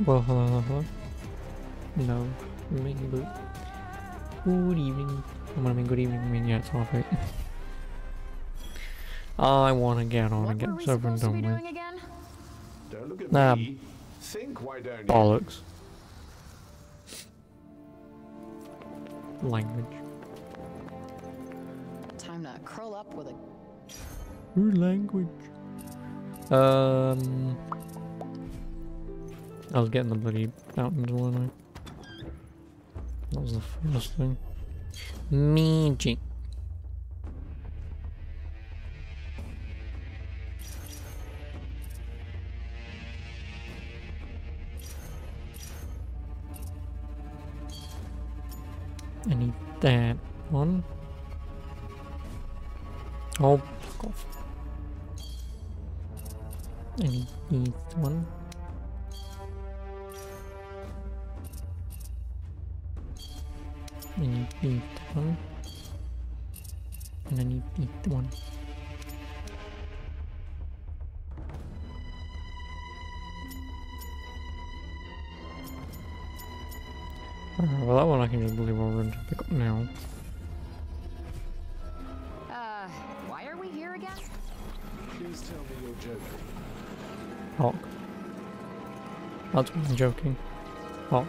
Well, hello. No, maybe. Good evening. I mean, good evening. I mean, yeah, it's half 8. I want to get on and get this over and done with. Don't look at Nah, me. Think, why don't you? bollocks. Language. Time to curl up with a. Good language. I was getting the bloody fountains, weren't I? That was the first thing. Magic. I need that one. Oh, fuck off. I need this one. I need this one. And I need this one. Alright, well that one I can just believe over and pick up now. Why are we here again? Please tell me you're joking. Hawk. That's why I'm joking. Hawk.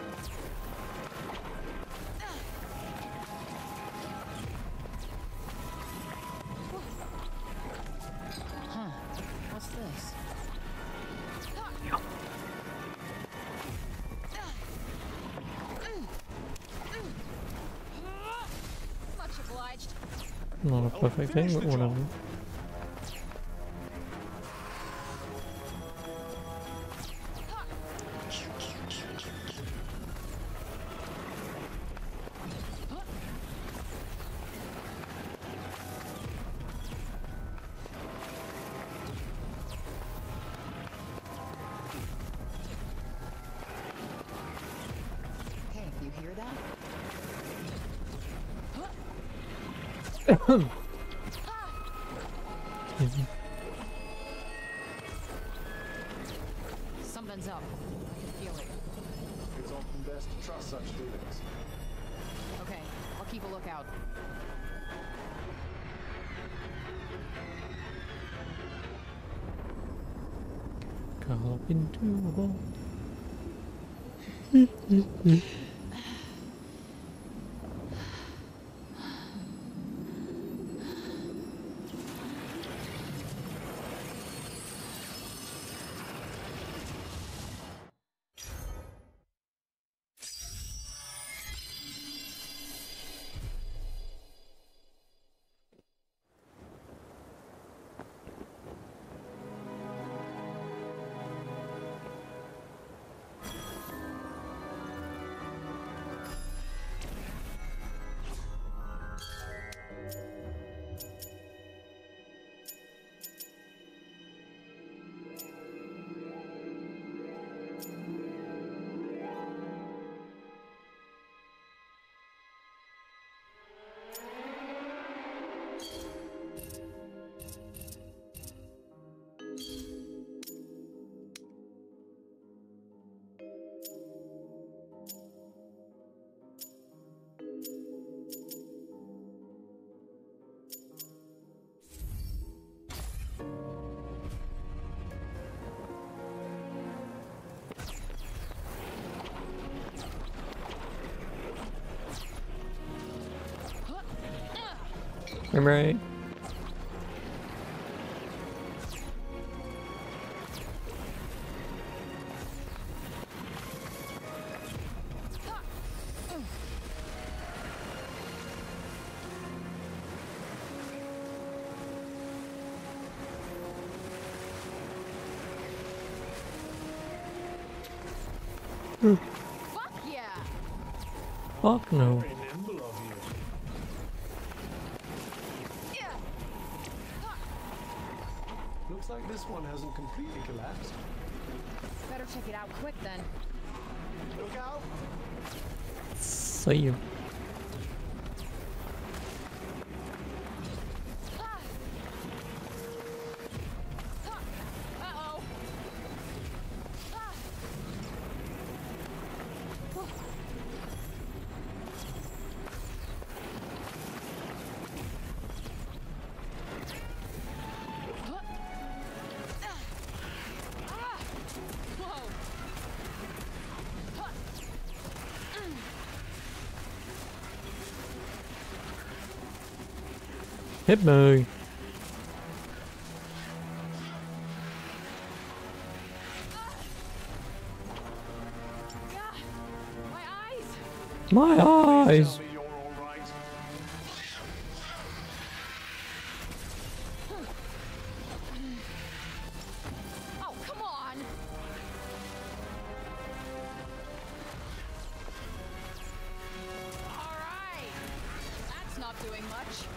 Huh. What's this? Much obliged. Not a perfect thing, but whatever. Hey, you hear that? Excuse me. Something's up. I can feel it. It's often best to trust such feelings. Okay, I'll keep a lookout. Go up into a ball. I'm right. Fuck yeah! Fuck no. Very nimble of you. Looks like this one hasn't completely collapsed. Better check it out quick then. Look out! See you. Uh-oh. Hit me. Yeah, my eyes. My eyes. Tell me you're all right. Oh, come on. All right, that's not doing much.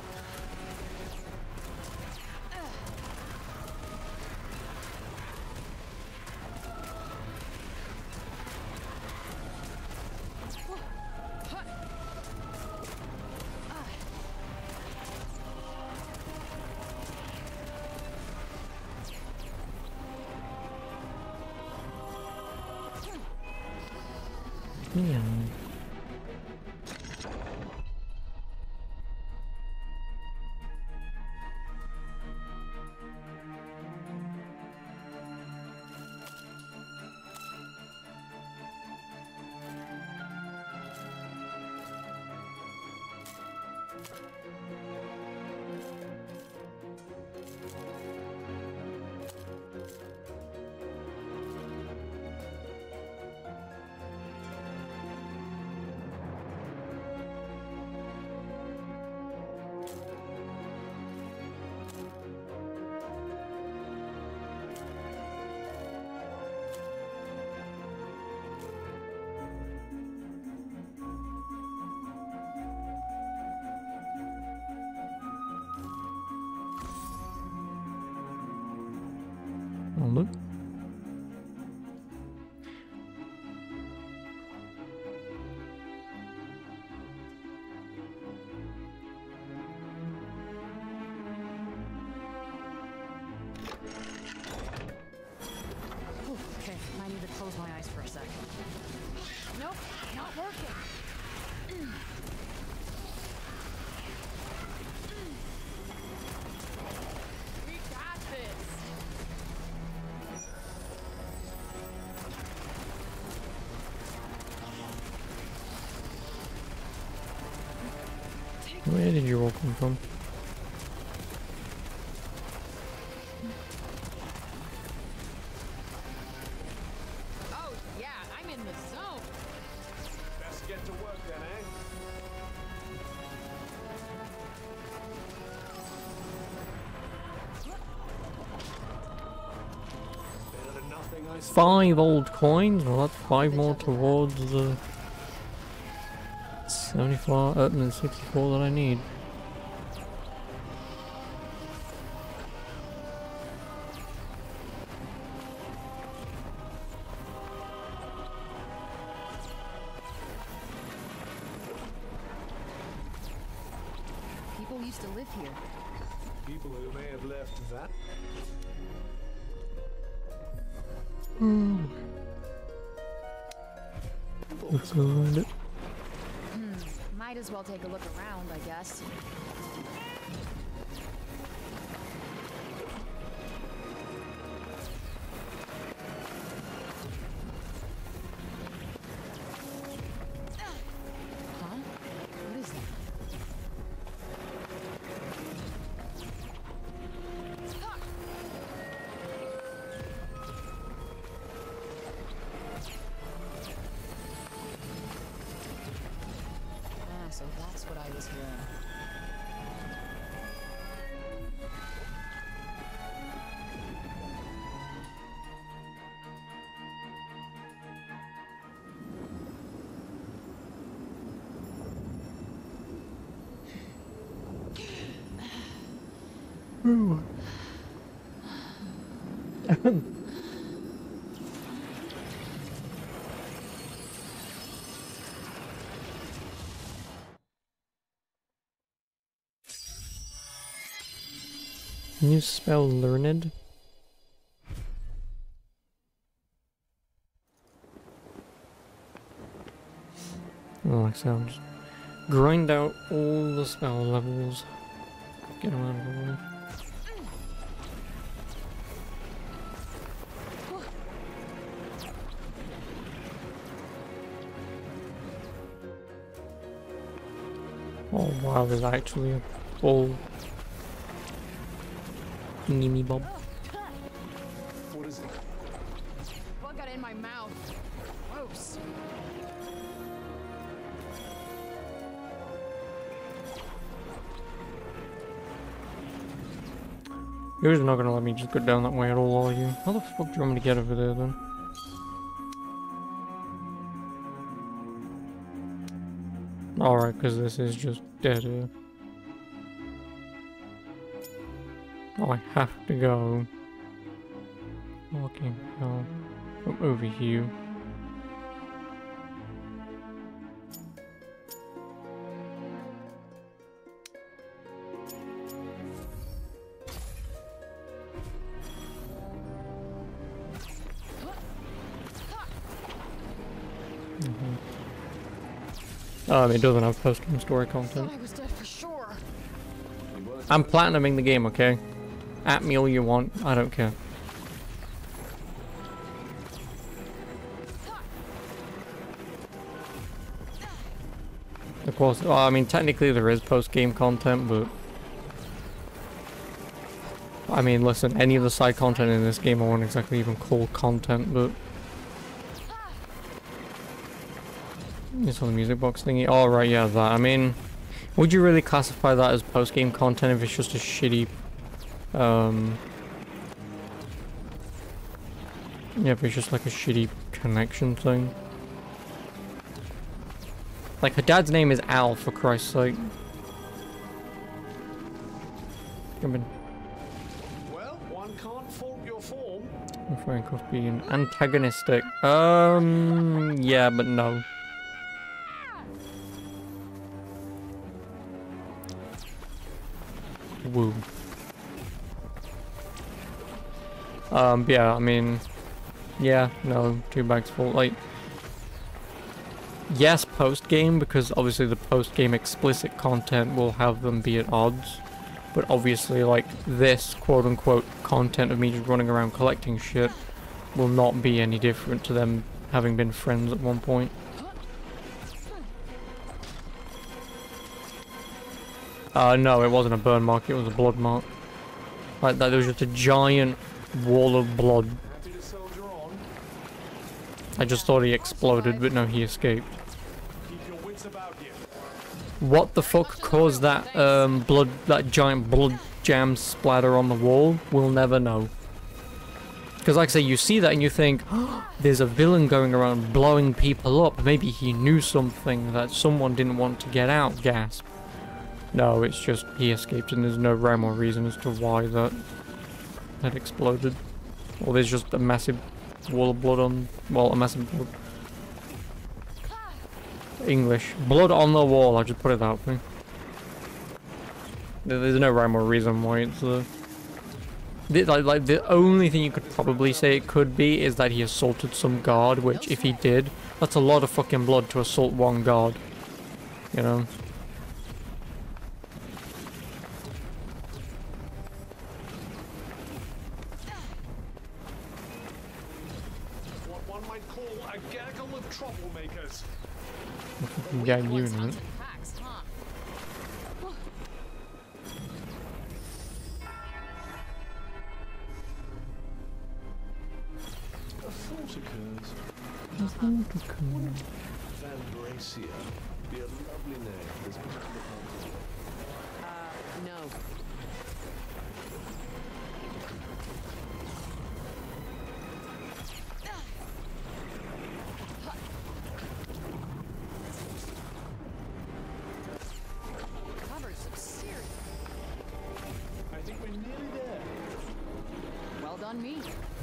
Yeah. Oh, look. Ooh, okay, I need to close my eyes for a sec. Nope, not working. We got this. Where did you all come from? Oh, yeah, I'm in the zone. Best get to work then, eh? Better than nothing, I suppose. 5 old coins? Well, that's 5 more towards the 74, no, 64 that I need. People used to live here. People who may have left that. Let's go find it. Might as well take a look around, I guess. Huh? What is that? Ah, so that's what I was hearing. New spell learned. Oh, like so just grind out all the spell levels. Get them out of the way. Oh wow, there's actually a full Gimme Bob. What is it? Bug got in my mouth. Gross. You're just not gonna let me just go down that way at all, are you? How the fuck do you want me to get over there then? Alright, because this is just dead here. Oh, I have to go. Fucking hell. From over here. It doesn't have post-game story content. I was dead for sure. I'm platinuming the game, okay? At me all you want, I don't care. Of course, well, I mean, technically there is post-game content, but... I mean, listen, any of the side content in this game I won't exactly even call content, but... It's on the music box thingy. Oh, right, yeah, that. I mean, would you really classify that as post-game content if it's just a shitty, yeah, if it's just like a shitty connection thing? Like, her dad's name is Al, for Christ's sake. Come in. Well, one can't fault your form. Frank of being antagonistic. Yeah, but no. Woo. Yeah, I mean, yeah, no, two bags full. Like, yes, post-game, because obviously the post-game explicit content will have them be at odds. But obviously, like, this quote-unquote content of me just running around collecting shit will not be any different to them having been friends at one point. No, it wasn't a burn mark, it was a blood mark. Like that, there was just a giant wall of blood. Happy to soldier on. I just thought he exploded, but no, he escaped. Keep your wits about you. What the fuck caused that, that giant blood jam splatter on the wall? We'll never know. Because like I say, you see that and you think, oh, there's a villain going around blowing people up. Maybe he knew something that someone didn't want to get out, gasp. No, it's just he escaped and there's no rhyme or reason as to why that exploded. Or there's just a massive wall of blood on... well, a massive blood... English. Blood on the wall, I'll just put it that way. There's no rhyme or reason why it's like the only thing you could probably say it could be is that he assaulted some guard, which if he did, that's a lot of fucking blood to assault one guard. You know? Troublemakers. Yeah, you know. A thought occurs. Van Gracia. Be a lovely name. This particular no.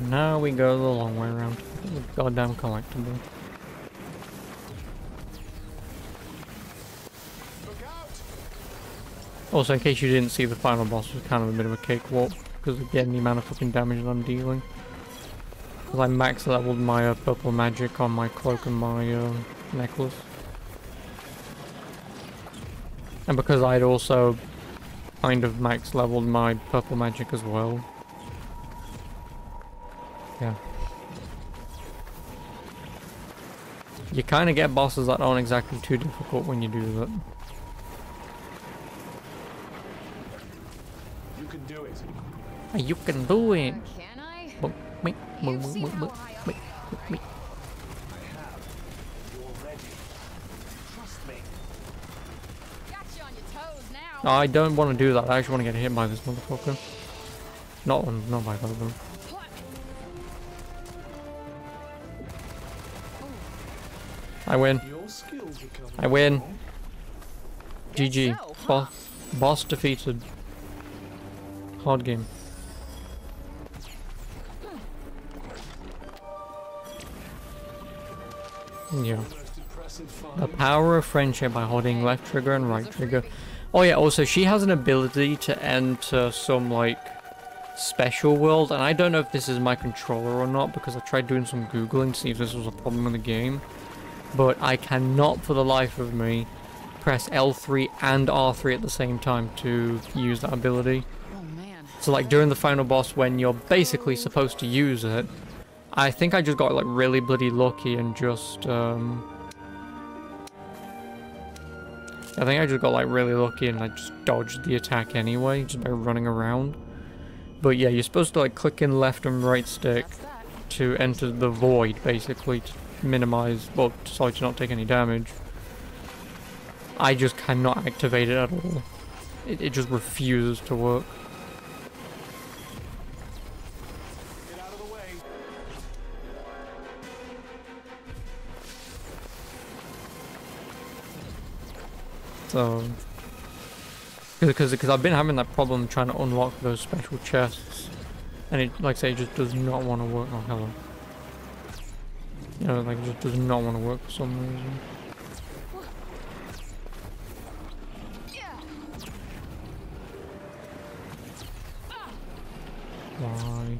Now we go the long way around. Goddamn collectible. Also, in case you didn't see, the final boss was kind of a bit of a cakewalk because again the amount of fucking damage that I'm dealing. Because I max leveled my purple magic on my cloak and my necklace. And because I'd also kind of max leveled my purple magic as well. Yeah. You kind of get bosses that aren't exactly too difficult when you do that. You can do it. You can do it. Can I? Me, You've seen how high up me, me. I have. You're ready. Trust me. got you on your toes now. I don't want to do that. I actually want to get hit by this motherfucker. Not by both of them. I win. Your skills are coming I win. along. GG. So, huh? Boss defeated. Hard game. Yeah. Most impressive The find. power of friendship by holding left trigger and right trigger. Oh yeah, also she has an ability to enter some like special world, and I don't know if this is my controller or not because I tried doing some googling to see if this was a problem in the game, but I cannot for the life of me press L3 and R3 at the same time to use that ability. Oh man. So like during the final boss when you're basically supposed to use it, I think I just got like really bloody lucky and just I think I just got like really lucky and I just dodged the attack anyway, just by running around. But yeah, you're supposed to like click in left and right stick That's that. to enter the void, basically, to minimize, well, so to not take any damage. I just cannot activate it at all. It just refuses to work. Get out of the way. So, because I've been having that problem trying to unlock those special chests, and it, like I say, it just does not want to work. Oh, hello. You know, like it just does not want to work for some reason. Why?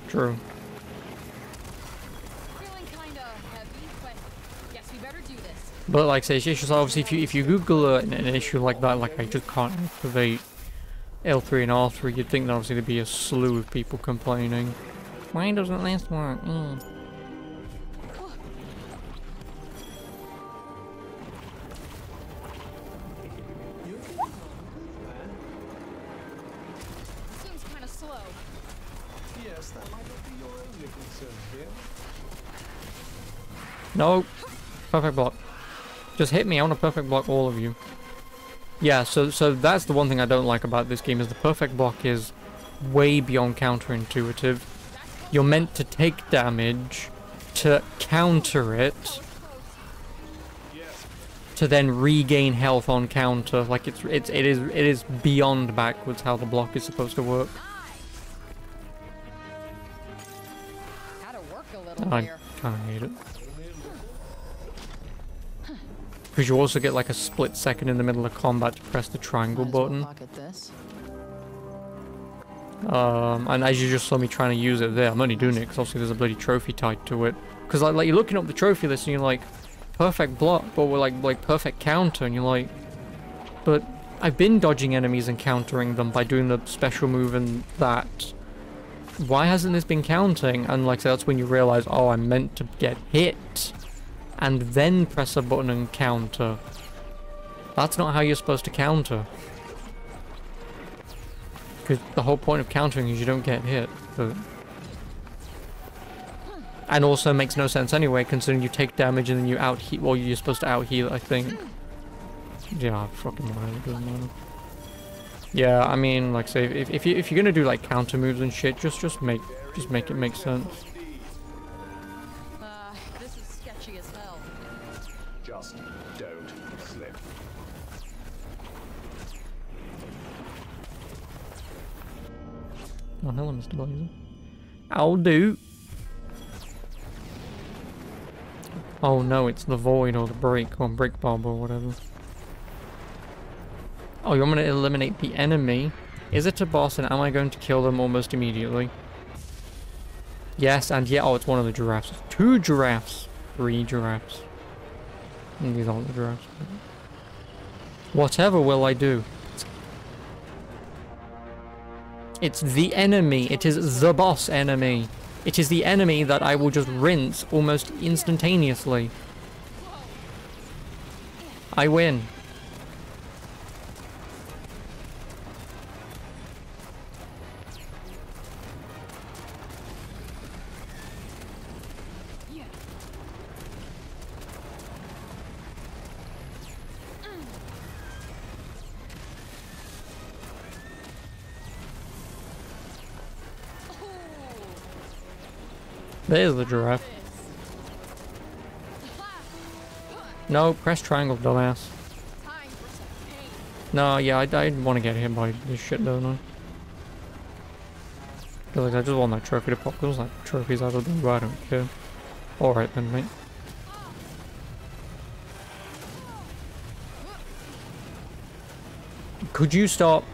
True. Feeling kinda heavy, but guess we better do this. But like I say, it's just obviously if you Google an issue like that, like I just can't activate L3 and R3, you'd think that obviously there'd be a slew of people complaining. Why doesn't this work? Seems kinda slow. Yes, that might not be your only concern here. No. Perfect block. Just hit me, I want to perfect block all of you. Yeah, so that's the one thing I don't like about this game, is the perfect block is way beyond counterintuitive. You're meant to take damage to counter it, Yes. to then regain health on counter. Like it is beyond backwards how the block is supposed to work. Gotta work a little I here. kind of hate it. Because you also get like a split second in the middle of combat to press the triangle button. Pocket this. And as you just saw me trying to use it there, I'm only doing it because obviously there's a bloody trophy tied to it. Because like you're looking up the trophy list and you're like, perfect block, but we're like perfect counter, and you're like, but I've been dodging enemies and countering them by doing the special move and that. Why hasn't this been counting? And like I said, that's when you realize, oh, I'm meant to get hit and then press a button and counter. That's not how you're supposed to counter. Because the whole point of countering is you don't get hit. But... and also makes no sense anyway, considering you take damage and then you out-heal. Well, you're supposed to out-heal, I think. Yeah, fucking mind, it doesn't matter. Yeah, I mean, like, say, if you're gonna do like counter moves and shit, just make it make sense. This is sketchy as hell. Just don't slip. Oh, hello, Mr. Blazer. I'll do. Oh no, it's the void or the break or break bomb or whatever. Oh, you want me to eliminate the enemy? Is it a boss and am I going to kill them almost immediately? Yes, and yeah, oh, it's one of the giraffes. 2 giraffes. 3 giraffes. These aren't the giraffes. Whatever will I do? It's the enemy. It is the boss enemy. It is the enemy that I will just rinse almost instantaneously. I win. There's the giraffe. No, press triangle, dumbass. No, yeah, I want to get hit by this shit, don't I? Feel like I just want that trophy to pop. There's like trophies out of the way, I don't care. Alright then, mate. Could you stop?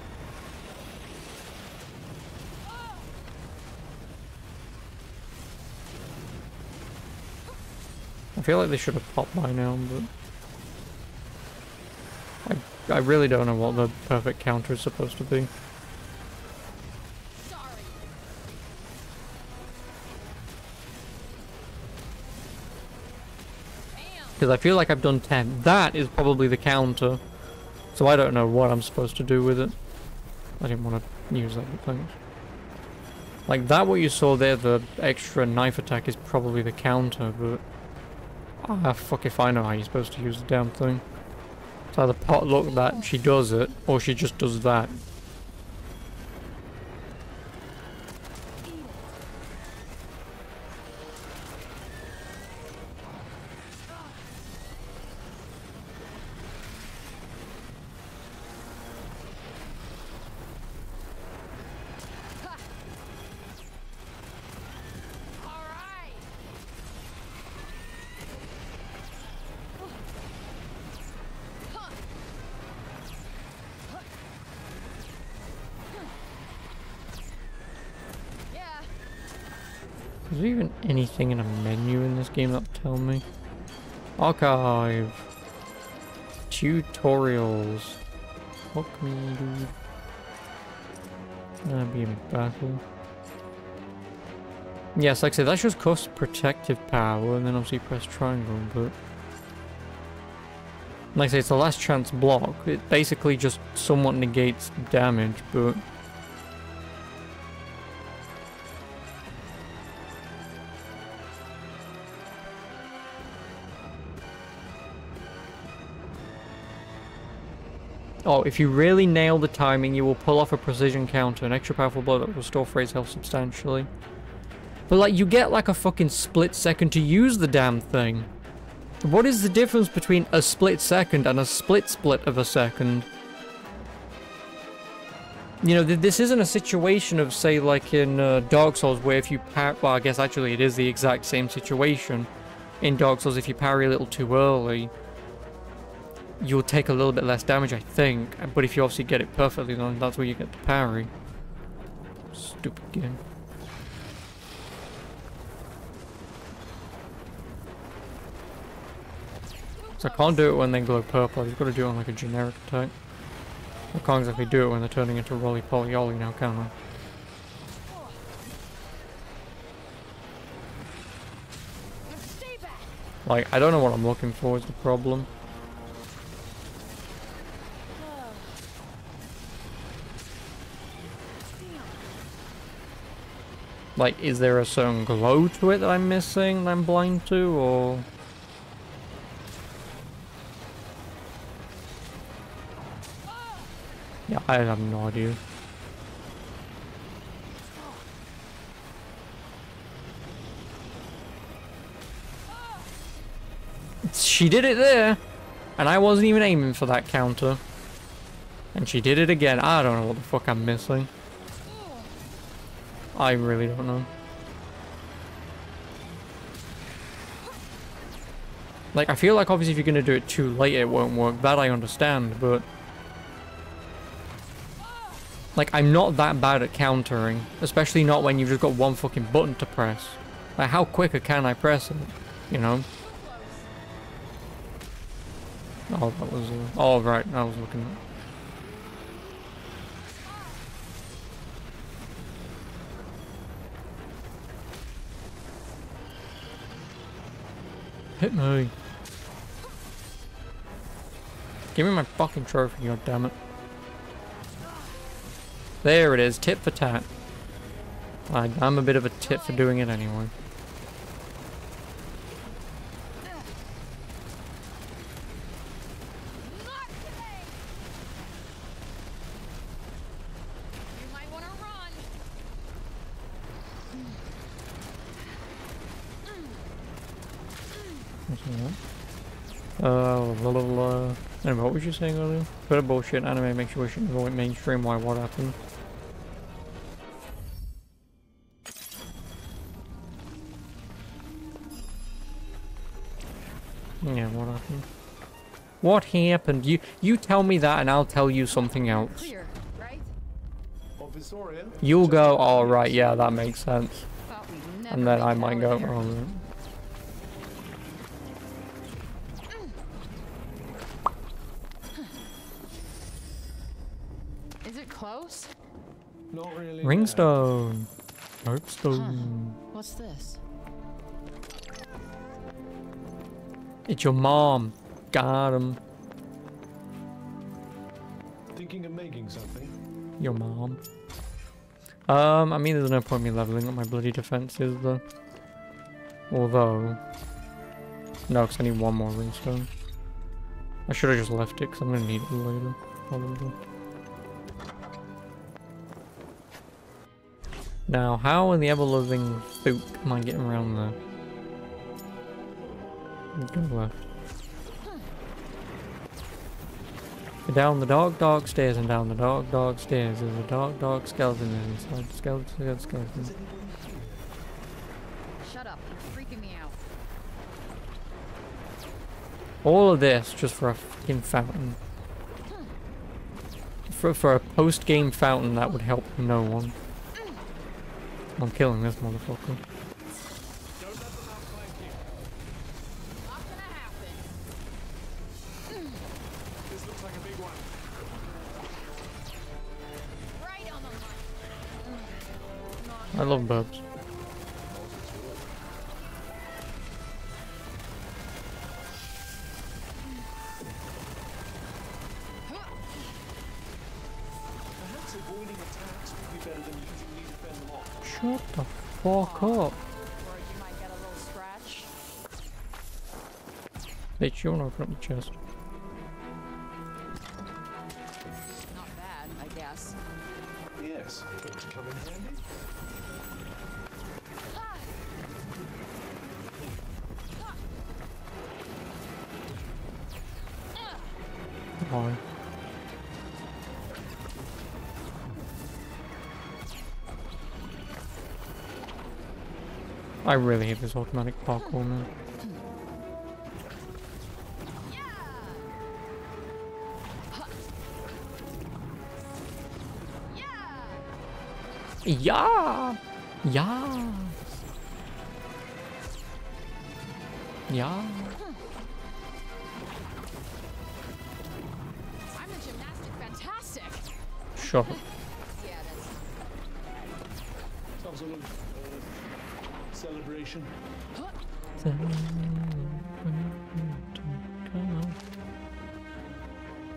I feel like they should have popped by now, but I really don't know what the perfect counter is supposed to be. Because I feel like I've done 10. That is probably the counter. So I don't know what I'm supposed to do with it. I didn't want to use that, but thanks. Like that, what you saw there, the extra knife attack is probably the counter, but... Ah, fuck if I know how you're supposed to use the damn thing. It's either potluck that she does it, or she just does that. Is there even anything in a menu in this game that'll tell me? Archive. Tutorials. Fuck me, dude. That'd be in battle. Yes, like I said, that just costs protective power, and then obviously press triangle, but... Like I say, it's the last chance block. It basically just somewhat negates damage, but... Oh, if you really nail the timing, you will pull off a precision counter, an extra powerful blow that will restore Frey's health substantially. But like, you get like a fucking split second to use the damn thing. What is the difference between a split second and a split of a second? You know, this isn't a situation of, say, like in Dark Souls, where if you well, I guess actually it is the exact same situation. In Dark Souls, if you parry a little too early, you'll take a little bit less damage, I think. But if you obviously get it perfectly, then that's where you get the parry. Stupid game. So I can't do it when they glow purple. I've got to do it on like a generic attack. I can't exactly do it when they're turning into roly-poly-olly now, can I? Like, I don't know what I'm looking for is the problem. Like, is there a certain glow to it that I'm missing, that I'm blind to, or...? Yeah, I have no idea. She did it there! And I wasn't even aiming for that counter. And she did it again. I don't know what the fuck I'm missing. I really don't know. Like, I feel like obviously if you're gonna do it too late it won't work. That I understand, but... Like, I'm not that bad at countering. Especially not when you've just got one fucking button to press. Like, how quicker can I press it? You know? Oh, that was... oh, right. I was looking at... Hit me. Give me my fucking trophy, god damn it. There it is, tit for tat. I'm a bit of a tit for doing it anyway. Anyway, what was you saying earlier? Bit of bullshit, anime makes you wish it went mainstream, why, what happened? Yeah, what happened? What happened? You tell me that and I'll tell you something else. Clear, right? You'll go, alright, yeah, that makes sense. Thought we'd never And then make I it might out go, of here. oh, Is it close? Not really. Ringstone. Huh. Hearthstone. What's this? It's your mom. Got him. Thinking of making something. Your mom. I mean, there's no point me leveling up my bloody defenses, though. Although... No, because I need one more ringstone. I should have just left it, because I'm going to need it later. Probably. Now, how in the ever-loving spook am I getting around there? Go left. Down the dark stairs and down the dark stairs. There's a dark skeleton inside. Skeleton. Shut up, you're freaking me out. All of this just for a fucking fountain. For a post-game fountain that would help no one. I'm killing this motherfucker. Not gonna happen. This looks like a big one. Right on the line. I love birds. Perhaps avoiding attacks would be better than using these defend lock. Shut the fuck up. Or you might get a little scratch. Bitch, you wanna open up the chest? Not bad, I guess. Yes, going to come in handy. Why? I really hate this automatic parkour, man. Yeah! Yeah! Yeah! I'm a gymnastic fantastic. Shut up. Yeah, that's Some sort of celebration.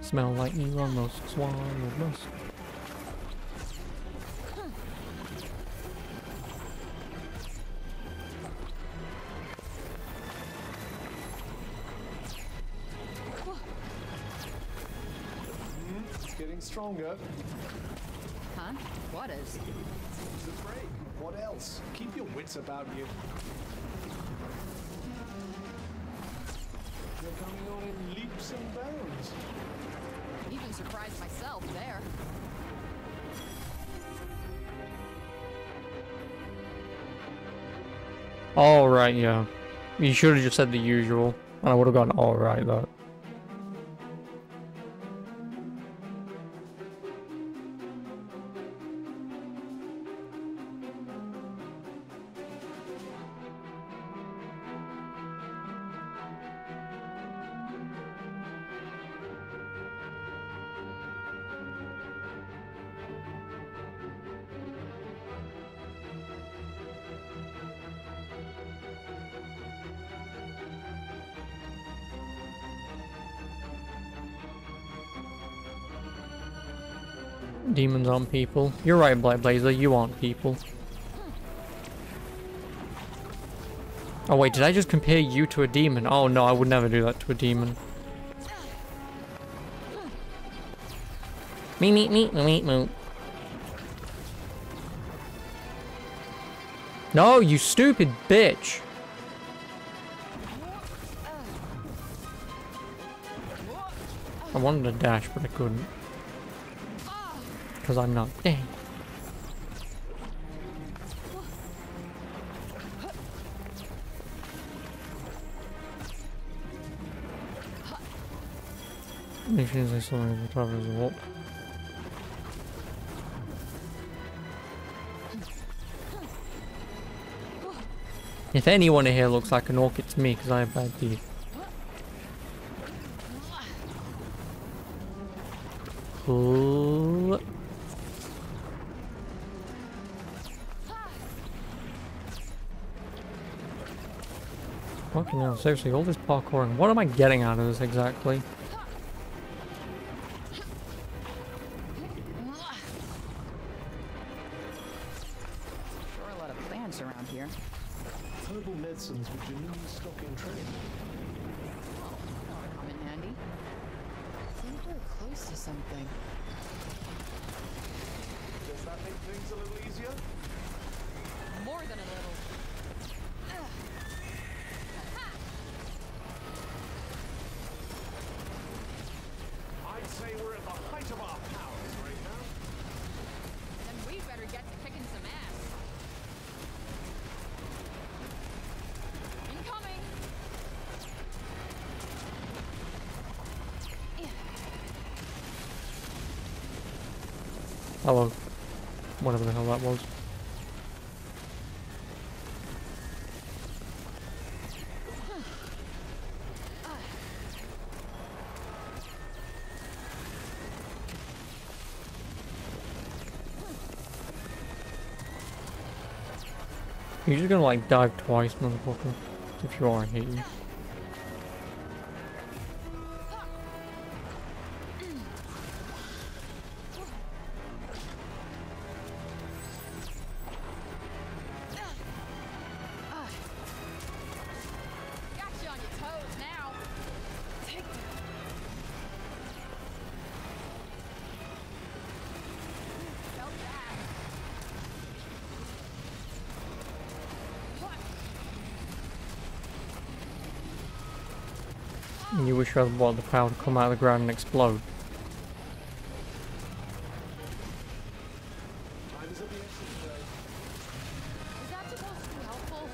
Smell like Elon Musk's wild musk. It's getting stronger. Huh? What is? It's a break. What else? Keep your wits about you. You're coming on in leaps and bounds. Even surprised myself there. Alright, yeah. You should have just said the usual, and I would have gone alright, though. Demons aren't people. You're right, Black Blazer, you aren't people. Oh wait, did I just compare you to a demon? Oh no, I would never do that to a demon. Me. No, you stupid bitch. I wanted to dash, but I couldn't. Because I'm not. Dang. Make sure there's something at the top of the wall. If anyone here looks like an orc, it's me, because I have bad teeth. Cool. Fucking hell, seriously, all this parkouring. What am I getting out of this exactly? Sure a lot of plants around here. Herbal medicines which are newly stock in trade. Oh, that'll come in handy. I think we're close to something. Does that make things a little easier? More than a little. I'd say we're at the height of our powers right now. Then we better get to kicking some ass. Incoming! Hello. Whatever the hell that was. You're just gonna like dive twice, motherfucker. If you are, I hate you. Got you on your toes now. Take that. Felt that. And you wish you had what, the power to come out of the ground and explode. Time is of the essence, Ray. Is that supposed to be helpful?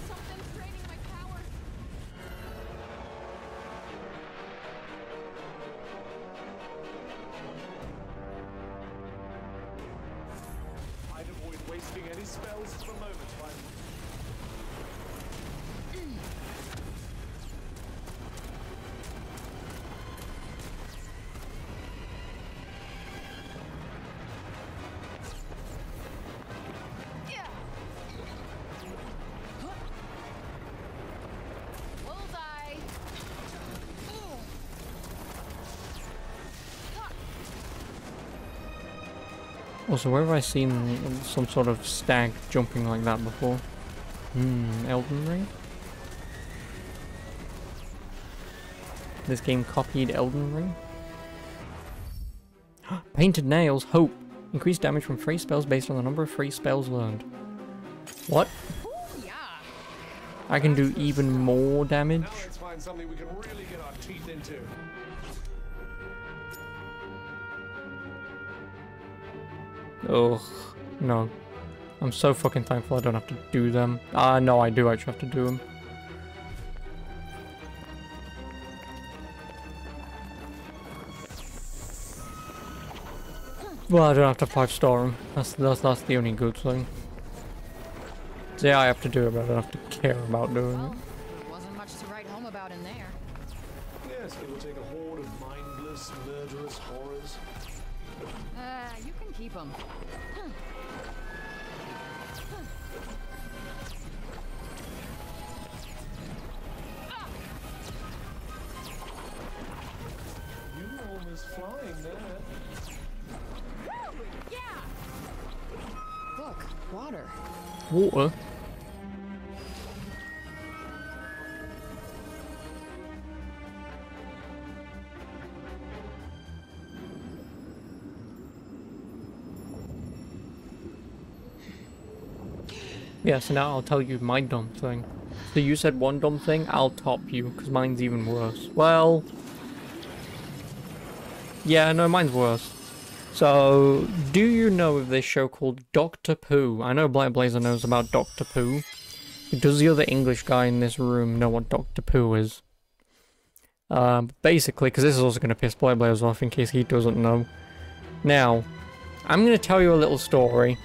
Something's draining my power. I'd avoid wasting any spells for the moment, but Yeah. Bullseye. Also, where have I seen some sort of stag jumping like that before? Elden Ring? This game copied Elden Ring? Painted Nails, Hope. Increased damage from free spells based on the number of free spells learned. What? Ooh, yeah. I can do even more damage? now let's find something we can really get our teeth into. Ugh, no. I'm so fucking thankful I don't have to do them. Ah, no, I do actually have to do them. Well, I don't have to 5-star them. That's the only good thing. See, I have to do it, but I don't have to care about doing it. Well, there wasn't much to write home about in there. Yes, it will take a horde of mindless, murderous horrors. You can keep them. You were almost flying there. Yeah! Look, water. Water? Yeah, so now I'll tell you my dumb thing. So you said one dumb thing, I'll top you, because mine's even worse. Well... yeah, no, mine's worse. So, do you know of this show called Doctor Pooh? I know Black Blazer knows about Doctor Pooh. Does the other English guy in this room know what Doctor Pooh is? Basically, because this is also going to piss Black Blazer off in case he doesn't know. Now, I'm going to tell you a little story.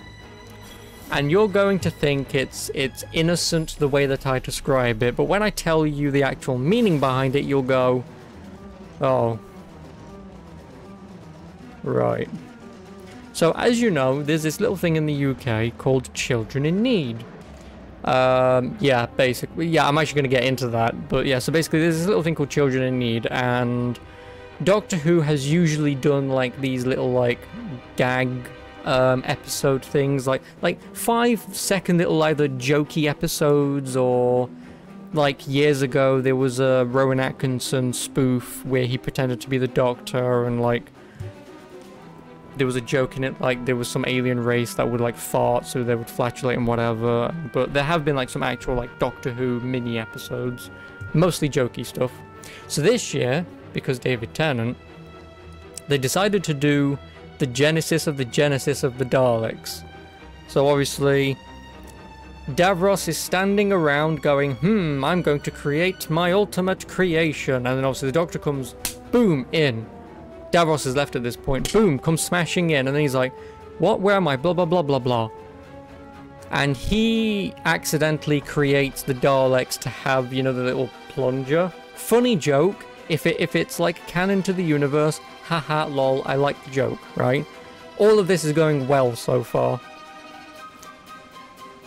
And you're going to think it's innocent the way that I describe it, but when I tell you the actual meaning behind it, you'll go, oh. Right. So, as you know, there's this little thing in the UK called Children in Need. Yeah, basically, yeah, I'm actually going to get into that, but yeah, so basically there's this little thing called Children in Need, and Doctor Who has usually done, like, these little, like, gag episode things, like 5-second little either jokey episodes, or like years ago there was a Rowan Atkinson spoof where he pretended to be the Doctor, and like there was a joke in it, like there was some alien race that would like fart so they would flatulate and whatever. But there have been like some actual like Doctor Who mini episodes, mostly jokey stuff. So this year, because David Tennant, they decided to do the genesis of the Daleks. So obviously Davros is standing around going, I'm going to create my ultimate creation, and then obviously the Doctor comes, boom, in. Davros is left at this point, boom, comes smashing in, and then he's like, what, where am I, blah blah blah blah blah. And he accidentally creates the Daleks to have, you know, the little plunger. Funny joke, if it's like canon to the universe, haha, lol, I like the joke, right? All of this is going well so far.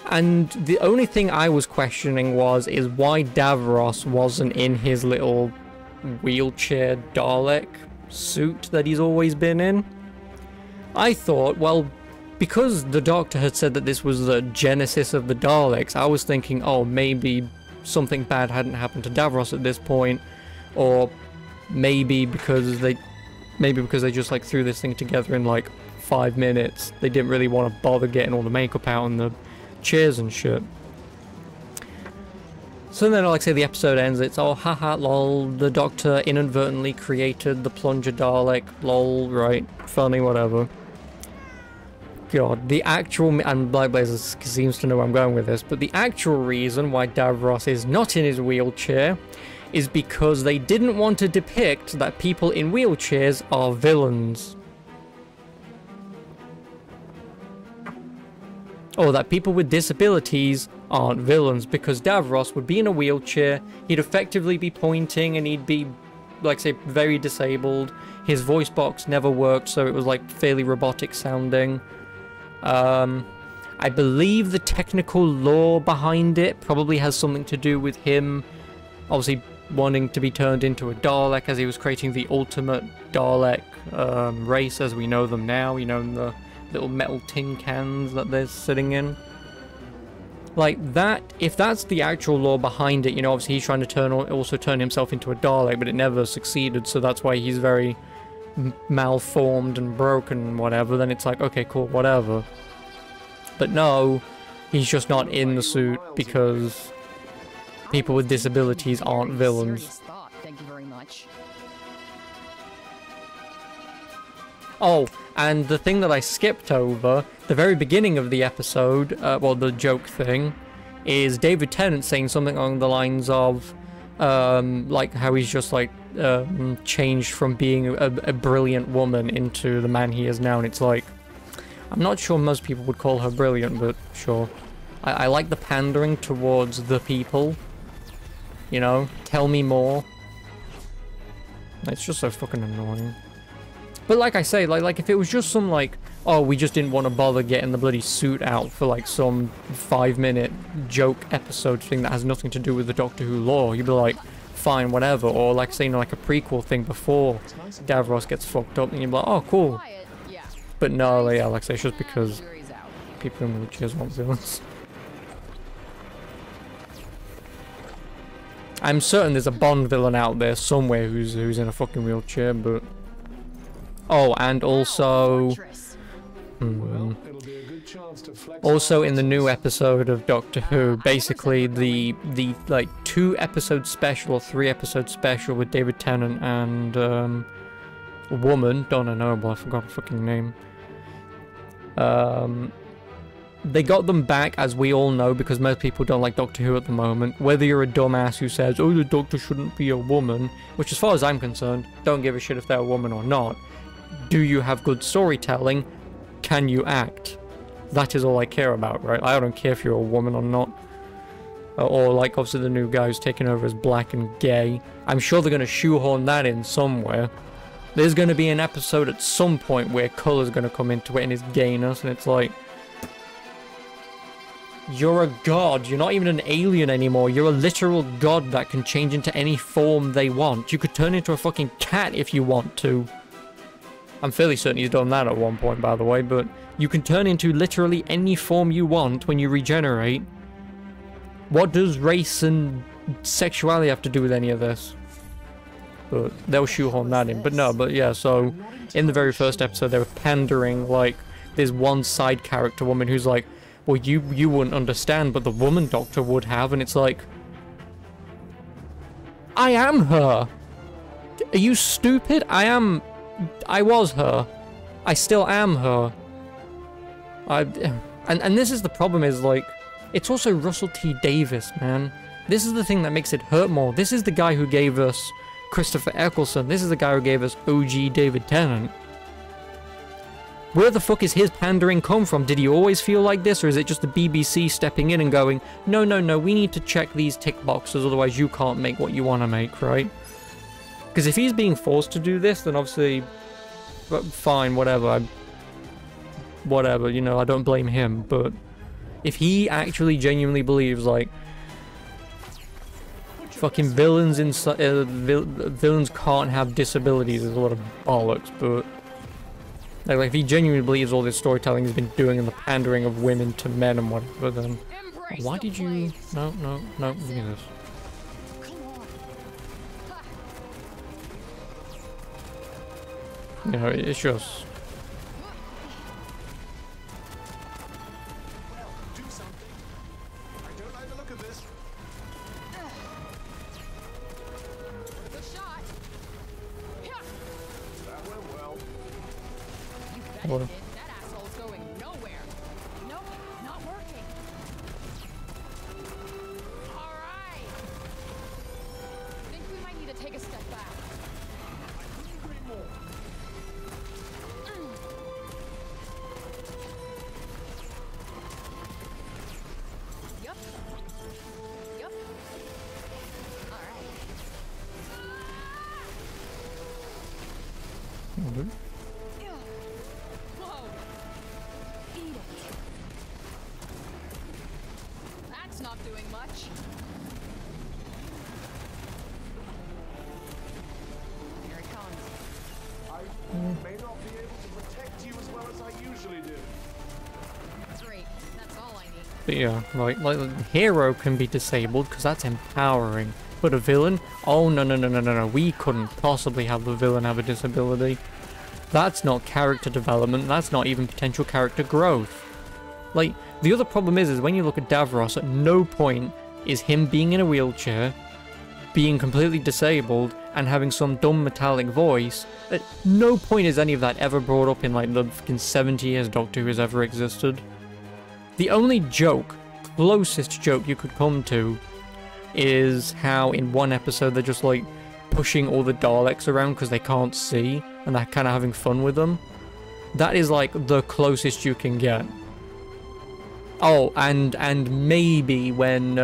And the only thing I was questioning is why Davros wasn't in his little wheelchair Dalek suit that he's always been in. I thought, well, because the Doctor had said that this was the genesis of the Daleks, I was thinking, oh, maybe something bad hadn't happened to Davros at this point, or maybe because they just like threw this thing together in like 5 minutes. They didn't really want to bother getting all the makeup out and the chairs and shit. So then, like, say the episode ends, it's, oh, haha, lol, the Doctor inadvertently created the plunger Dalek, lol, right, funny, whatever. God, the actual, and Black Blazer seems to know where I'm going with this, but the actual reason why Davros is not in his wheelchair is because they didn't want to depict that people in wheelchairs are villains. Or that people with disabilities aren't villains, because Davros would be in a wheelchair, he'd effectively be pointing, and he'd be, like, say, very disabled. His voice box never worked, so it was, like, fairly robotic sounding. I believe the technical lore behind it probably has something to do with him, obviously, wanting to be turned into a Dalek, as he was creating the ultimate Dalek race as we know them now, you know, in the little metal tin cans that they're sitting in. Like that, if that's the actual lore behind it, you know, obviously he's trying to also turn himself into a Dalek, but it never succeeded, so that's why he's very malformed and broken and whatever, then it's like, okay, cool, whatever. But no, he's just not in the suit because people with disabilities aren't villains. Thought. Thank you very much. Oh, and the thing that I skipped over, the very beginning of the episode, well, the joke thing, is David Tennant saying something along the lines of, like, how he's just, like, changed from being a brilliant woman into the man he is now, and it's like, I'm not sure most people would call her brilliant, but sure. I like the pandering towards the people. You know, tell me more. It's just so fucking annoying. But like I say, like if it was just some like, oh, we just didn't want to bother getting the bloody suit out for like some 5-minute joke episode thing that has nothing to do with the Doctor Who lore, you'd be like, fine, whatever. Or like saying like a prequel thing before Davros gets fucked up, and you'd be like, oh, cool. But no, like, yeah, like I say, it's just because people in wheelchairs want villains. I'm certain there's a Bond villain out there somewhere who's in a fucking wheelchair, but... Oh, and also... Also in the new episode of Doctor Who, basically the like 2-episode special or 3-episode special with David Tennant and a woman, Donna Noble, I forgot her fucking name. They got them back, as we all know, because most people don't like Doctor Who at the moment. Whether you're a dumbass who says, oh, the Doctor shouldn't be a woman, which as far as I'm concerned, don't give a shit if they're a woman or not. Do you have good storytelling? Can you act? That is all I care about, right? I don't care if you're a woman or not. Or like, obviously the new guy who's taking over as black and gay. I'm sure they're going to shoehorn that in somewhere. There's going to be an episode at some point where colour's going to come into it and his gayness, and it's like... You're a god. You're not even an alien anymore. You're a literal god that can change into any form they want. You could turn into a fucking cat if you want to. I'm fairly certain he's done that at one point, by the way, but you can turn into literally any form you want when you regenerate. What does race and sexuality have to do with any of this? But they'll shoehorn that in. But no, but yeah, so in the very first episode they were pandering, like, there's one side character woman who's like, well, you wouldn't understand, but the woman doctor would have, and it's like... I am her! Are you stupid? I was her. I still am her. And this is the problem, is like, it's also Russell T Davies, man. This is the thing that makes it hurt more. This is the guy who gave us Christopher Eccleston. This is the guy who gave us OG David Tennant. Where the fuck is his pandering come from? Did he always feel like this, or is it just the BBC stepping in and going, no, no, no, we need to check these tick boxes, otherwise you can't make what you want to make, right? Because if he's being forced to do this, then obviously, fine, whatever. Whatever, you know, I don't blame him, but if he actually genuinely believes, like, fucking villains villains can't have disabilities is a lot of bollocks, but... Like, if he genuinely believes all this storytelling he's been doing and the pandering of women to men and whatever, then... Why did you... No, no, no, give me this. You know, it's just... Do something. I don't like the look of this. Good shot. That went well. You bet What? it did. That asshole's going nowhere. Nope, not working. All right. Think we might need to take a step back. I couldn't agree more. Yup. Yup. All right. Whoa. Eat it. That's not doing much. Here it comes. I may not be able to protect you as well as I usually do. Great. That's all I need. But yeah, like the hero can be disabled because that's empowering. But a villain? Oh, no, no, no, no, no, no. We couldn't possibly have the villain have a disability. That's not character development. That's not even potential character growth. Like, the other problem is when you look at Davros, at no point is him being in a wheelchair, being completely disabled, and having some dumb metallic voice. At no point is any of that ever brought up in, like, the fucking 70 years Doctor Who has ever existed. The only joke, closest joke you could come to, is how in one episode they're just like pushing all the Daleks around because they can't see and they're kind of having fun with them. That is like the closest you can get. Oh, and maybe when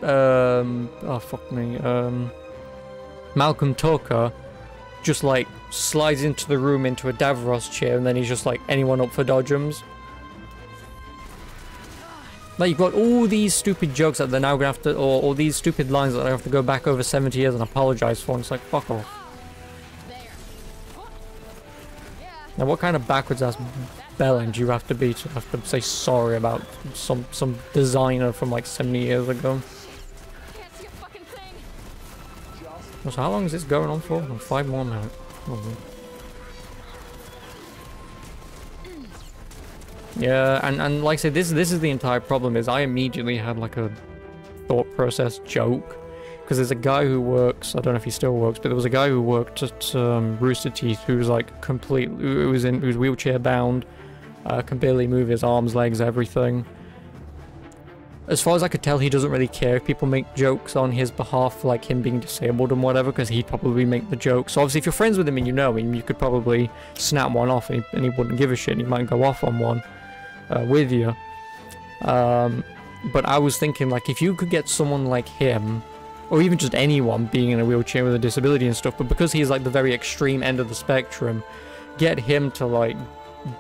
oh fuck me, Malcolm Tucker just like slides into the room into a Davros chair, and then he's just like, anyone up for dodgems? Like, you've got all these stupid jokes that they're now gonna have to, or these stupid lines that I have to go back over 70 years and apologize for, and it's like, fuck off. Now, what kind of backwards ass bellend do you have to be to have to say sorry about some designer from like 70 years ago? So how long is this going on for? 5 more minutes. Oh. Yeah, and like I said, this is the entire problem, is I immediately had like a thought process joke. Because there's a guy who works, I don't know if he still works, but there was a guy who worked at Rooster Teeth who was like who was wheelchair bound, can barely move his arms, legs, everything. As far as I could tell, he doesn't really care if people make jokes on his behalf, like him being disabled and whatever, because he'd probably make the joke. So obviously if you're friends with him and you know him, you could probably snap one off and he wouldn't give a shit, and he might go off on one with you. But I was thinking, like, if you could get someone like him, or even just anyone being in a wheelchair with a disability and stuff, but because he's like the very extreme end of the spectrum, get him to like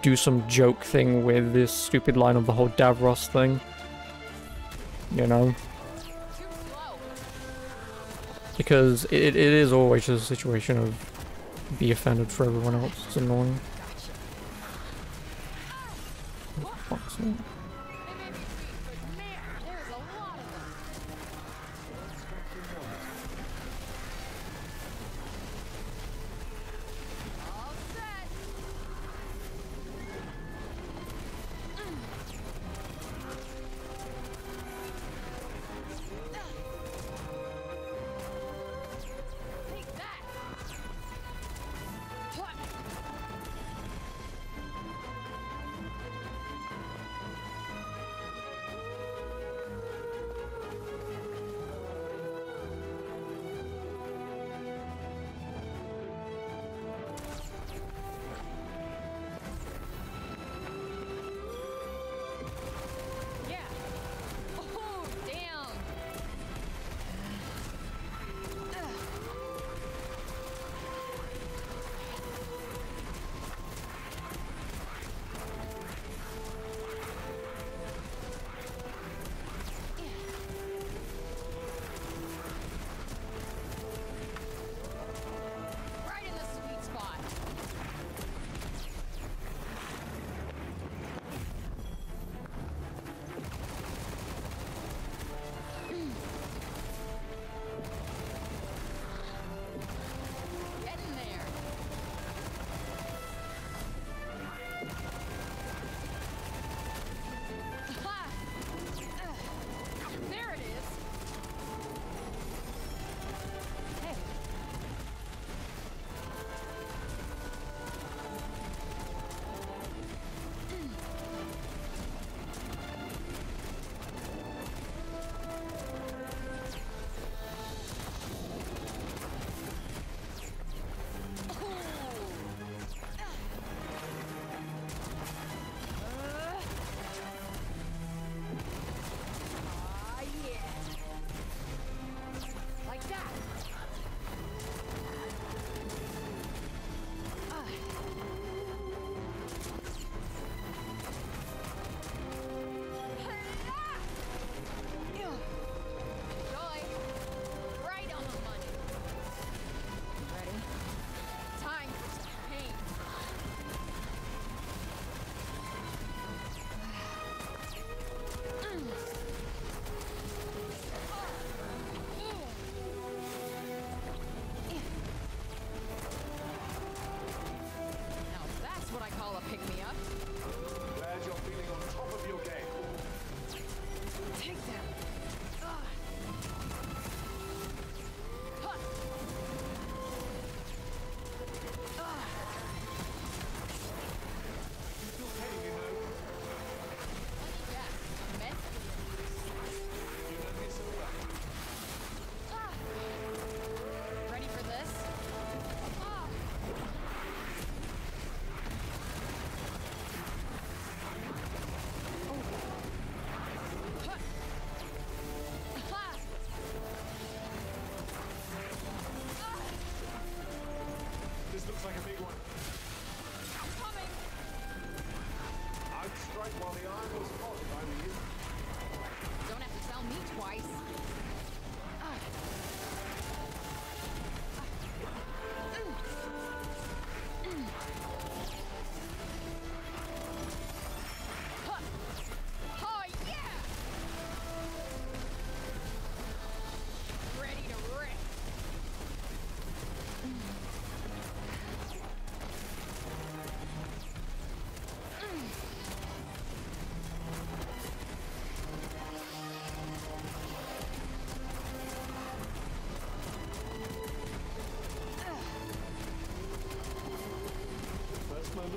do some joke thing with this stupid line of the whole Davros thing. You know? Because it is always just a situation of be offended for everyone else. It's annoying. Oh, fuck's sake.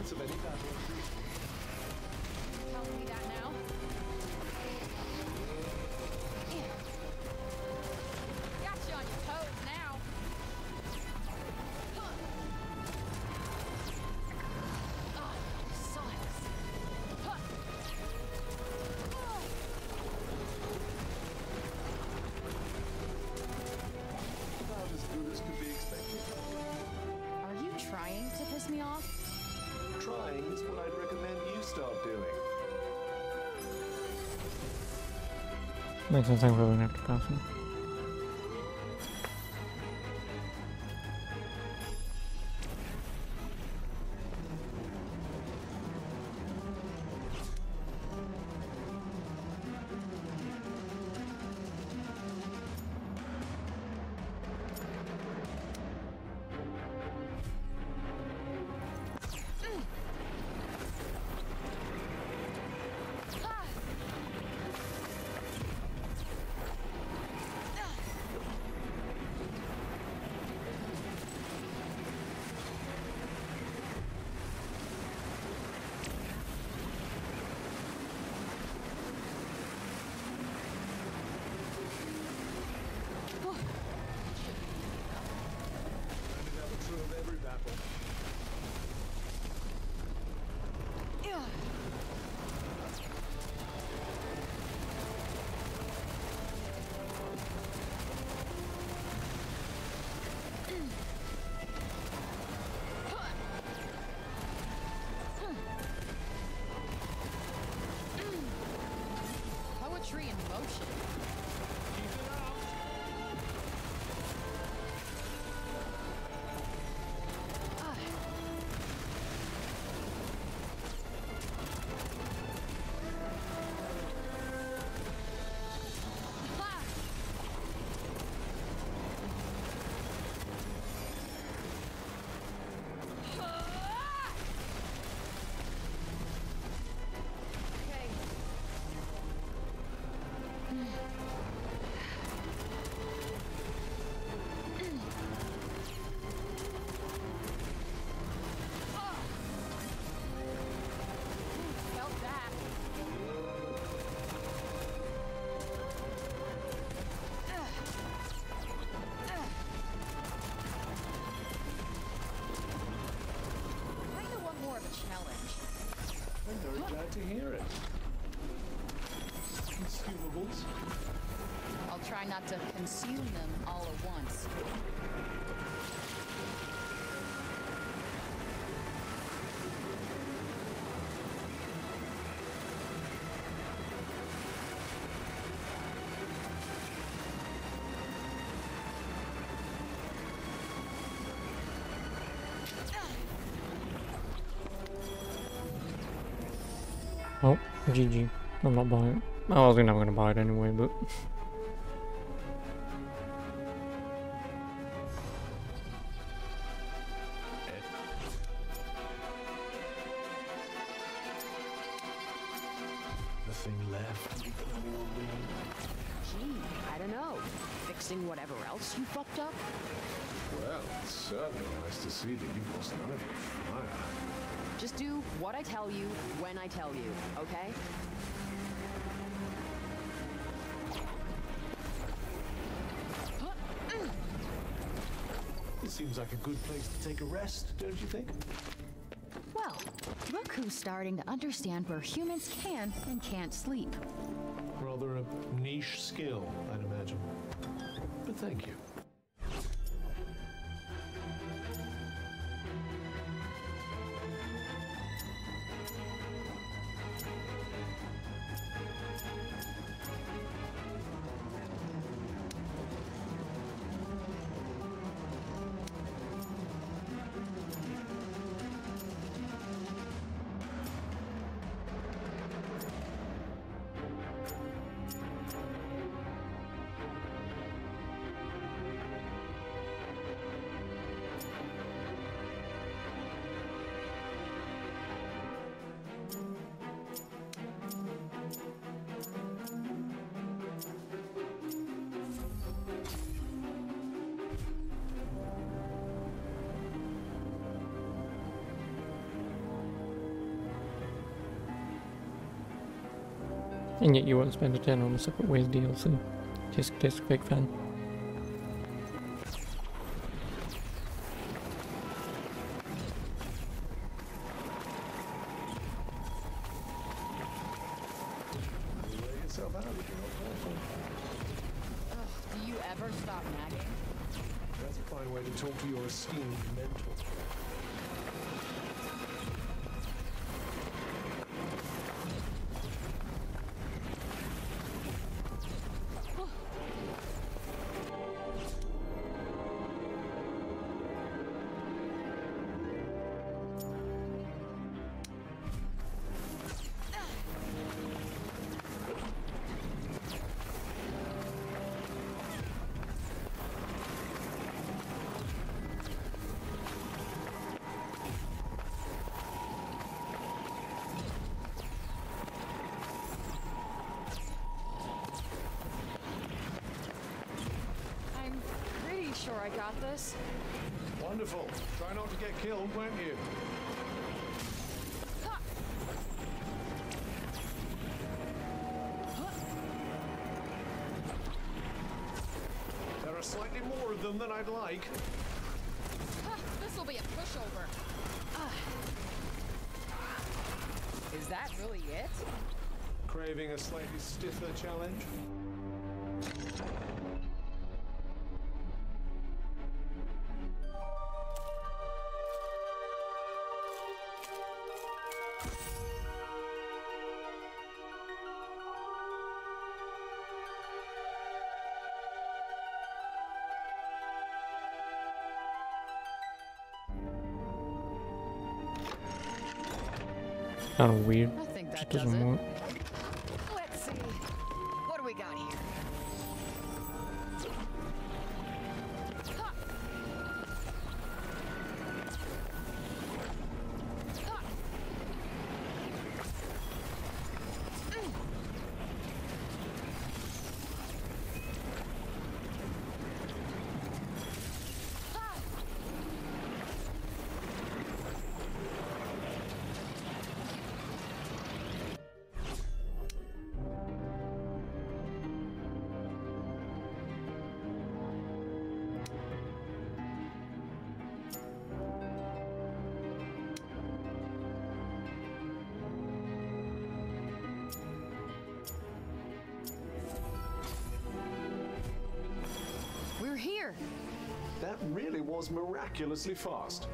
elements of any battle. Telling me that now? Got you on your toes now. Science. About as good as could be expected. Are you trying to piss me off? Trying is what I'd recommend you start doing. Makes sense. I'm really have to pass him. True of every battle. Poetry in motion. Keep it up. Felt that. Kinda want more of a challenge. I'm very glad to hear it. Consumables. I'll try not to consume them all at once. Oh, GG. I'm not buying it. I was never gonna buy it anyway, but. Nothing left. Gee, I don't know. Fixing whatever else you fucked up? Well, it's certainly nice to see that you've lost none of your fire. Just do what I tell you when I tell you, okay? It seems like a good place to take a rest, don't you think? Well, look who's starting to understand where humans can and can't sleep. Rather a niche skill, I'd imagine. But thank you. And yet you won't spend a $10 on a Separate Ways DLC. Tisk big fan. Lay yourself out if you're not careful. Ugh, do you ever stop nagging? That's a fine way to talk to your esteemed mentor. I'm pretty sure I got this. Wonderful. Try not to get killed, won't you? Ha! There are slightly more of them than I'd like. Ha! This'll be a pushover. Is that really it? Craving a slightly stiffer challenge? Kind of weird. I think that It does doesn't it. work. Let's see. What do we got here? Ha! Ha! Ha! We're here. That really was miraculously fast.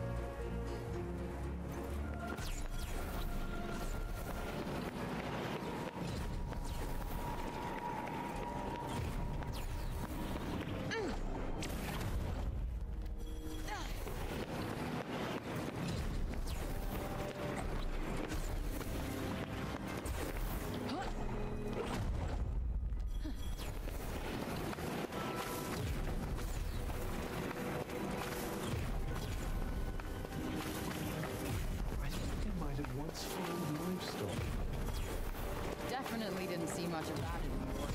I think I might have once found livestock. Definitely didn't see much of that anymore.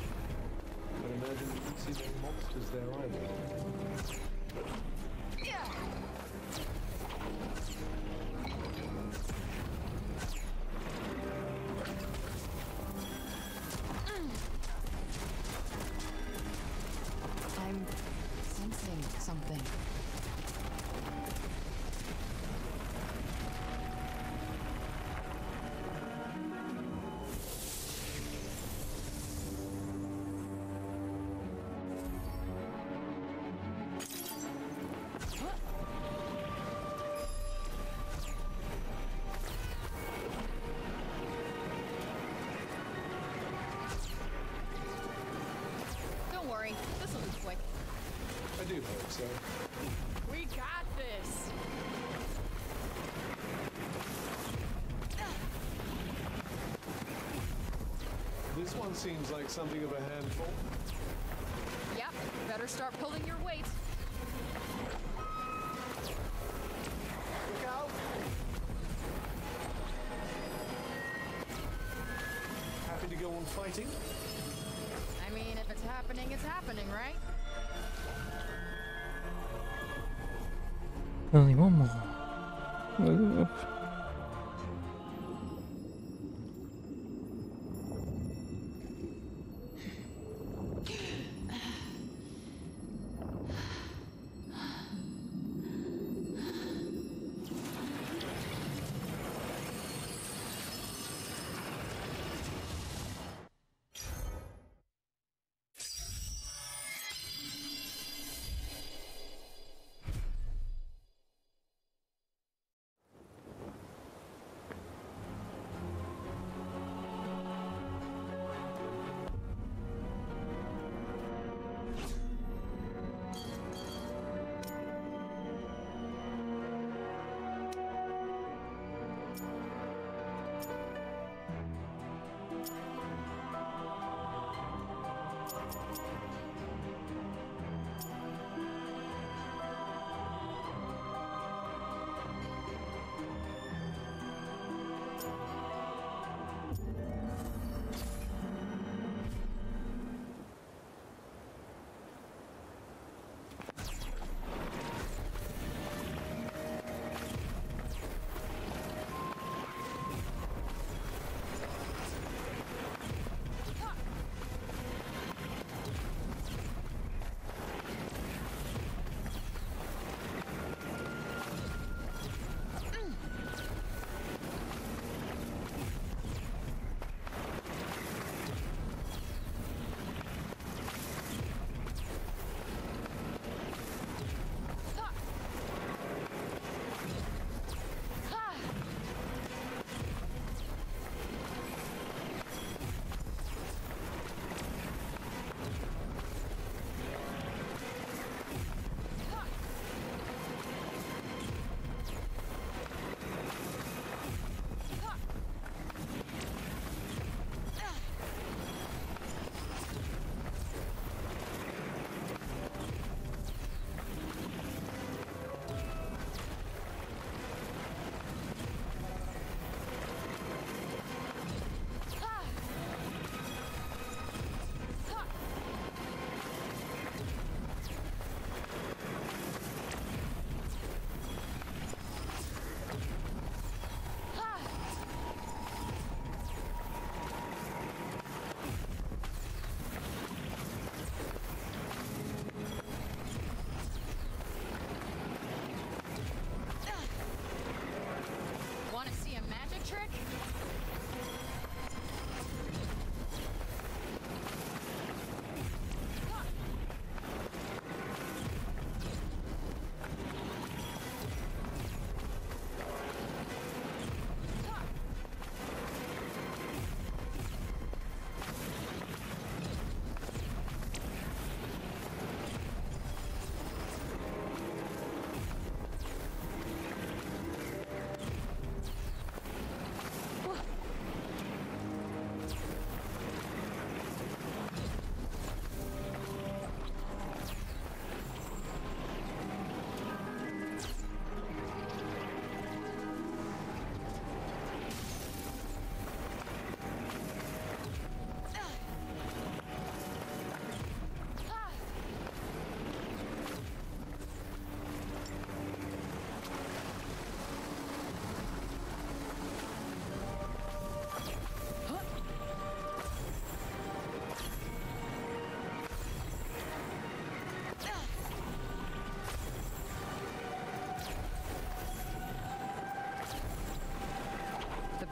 I imagine you didn't see many monsters there either. Yeah. I'm sensing something. Don't worry, this'll be quick. I do hope so. We got this. This one seems like something of a handful. Yep, better start pulling your weight. Look out! Happy to go on fighting? I mean, if it's happening, right? Only one more. Move.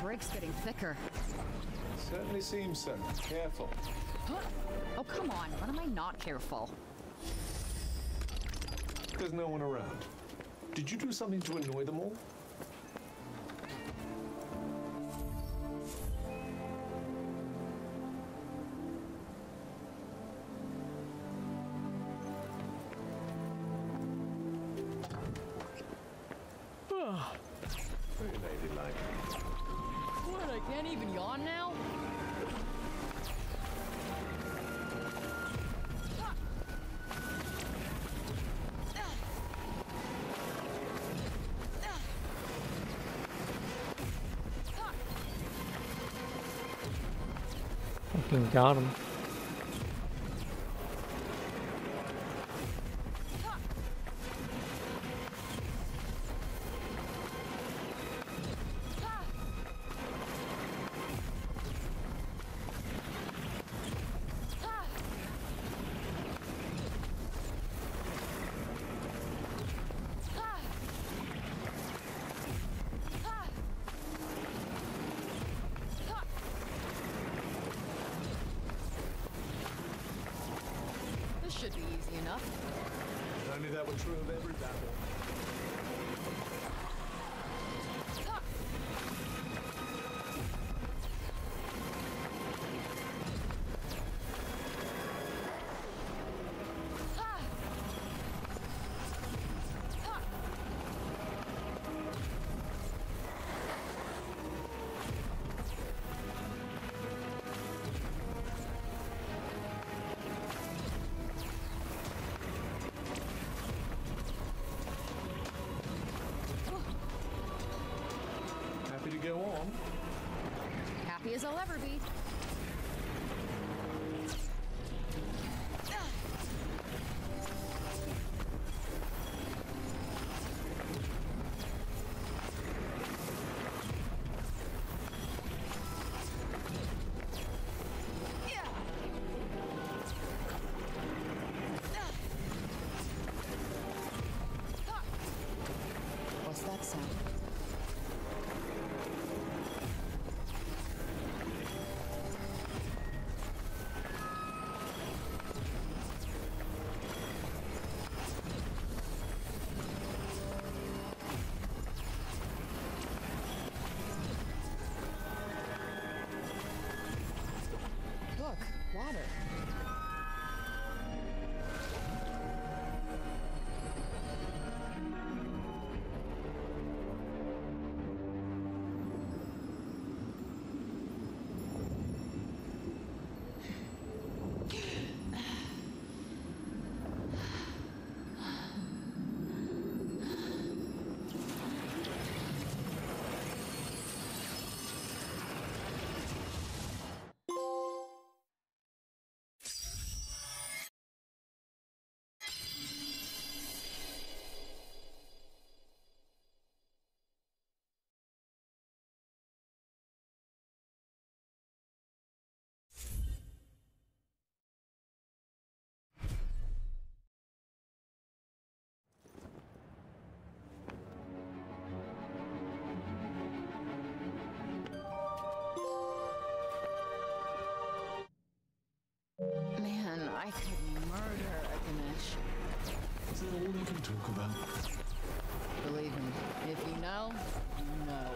brake's getting thicker. Certainly seems so. Careful. Oh, come on. When am I not careful? There's no one around. Did you do something to annoy them all? Very ladylike. What, I can't even yawn now? Fucking got him. This should be easy enough. If only that were true of every battle. Happy to go on. Happy as I'll ever be. What's that sound? Look, water. Man, I could murder a Ganesh. Is that all you can talk about? Believe me, if you know, you know.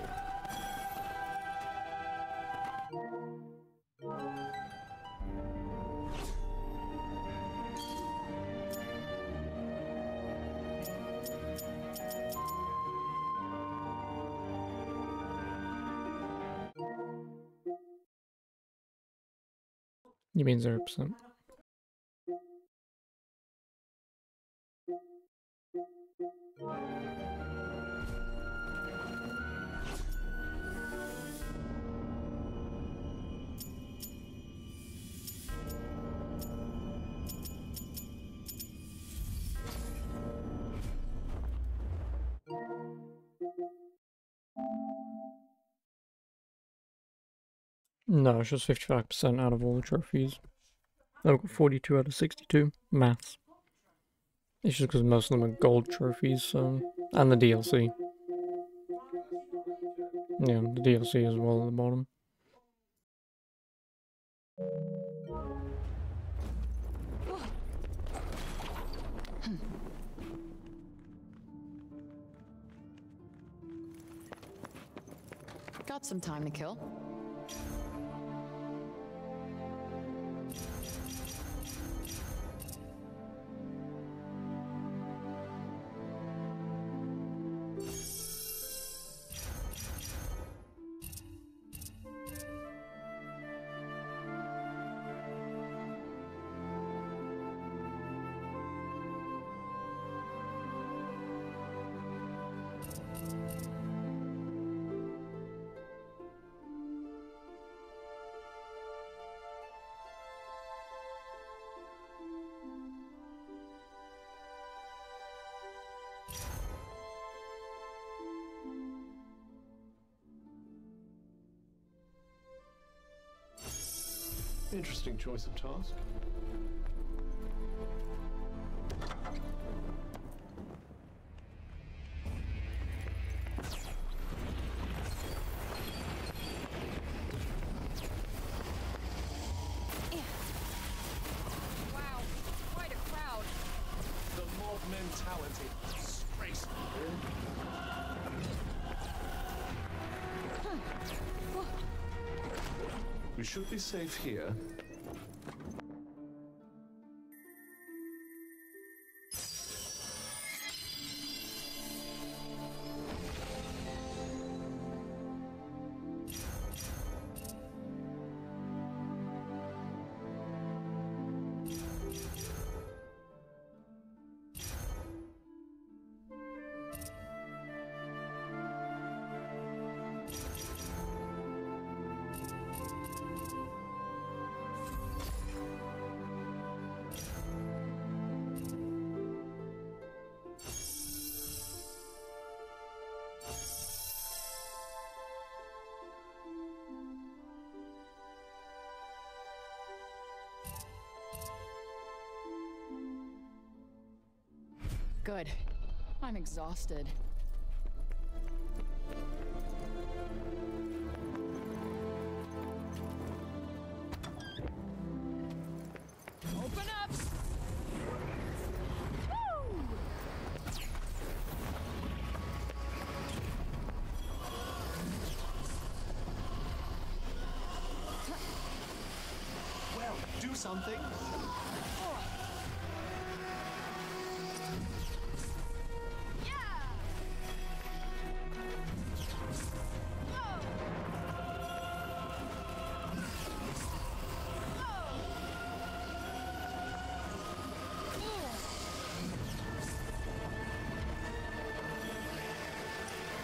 You mean 0%? No, it's just 55% out of all the trophies. I've got 42 out of 62. Maths. It's just because most of them are gold trophies, so... And the DLC. Yeah, the DLC as well at the bottom. Got some time to kill. Interesting choice of task. Wow, quite a crowd. The mob mentality. Disgraceful. We should be safe here. Good. I'm exhausted. Open up! Woo! Well, do something.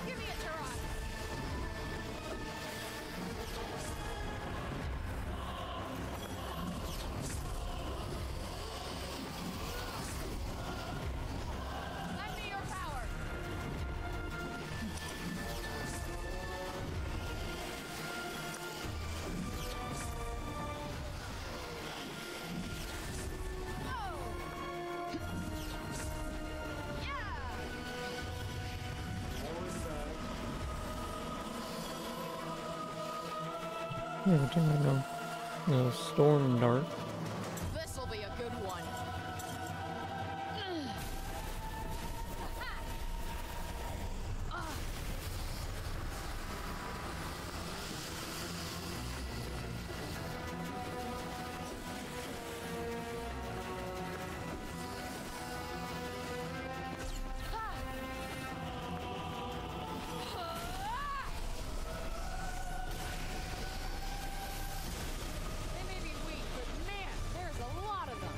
Give me a Turok! Lend me your power! Yeah, we're taking a storm dart. This'll be a good one. They may be weak, but man, there's a lot of them.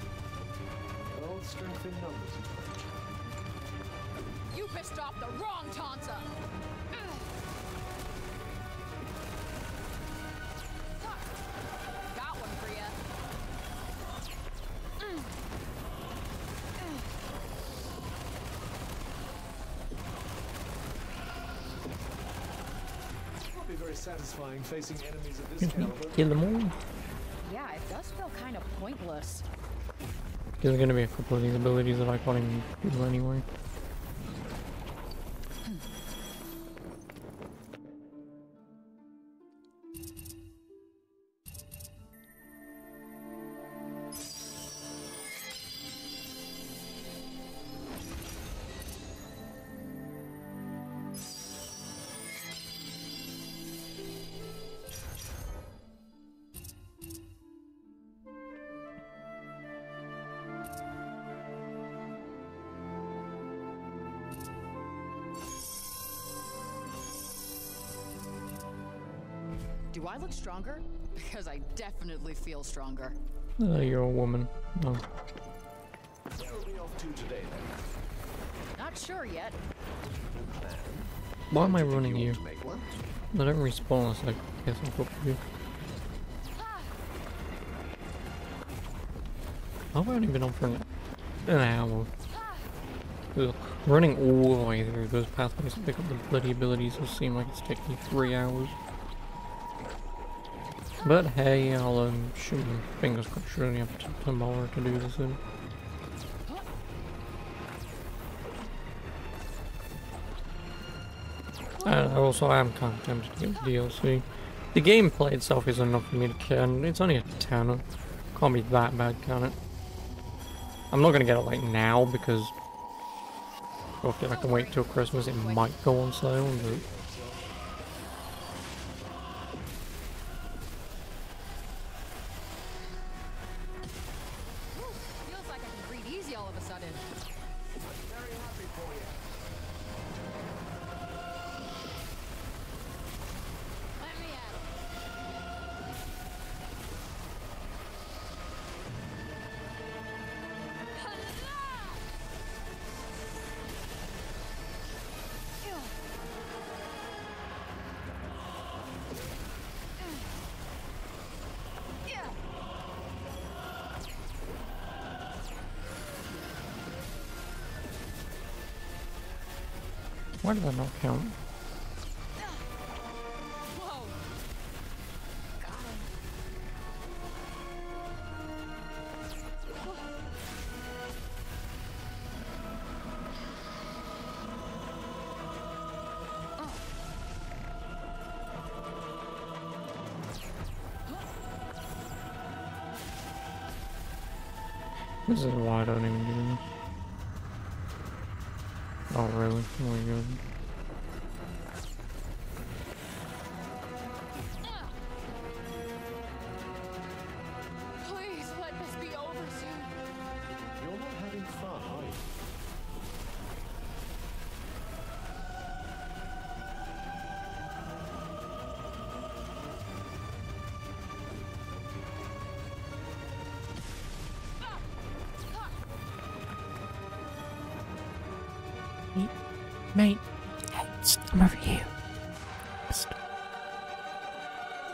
Well, strength in numbers. You pissed off the wrong Tansa. Got one for ya. It won't be very satisfying facing enemies of this caliber. Kill them all. Yeah, it does feel kind of pointless. There's gonna be a couple of these abilities that I can't even do anyway. Do I look stronger? Because I definitely feel stronger. You're a woman. No. Where are we off to today, then? Not sure yet. Why am I Did running you? want to make one? I don't respawn unless I guess I'm up with you. I've only been on for an hour. Ugh. Running all the way through those pathways to pick up the bloody abilities will seem like it's taking me 3 hours. But hey, I'll shoot my fingers crossed. Should only have tomorrow to do this in. And also, I am kind of tempted to get the DLC. The gameplay itself is enough for me to care, and it's only a tenner. Can't be that bad, can it? I'm not gonna get it like now because if I can wait till Christmas, it might go on sale. But Feels like I can breathe easy all of a sudden. Very happy for you. Let me at it. why did that not count? Whoa. Got him. This is why I don't even do this. Oh really? Oh my god. Please let this be over soon. You're not having fun, are you? Mate, hey, I'm over here.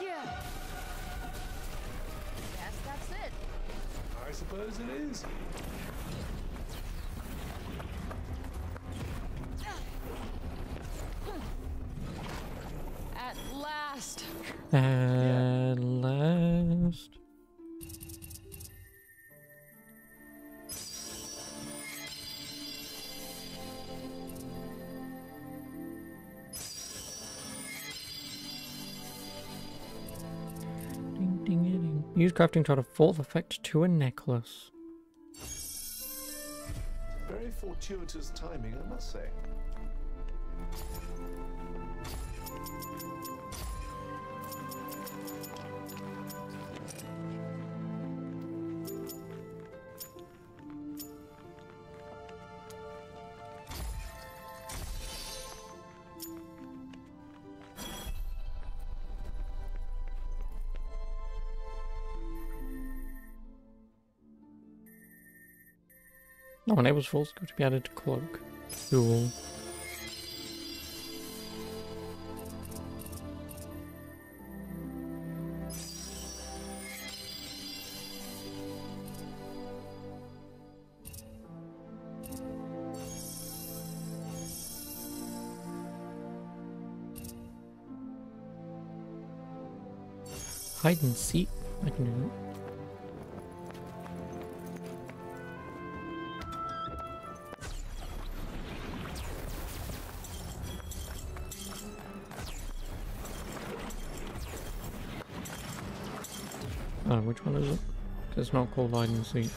Yeah. Guess that's it. I suppose it is. At last. At last. Ding ding ding. Use crafting to add a fourth effect to a necklace. Very fortuitous timing, I must say. Oh, enables full scope to be added to cloak. Cool. Hide and seek. I can do that. Which one is it? 'Cause it's not called hide and seek.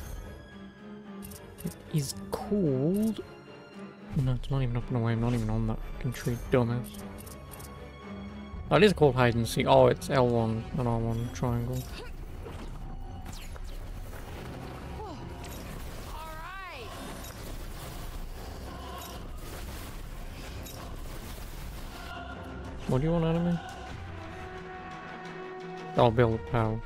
It is called... No, it's not even up and away. I'm not even on that fucking tree, dumbass. Oh, it is called hide and seek. Oh, it's L1 and R1 triangle. Alright. What do you want out of me? I'll build power.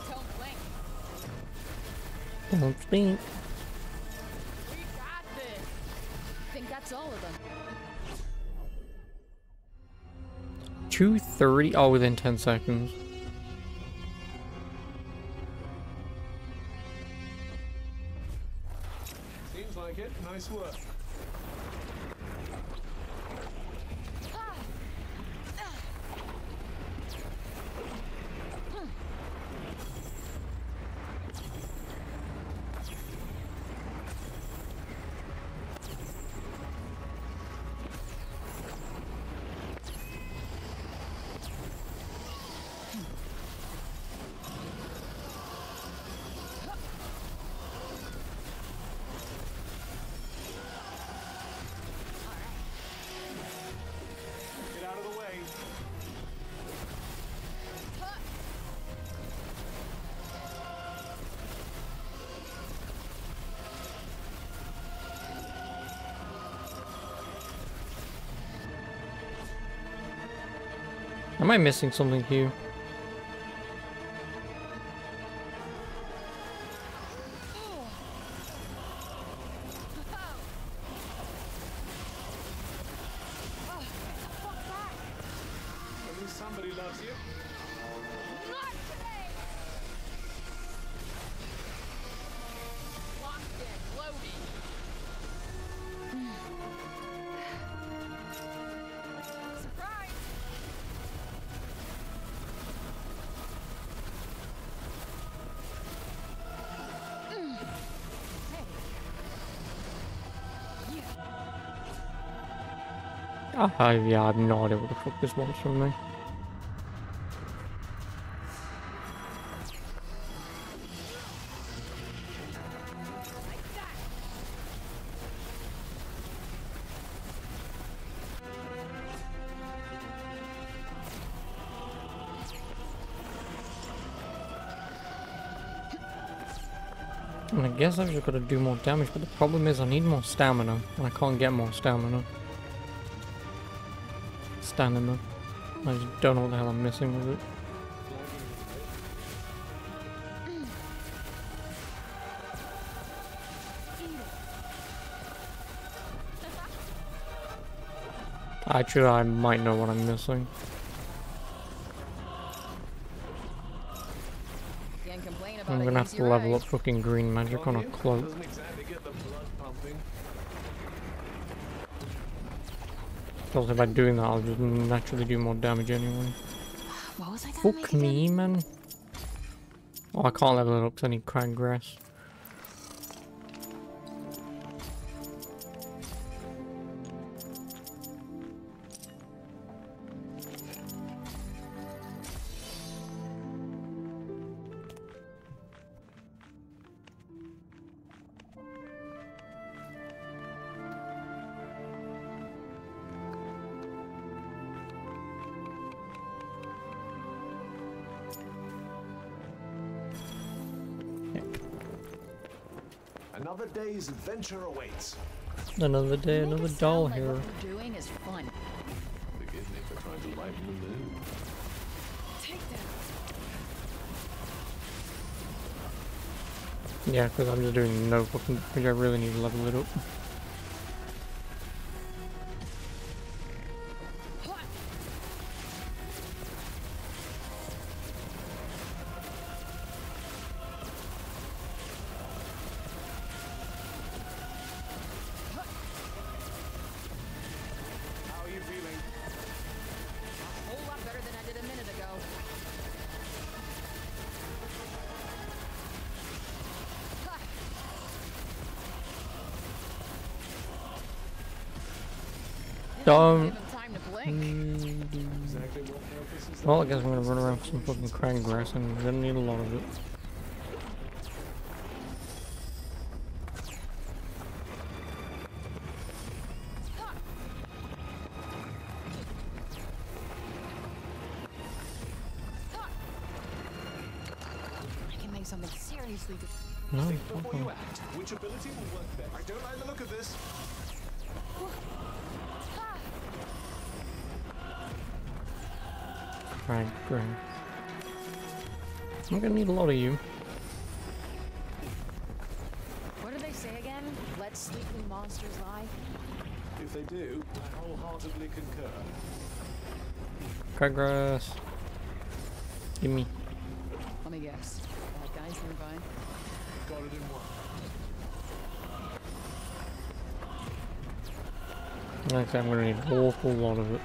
Don't blink. Don't speak. We got this. Think that's all of them. 2:30. Oh, within 10 seconds. Seems like it. Nice work. Get out of the way. Am I missing something here? At least somebody loves you. Not today. Locked in, loading. Surprise. Yeah, I have no idea what the fuck this wants from me. And I guess I've just got to do more damage, but the problem is I need more stamina, and I can't get more stamina. Stamina. I just don't know what the hell I'm missing with it. Actually, I might know what I'm missing. Can't complain about I'm it, gonna have use to your level eyes. up fucking green magic on a cloak. Doesn't exactly get the blood pumping. Because if I do that, I'll just naturally do more damage anyway. What was I gonna Fuck make me, again? man. Oh, I can't level it up because I need craggrass. Another day's adventure awaits. Another day, Make it another sound doll like here. What we're doing is fun. Forgive me for trying to lighten the mood. Take that. Yeah, because I'm just doing no fucking. I really need to level it up. How are you feeling? A whole lot better than I did a minute ago. Ha! Don't. Give him time to blink. Exactly what purpose is that? Well, I guess I'm gonna run around with some fucking craggrass and I'm gonna need a lot of it. I can make something seriously good. No. Think before Okay. you act. Which ability will work best? I don't like the look of this. Right, great. I'm gonna need a lot of you. What do they say again? Let sleeping monsters lie? If they do, I wholeheartedly concur. Progress. Give me. Let me guess. Bad guys nearby? Got it in one. Like I said, I'm gonna need an awful lot of it.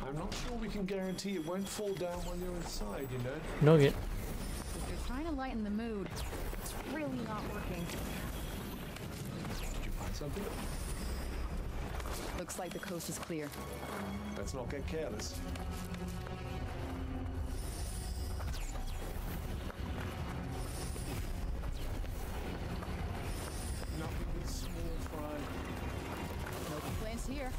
I'm not sure we can guarantee it won't fall down when you're inside, you know? Nugget. If you're trying to lighten the mood, it's really not working. Did you find something? Looks like the coast is clear. Let's not get careless. Nothing but small fry. No complaints here.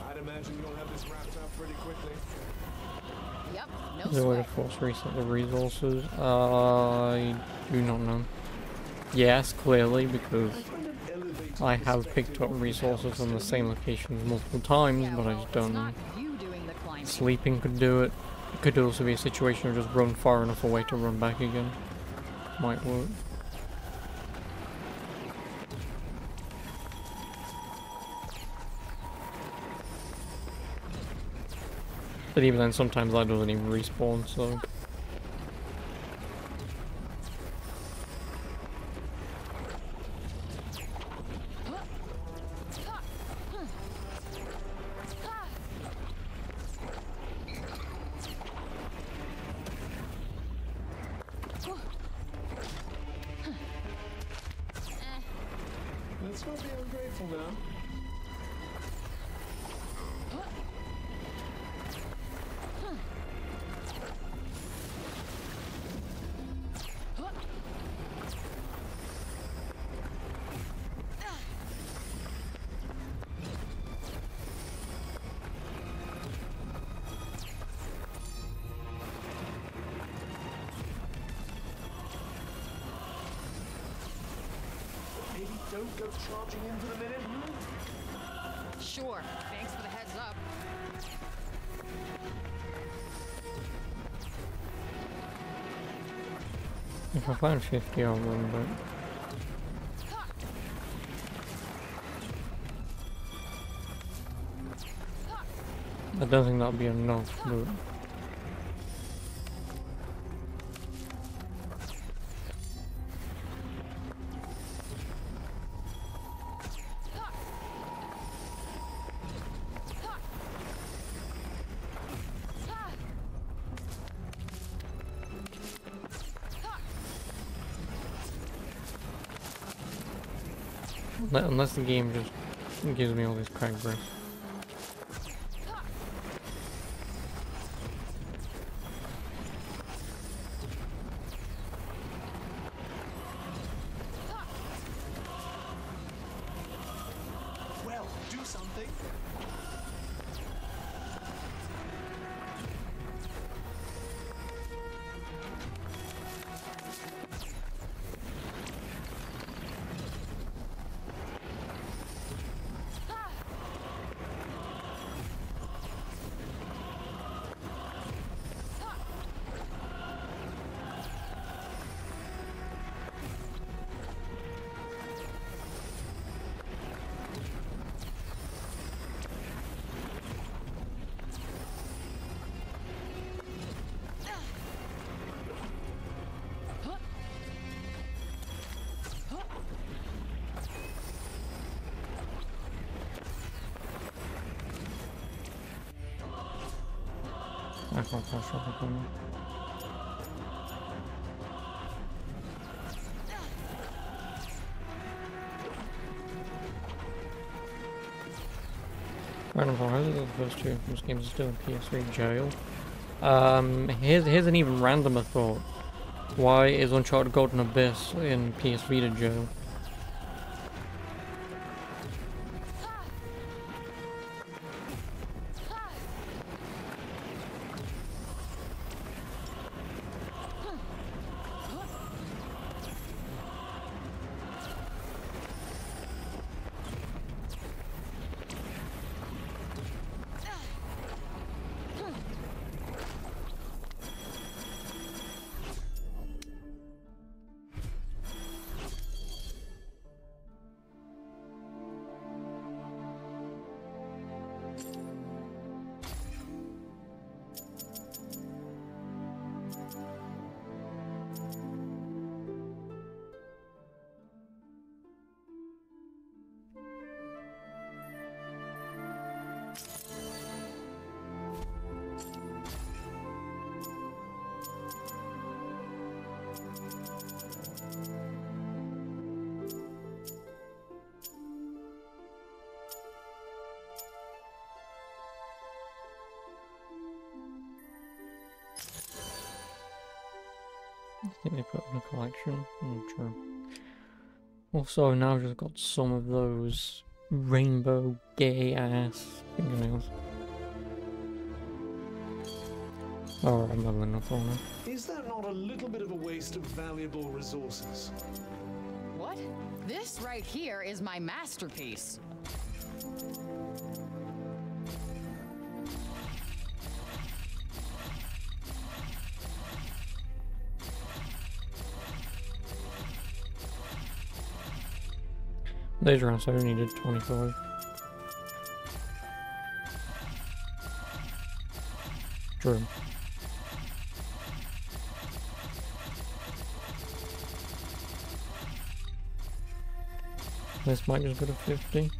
I'd imagine you'll have this wrapped up pretty quickly. Yep, no Is there a way to sweat. force reset the resources? I do not know. Yes, clearly, because I find an elevated I have perspective picked up of resources from the house. same locations multiple times, Yeah, but I well, just don't it's know. not you doing the climbing. Sleeping could do it. It could also be a situation of just run far enough away to run back again. Might work. But even then, sometimes that doesn't even respawn, so... Let's not be ungrateful now. Maybe don't go charging in for the minute, Sure, thanks for the heads up. If I find 50, I'll run back. I don't think that'll be enough, but... Unless the game just gives me all these crack breaths. well, do something. I can't flash up on me. Random Horizons are the first two. Most games are still in PS3 jail. Here's an even randomer thought. Why is Uncharted Golden Abyss in PS Vita jail? I think they put in a collection. True. Also, now I've just got some of those rainbow gay ass fingernails. Alright, I'm leveling up on it. Is that not a little bit of a waste of valuable resources? What? This right here is my masterpiece. These rounds I only did 25. True. This might just go to 50.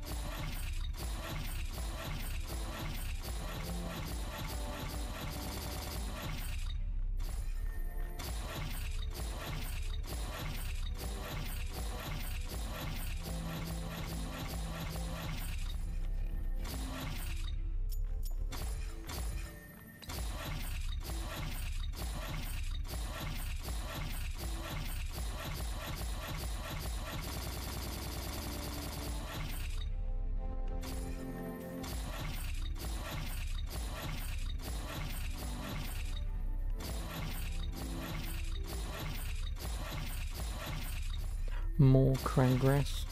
More crabgrass.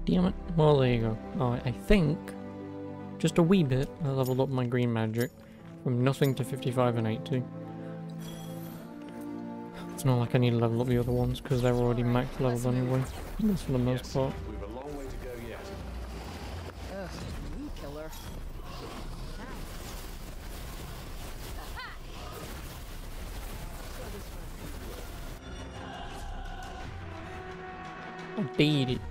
Damn it. Well, there you go. Alright, I think just a wee bit I leveled up my green magic from nothing to 55 and 80. It's not like I need to level up the other ones because they're already max leveled anyway, at least for the most part. We've a long way to go yet. Ugh, weed killer. I beat it.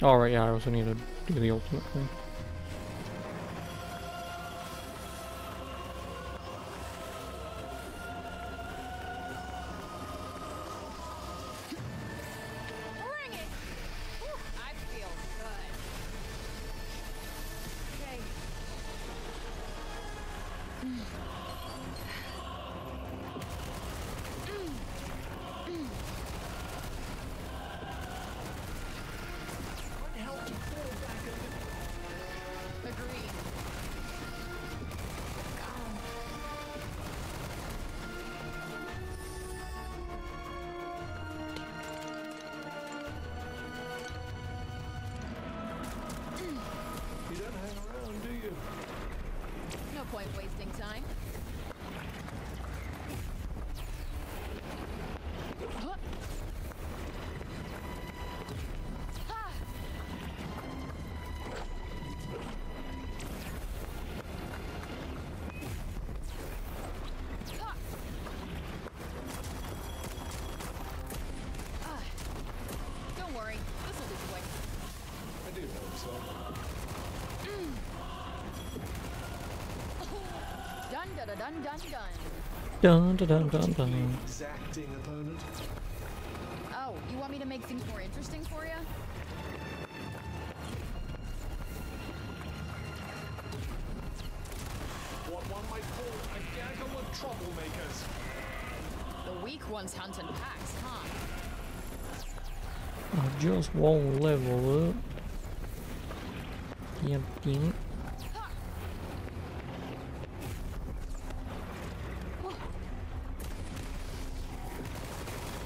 Alright, yeah, I also need to do the ultimate thing. Bring it! Whew, I feel good. Okay. Agreed. You don't hang around, do you? No point wasting time. da da dun dun dun. Dun dun dun dun dun. Exacting opponent. Oh, you want me to make things more interesting for you? What one might call a gaggle of troublemakers. The weak ones hunt in packs, huh? I just won't level up. Yep, yep.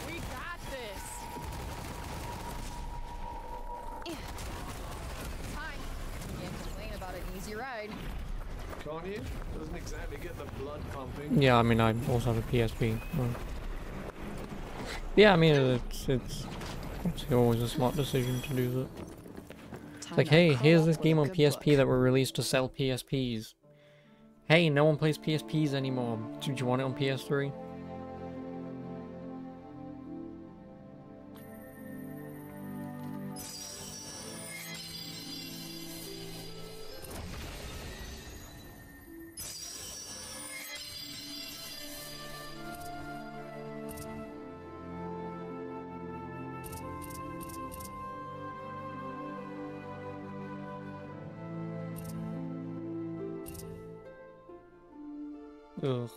We got this. Fine. Can't complain about an easy ride. Can't you? Doesn't exactly get the blood pumping. Yeah, I mean, I also have a PSP. Yeah, I mean, it's obviously always a smart decision to do that. It's like, hey, here's this game on PSP that were released to sell PSPs. Hey, no one plays PSPs anymore. Do you want it on PS3? Ugh.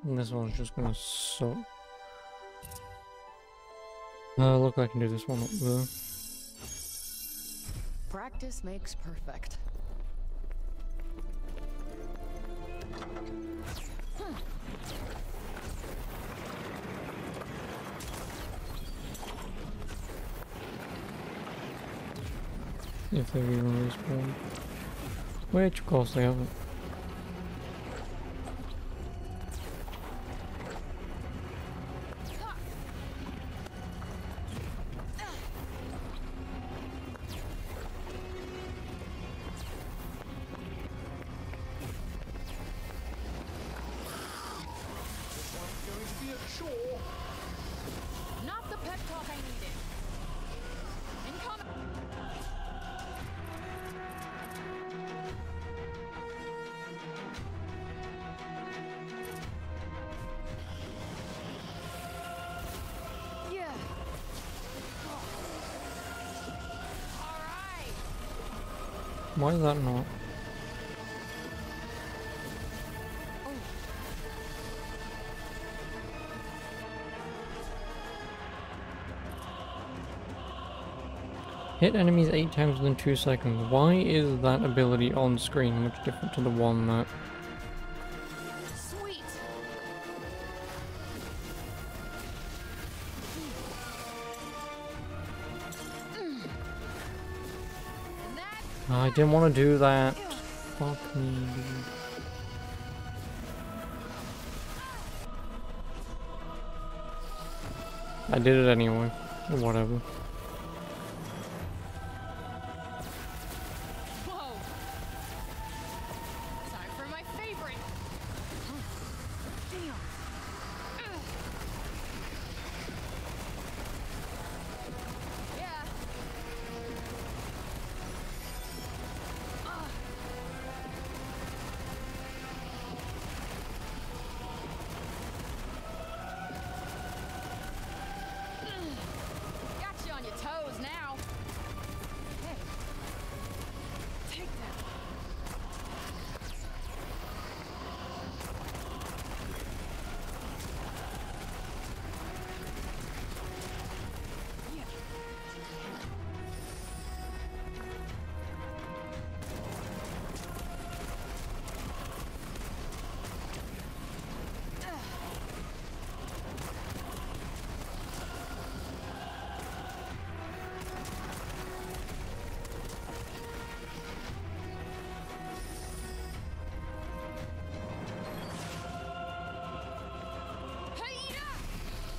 And this one's just gonna suck. Look, I can do this one up there. Practice makes perfect. If they even respawn. Which, of course, they haven't. This one's going to be a chore. Not the pep talk I needed. Incoming. Yeah. All right. Why is that not? Hit enemies 8 times within 2 seconds. Why is that ability on screen much different to the one that... Sweet. And that. I didn't want to do that. Fuck me, dude. I did it anyway. Whatever. Whoa. Time for my favorite. Damn. Yeah. Got you on your toes now. Hey. Take that. Yeah.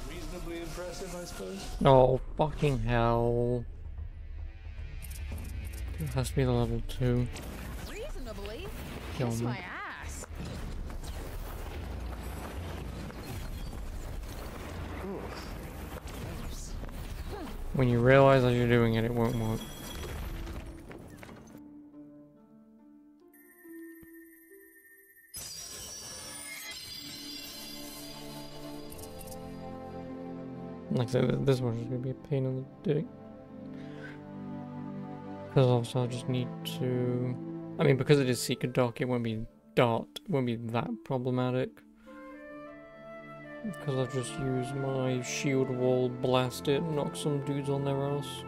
Reasonably impressive, I suppose. Oh, fucking hell. It has to be the level 2. Reasonably. Kill Kiss me. my ass. When you realize as you're doing it, it won't work. Like I said, this one's gonna be a pain in the dick. Because also I just need to... I mean, because it is Secret Dark, it won't be that problematic. Because I'll just use my shield wall, blast it, knock some dudes on their ass.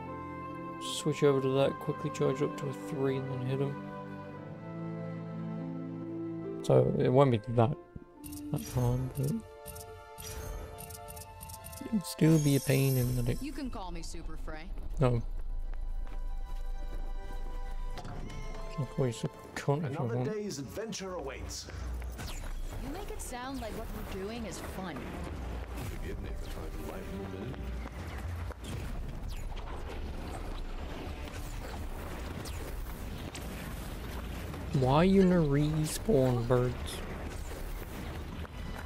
Switch over to that, quickly charge up to a 3 and then hit them. So it won't be that hard, but... it'd still be a pain in the dick. You can call me Super Frey. No. I'll call you Super Cunt if you Another want. day's adventure awaits. You make it sound like what we're doing is fun. Forgive me for trying to lighten the minute. Why you no respawn, birds?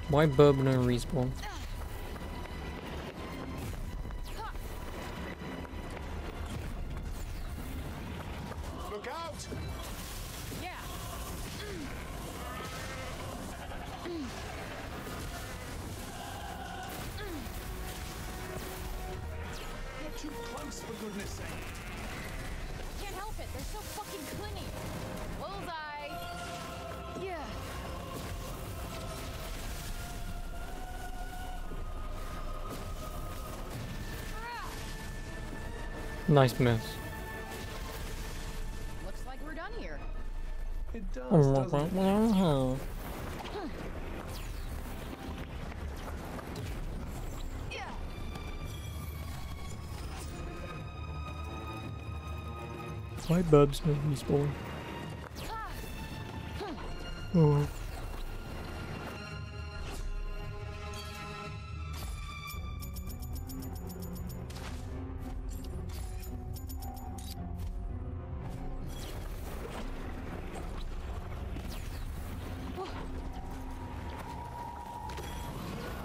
Why Bub no respawn? Look out! Yeah. You're too close, for goodness sake. Can't help it. They're so fucking clingy. Bullseye. Yeah. Nice miss. Looks like we're done here. It does, doesn't it? Yeah. Why Bub's no respawn? Oh.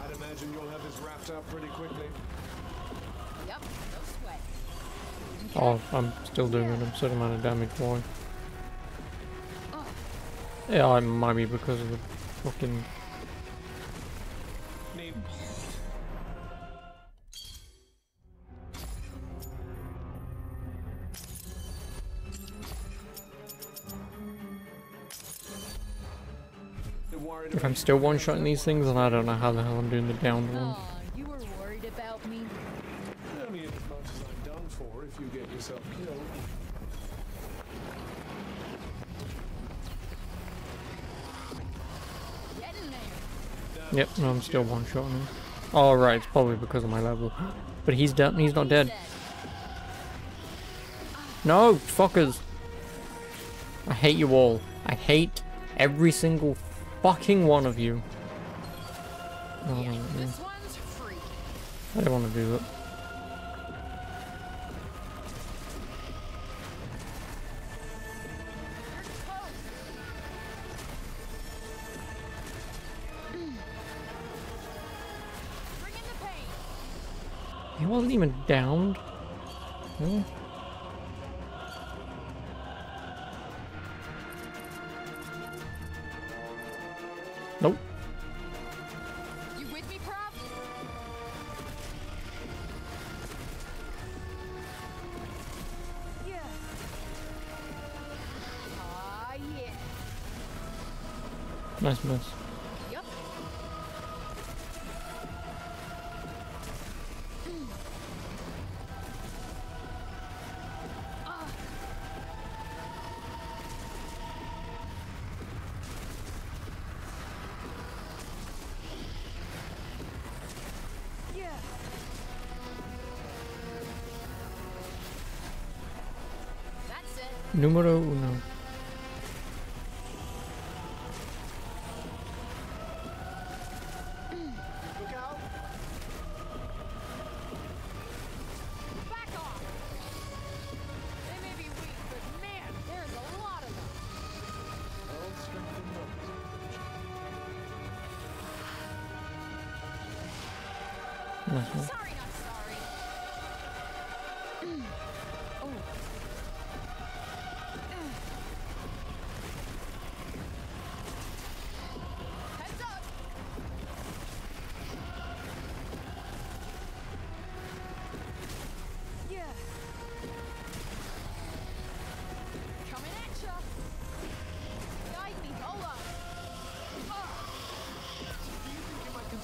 I'd imagine you'll have this wrapped up pretty quickly. Yep. No sweat. Oh, I'm still doing an absurd amount of damage. Why? Yeah, it might be because of the fucking... Neat. Worried If I'm still one-shotting these things, then I don't know how the hell I'm doing the downed one. Aw, you were worried about me? I mean, as much as I'm done for if you get yourself killed. Get in there. Yep, no, I'm still one-shotting him. Oh, right, it's probably because of my level. But he's dead. He's not dead. No, fuckers. I hate you all. I hate every single fucking one of you. Oh, Yeah, yeah. this one's free. I don't want to do that. You're close. Bring in the pain. He wasn't even downed. Hmm. Nope. You with me, Prop? Yeah. Ah, yeah. Nice miss. Yep. Ah. Yeah. That's it. Numero uno. Look out! Back off. They may be weak, but man, there's a lot of them. I'll strengthen numbers. Nice one. Sorry, not sorry. Oh. Heads up.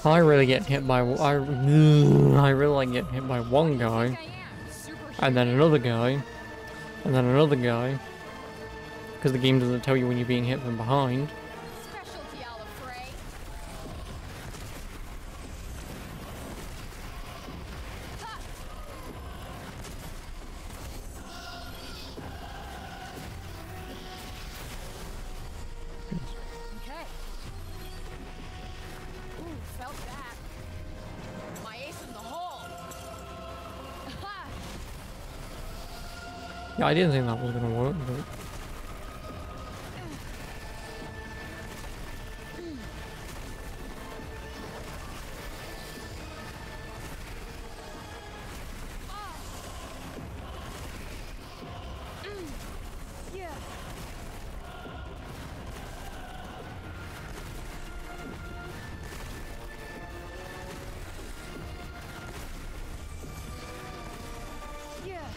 I really get hit by I really like getting hit by one guy, I am super and then another guy, and then another guy, because the game doesn't tell you when you're being hit from behind. specialty Alfred. Okay. Ooh, felt that. My ace in the hole. Ha! Yeah, I didn't think that was gonna work, but Yeah. Yeah.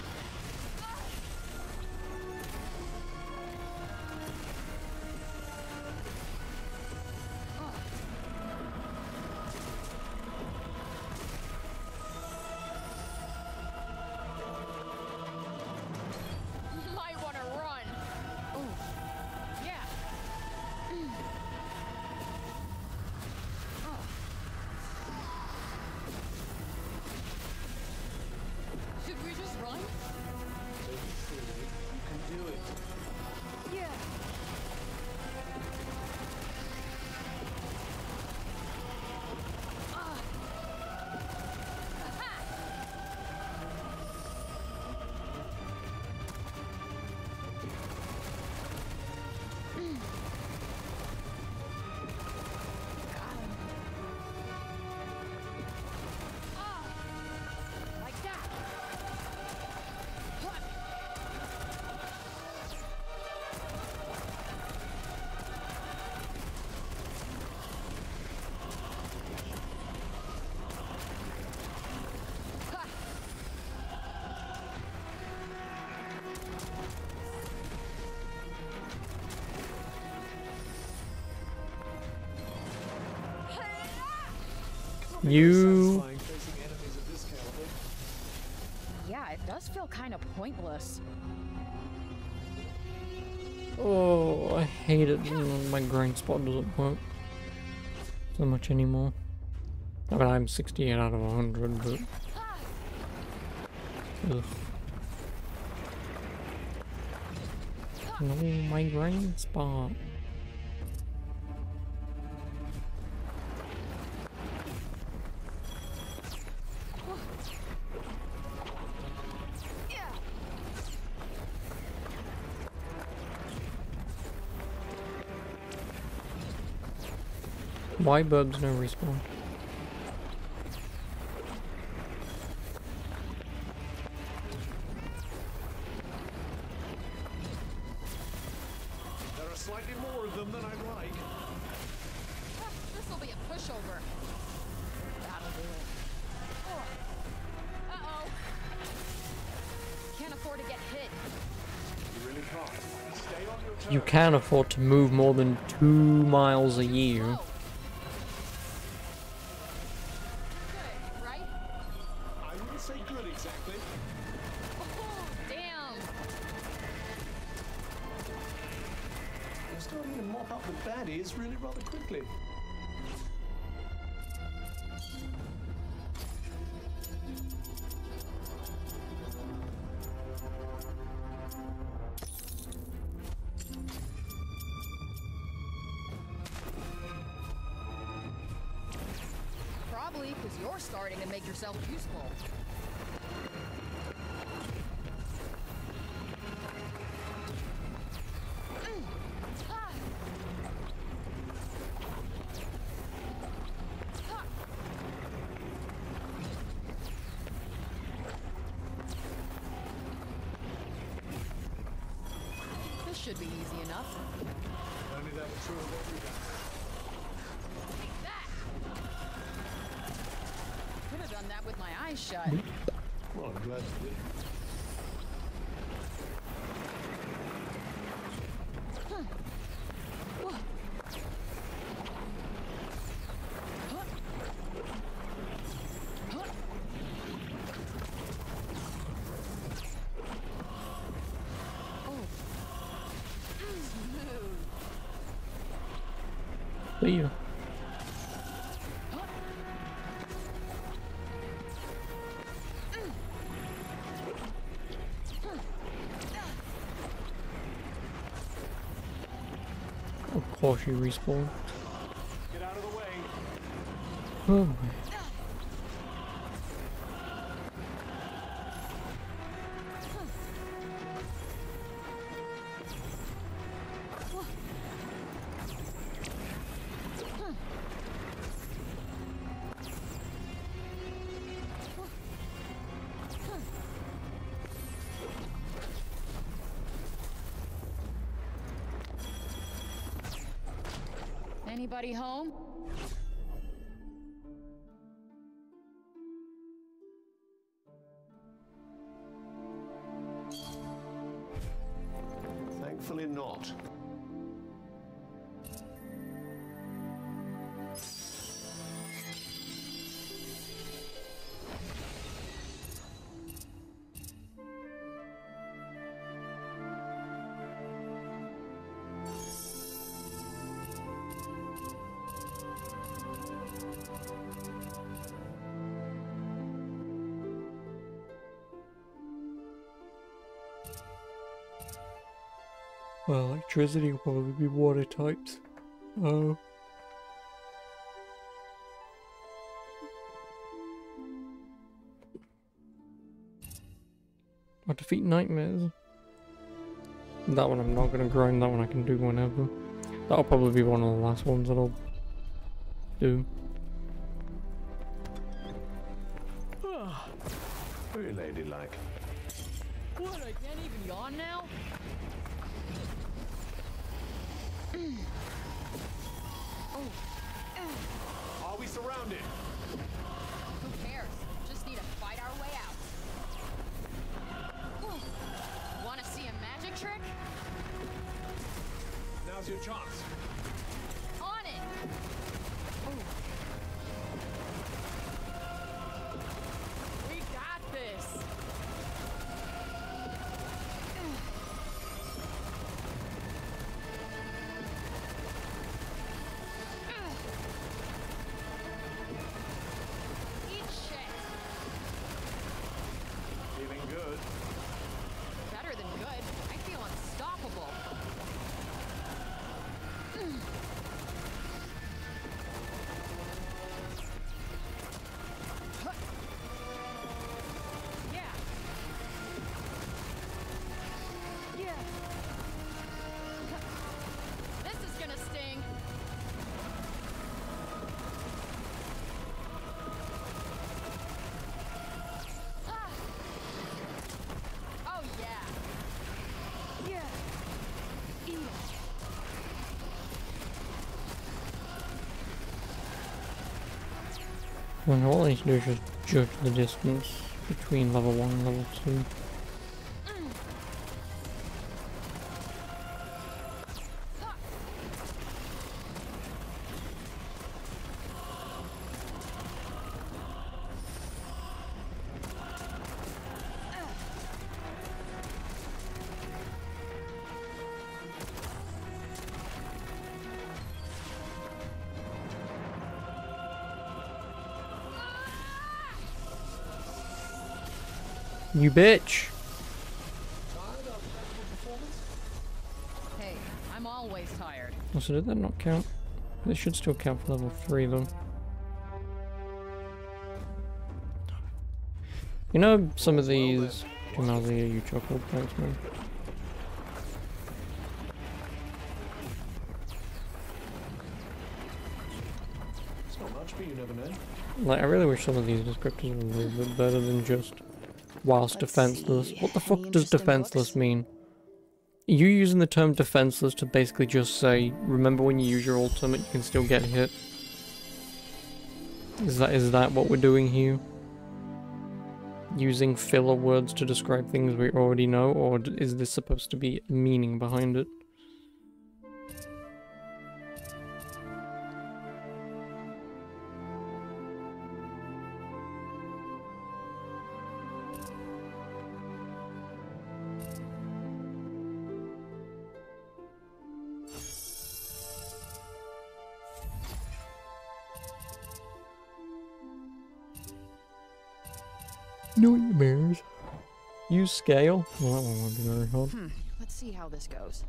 Might want to run. Oh. Yeah. Oh. Should we just run? You can do it. Yeah. Like that. you Satisfying facing enemies of this caliber. Yeah, it does feel kind of pointless. oh, I hate it when my grind spot doesn't work so much anymore. I mean, I'm 68 out of 100, but ugh. No, my grind spot. Yeah. Why bugs no respawn? There are slightly more of them than I'd like. This'll be a pushover. That'll do it. Oh. Uh-oh. Can't afford to get hit. You really can't. Stay on your toes. You can afford to move more than 2 miles a year. Oh. Good, right? I wouldn't say good exactly. Oh, damn. You're starting to mop up the baddies really rather quickly. Probably because you're starting to make yourself useful. Ah. Ah. This should be easy enough. Only that were true of every guy. Take that! Could have done that with my eyes shut. Well, I'm glad you did. See ya. Of course you respawn. Get out of the way. Oh. Anybody home? Thankfully not. Well, electricity will probably be water types. Oh. I defeat nightmares. That one I'm not gonna grind, that one I can do whenever. That'll probably be one of the last ones that I'll do. Very ladylike. What, I can't even yawn now? Are we surrounded? Who cares? Just need to fight our way out. Wanna see a magic trick? Now's your chance. On it! We got this! Eat shit! Feeling good. Better than good. I feel unstoppable. Yeah. Yeah. This is gonna sting. Ah. Oh yeah. Yeah. Eat it. And all I need to do is just judge the distance between level 1 and level 2. You bitch! Hey, I'm always tired. Also, did that not count? This should still count for level 3 though. You know, some of these... Jamalia, you chuckled, thanks man. It's not much, but you never know. Like, I really wish some of these descriptors were a little bit better than just whilst defenseless. What the fuck does defenseless mean? Are you using the term defenseless to basically just say, remember when you use your ultimate you can still get hit? Is that what we're doing here? Using filler words to describe things we already know, or is this supposed to be meaning behind it? Nightmares. Use scale. Well, that one won't be very hard. Let's see how this goes.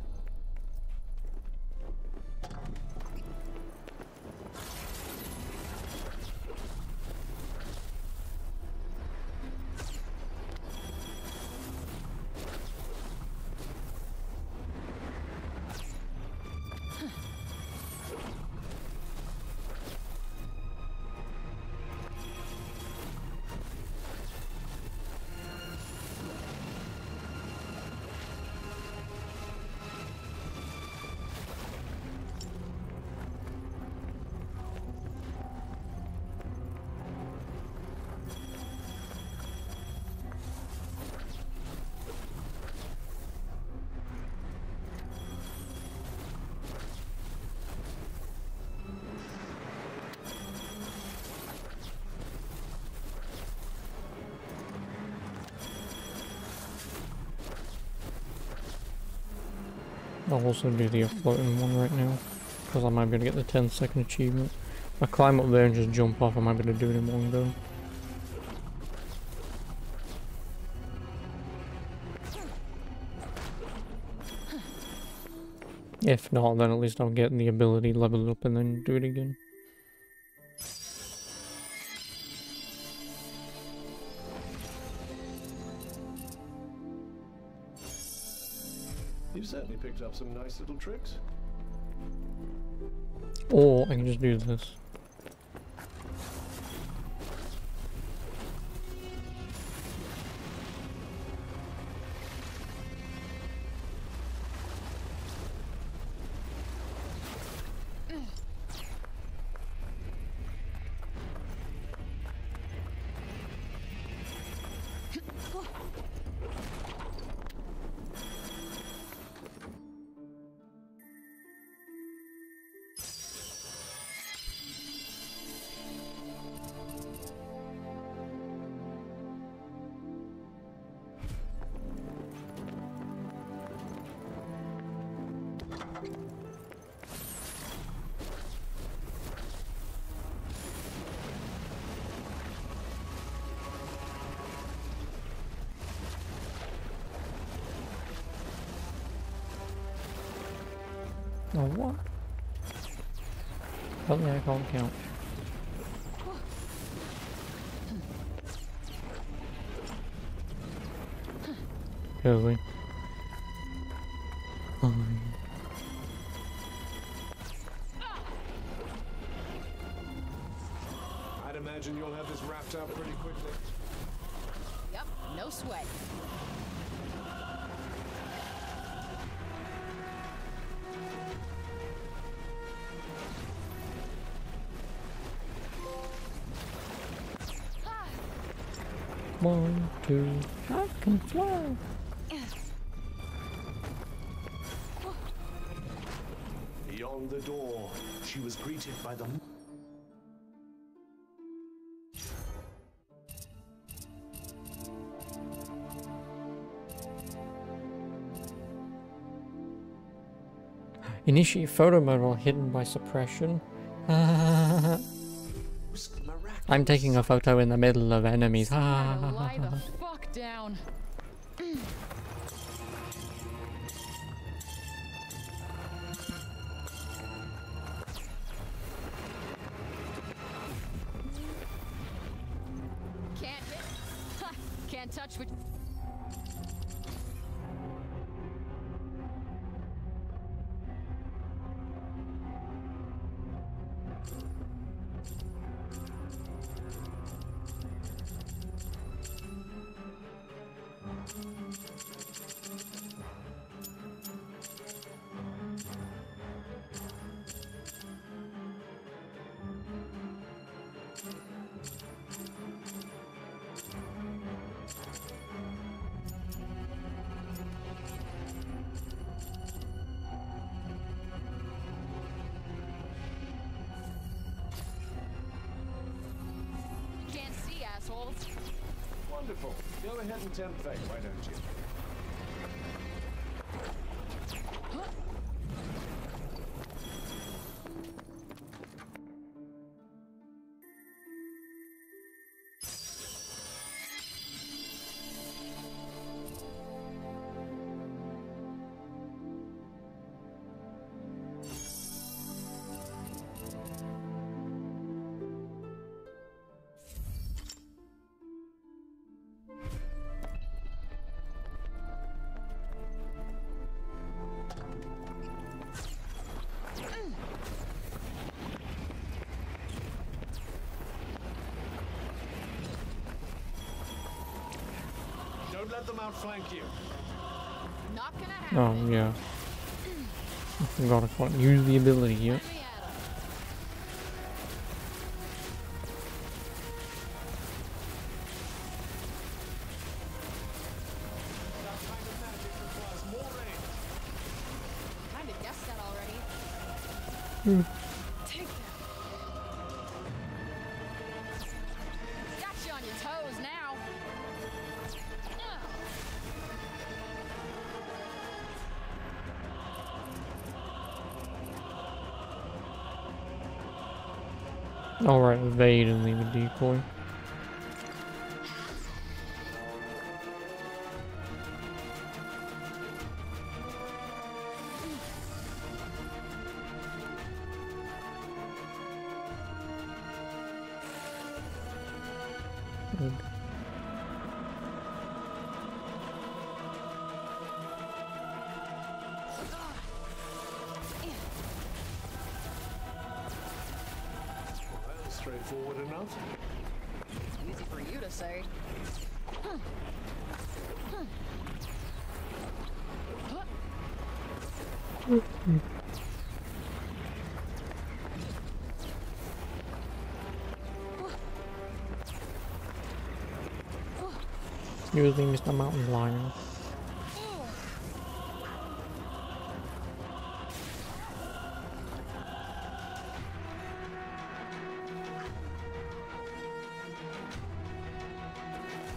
I'll also do the floating one right now, because I might be able to get the 10-second achievement. If I climb up there and just jump off, I might be able to do it in one go. If not, then at least I'll get the ability leveled up and then do it again. You've certainly picked up some nice little tricks. Or I can just do this. Oh, what? Apparently I can't count. Really? I'd imagine you'll have this wrapped up pretty quickly. Yep, no sweat. One, two, I can fly. Beyond the door, she was greeted by the... Initiate photo mode while hidden by suppression. I'm taking a photo in the middle of enemies. Lie the fuck down. Can't hit. Ha, can't touch what. Wonderful. Go ahead and tempt fate, why don't you? let them outflank you. Not gonna happen. Oh, yeah. I forgot I can't use the ability yet. Let me at 'em. That kind of magic requires more range. Kinda guessed that already. Take that. Got you on your toes now. Alright, evade and leave a decoy. Good. Well, straightforward enough. Easy for you to say. Using Mr. Mountain Lion.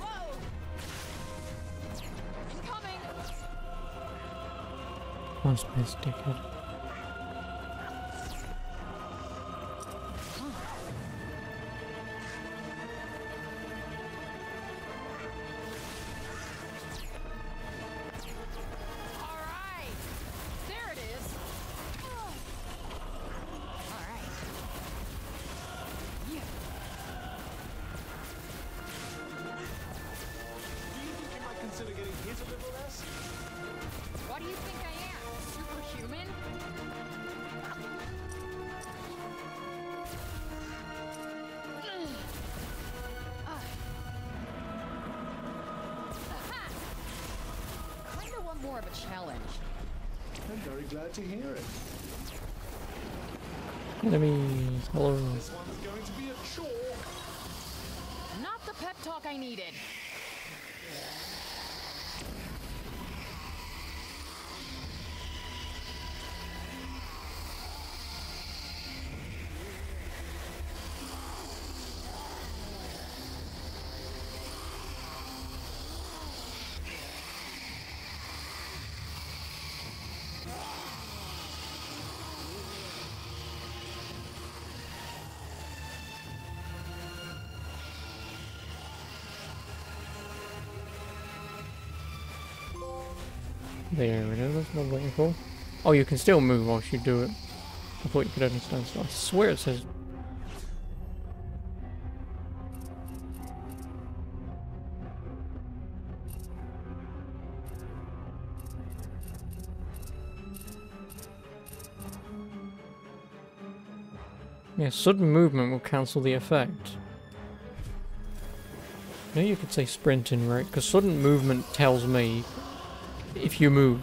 Whoa! Incoming! Must be a stickhead. Alright! There it is! Alright. Yeah. Do you think you might consider getting hit a little less? What do you think I am? Superhuman? Kinda want more of a challenge. I'm very glad to hear it. Enemies, hello. This one's going to be a chore. Not the pep talk I needed. There it is, that's what I'm waiting for. Oh, you can still move whilst you do it. I thought you could only stand still. I swear it says... Yeah, sudden movement will cancel the effect. Maybe you could say sprinting, right? Because sudden movement tells me if you move.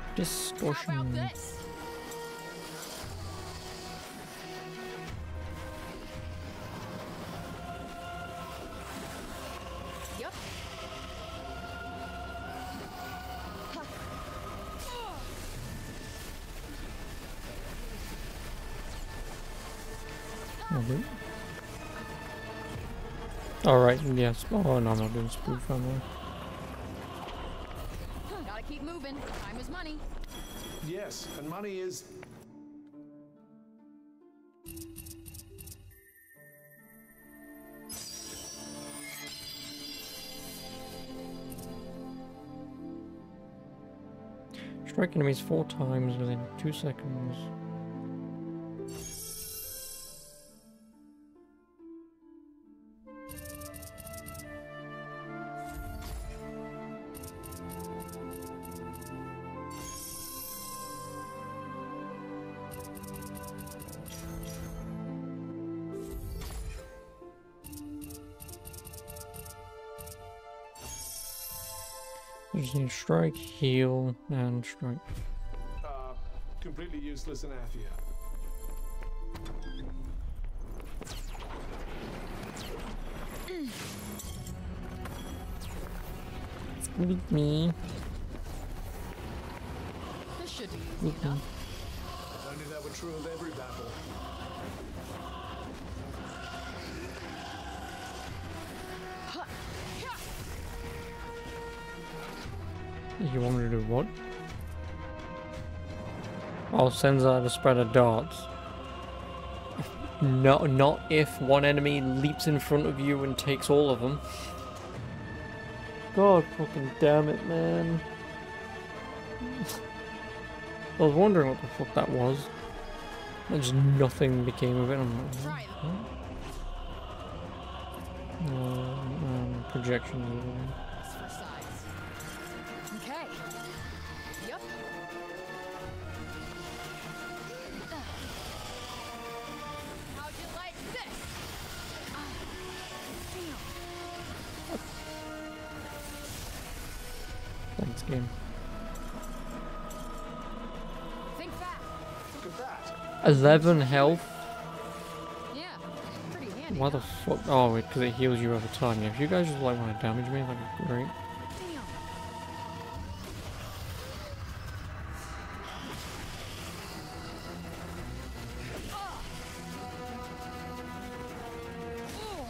How Distortion. about this? Yup. Alright, yes. Oh no, I'm not doing spoof, am I? Gotta keep moving. Time is money. Yes, and money is... Strike enemies 4 times within 2 seconds. Just need strike, heal, and strike. Completely useless anathia. With me. This should be easy enough. If only that were true of every battle. You want me to do what? I'll send out a spread of darts. No, not if one enemy leaps in front of you and takes all of them. God fucking damn it, man. I was wondering what the fuck that was. And just nothing became of it. I'm like, what? Projection. For size. Okay. Yep. How'd you like this? Damn. Thanks, game. Think fast. Look at that. 11 health. Yeah. Pretty handy. Why the fuck? Oh, wait, because it heals you over time. Yeah, if you guys just like want to damage me, that'd be great. Damn. Oh.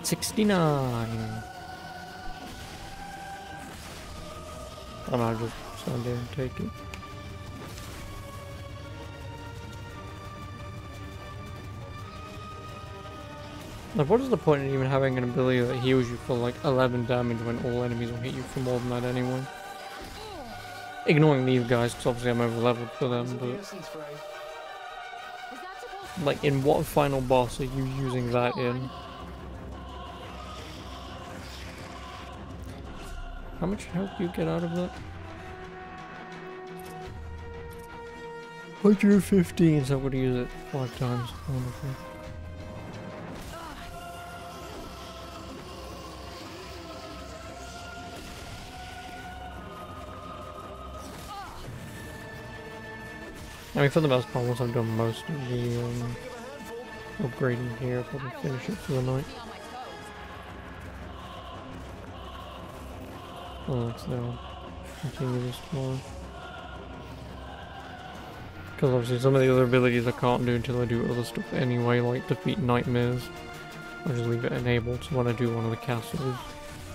69. I might just stand there and take it. Like, what is the point in even having an ability that heals you for like 11 damage when all enemies will hit you for more than that anyway? Ignoring these guys, because obviously I'm over leveled for them, but Is that supposed to like, in what final boss are you using that in? How much health do you get out of that? 115, so I'm going to use it 5 times. Wonderful. I mean, for the most part, once I've done most of the upgrading here, I'll probably finish it for the night. be on my toes? Oh, that's now. Continue this tomorrow. Because obviously some of the other abilities I can't do until I do other stuff anyway, like defeat nightmares. I'll just leave it enabled, so when I do one of the castles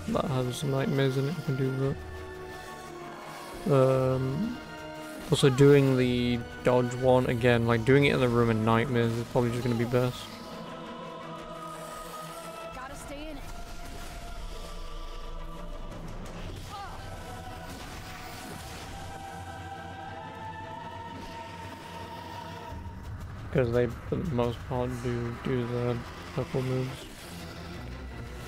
that has some nightmares in it, I can do that. Also doing the dodge one, again, like doing it in the room in nightmares is probably just going to be best. Gotta stay in it. Because they, for the most part, do the purple moves.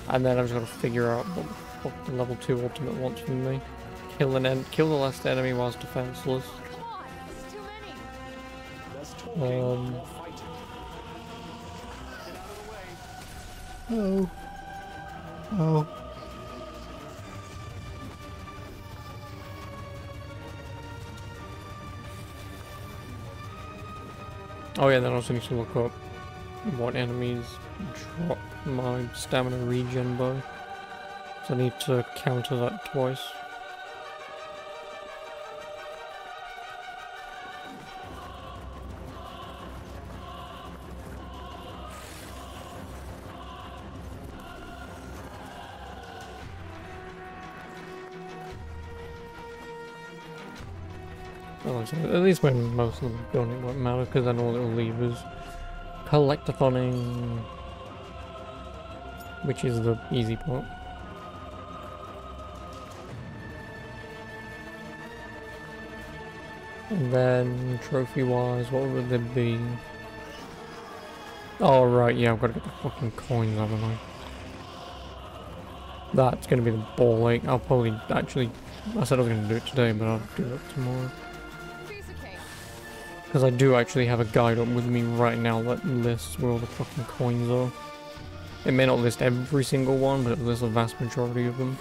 And then I've just got to figure out what the level 2 ultimate wants from me. Kill the last enemy whilst defenseless. Come on, this is too many. Less talking, more fighting. Get out of the way. Oh. Oh. Oh yeah, then I also need to look up what enemies drop my stamina regen by. So I need to counter that twice. Well, at least when most of them are done, it won't matter, because then all it will leave is collectathoning, which is the easy part. And then, trophy-wise, what would there be? Oh, right, yeah, I've got to get the fucking coins, haven't I? That's going to be the ball ache. I'll probably, actually, I said I was going to do it today, but I'll do it tomorrow. Piece of cake. Because I do actually have a guide up with me right now that lists where all the fucking coins are. It may not list every single one, but it lists a vast majority of them.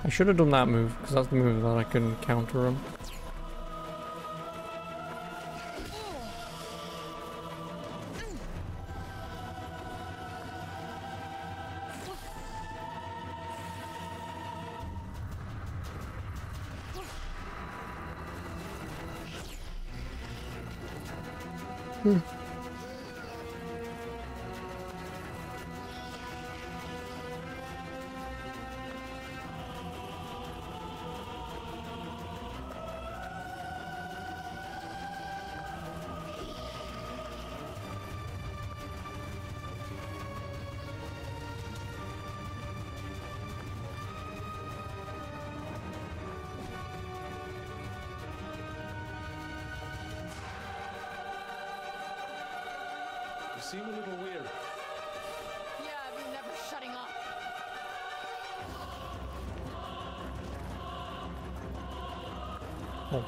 I should have done that move, because that's the move that I can counter him. You seem a little weird. Yeah, I've been never shutting up. Oh.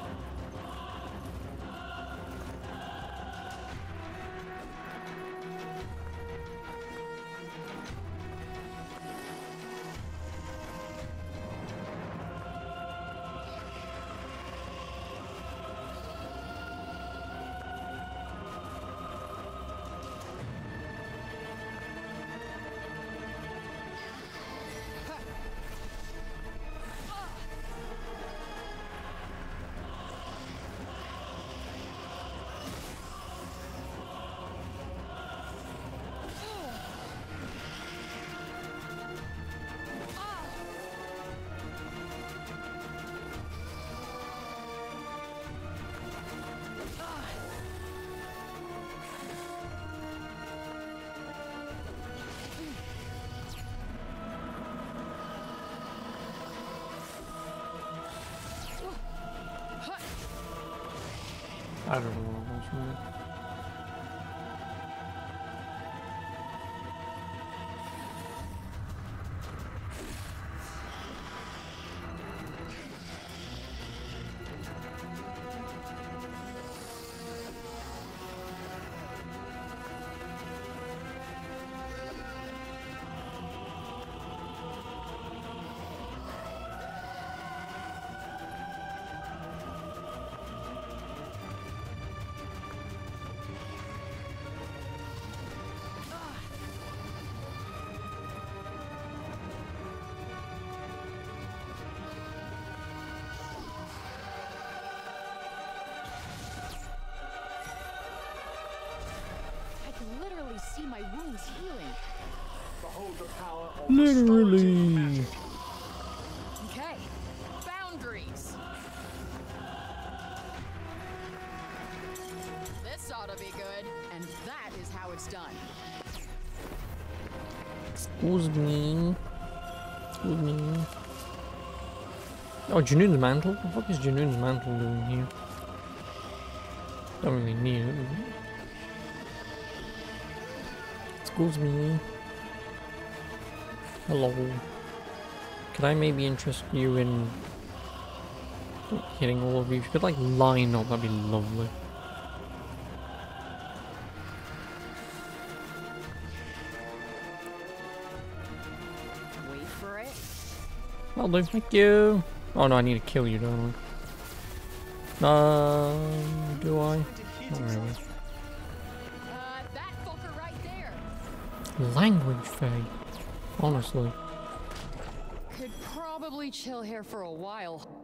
I don't know what was from it. Literally see my wounds healing. Behold the power of Literally. Okay, boundaries. This ought to be good, and that is how it's done. Excuse me. Excuse me. Oh, Junoon's mantle? What the fuck is Junoon's mantle doing here? Don't really need it. Excuse me. Hello. Could I maybe interest you in hitting all of you? If you could like line up, that'd be lovely. Wait for it. I'll do. Thank you. Oh no, I need to kill you, don't I? Do I? Not really. That fucker right there. Language Faye. Honestly. Could probably chill here for a while.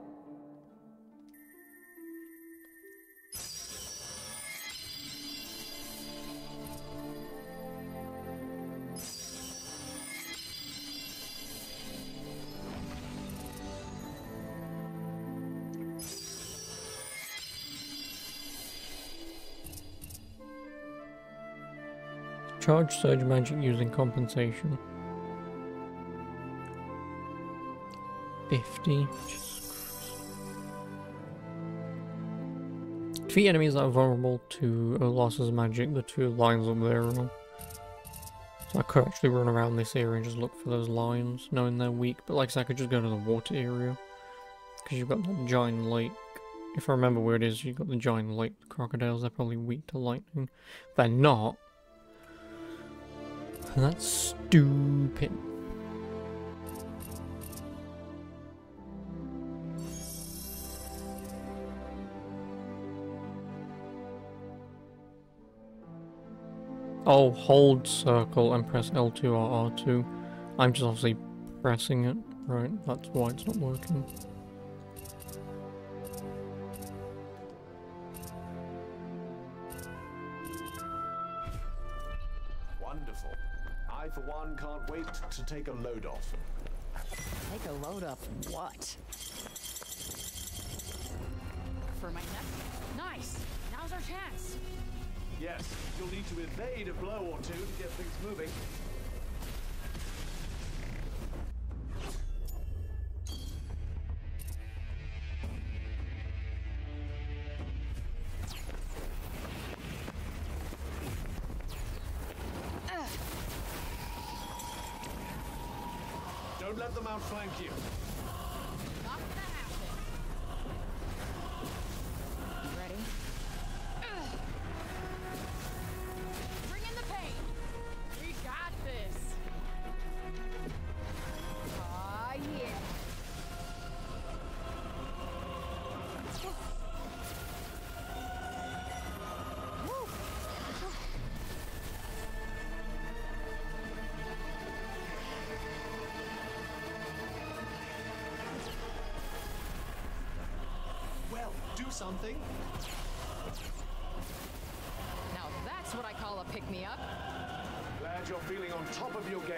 Charge surge magic using compensation. 50. Defeat enemies that are vulnerable to losses of magic. The two lines up there are. So I could actually run around this area and just look for those lines, knowing they're weak. But like I said, I could just go to the water area. because you've got that giant lake. If I remember where it is, you've got the giant lake. The crocodiles, they're probably weak to lightning. If they're not, then that's stupid. Oh, hold circle and press L2 or R2. I'm just obviously pressing it. Right, that's why it's not working. Wonderful. I, for one, can't wait to take a load off. Take a load of what? For my nephew. Nice. Now's our chance. Yes, you'll need to evade a blow or two to get things moving. Don't let them outflank you. Not gonna happen. You ready? Bring in the pain. We got this. Aw, yeah. Woo. Well, do something. Now that's what I call a pick-me-up. Glad you're feeling on top of your game.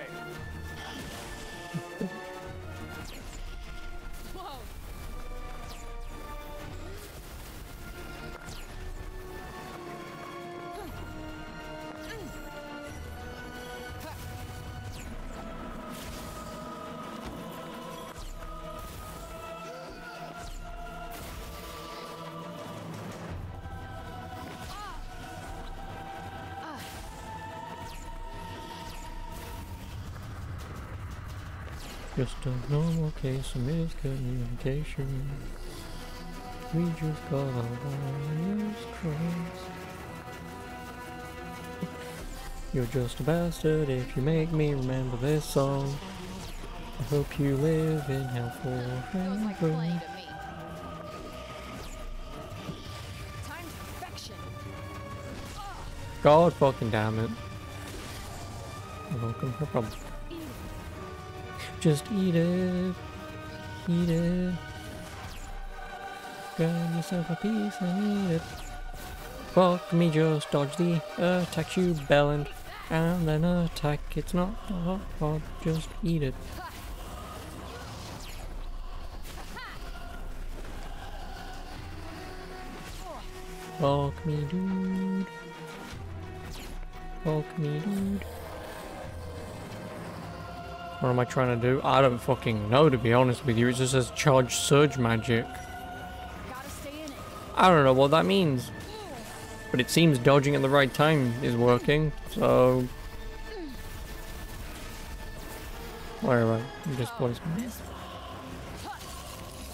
Whoa. Just a normal case of miscommunication. We just got our wires crossed. You're just a bastard if you make me remember this song. I hope you live in hell Feels like play forever. to me. Time's perfection. God fucking damn it. You're welcome, no problem. Just eat it. Eat it. Grab yourself a piece and eat it. Fuck me, just dodge the attack, you bellend. And then attack. It's not hard, just eat it. Fuck me, dude. Fuck me, dude. What am I trying to do? I don't fucking know, to be honest with you. It just says charge surge magic. Gotta stay in it. I don't know what that means. But it seems dodging at the right time is working, so... Whatever, displacement.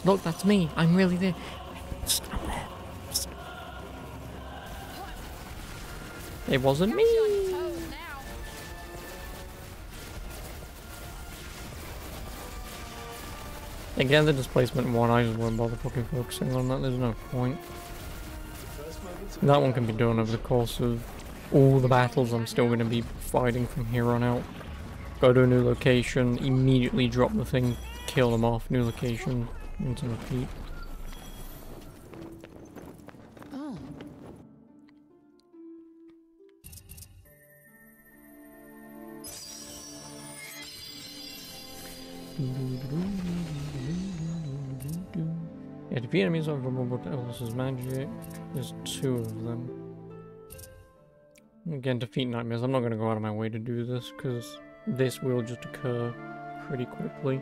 Look, that's me. I'm really there. Stop there. It wasn't me. On your toes now. Again, the displacement one, I just won't bother fucking focusing on that. There's no point. First moments of That one can be done over the course of all the battles I'm still going to be fighting from here on out. Go to a new location, immediately drop the thing, kill them off, new location, rinse and repeat. Oh. Yeah, defeat enemies are vulnerable to Elvis's magic. There's 2 of them. Again, defeat nightmares. I'm not going to go out of my way to do this, because this will just occur pretty quickly.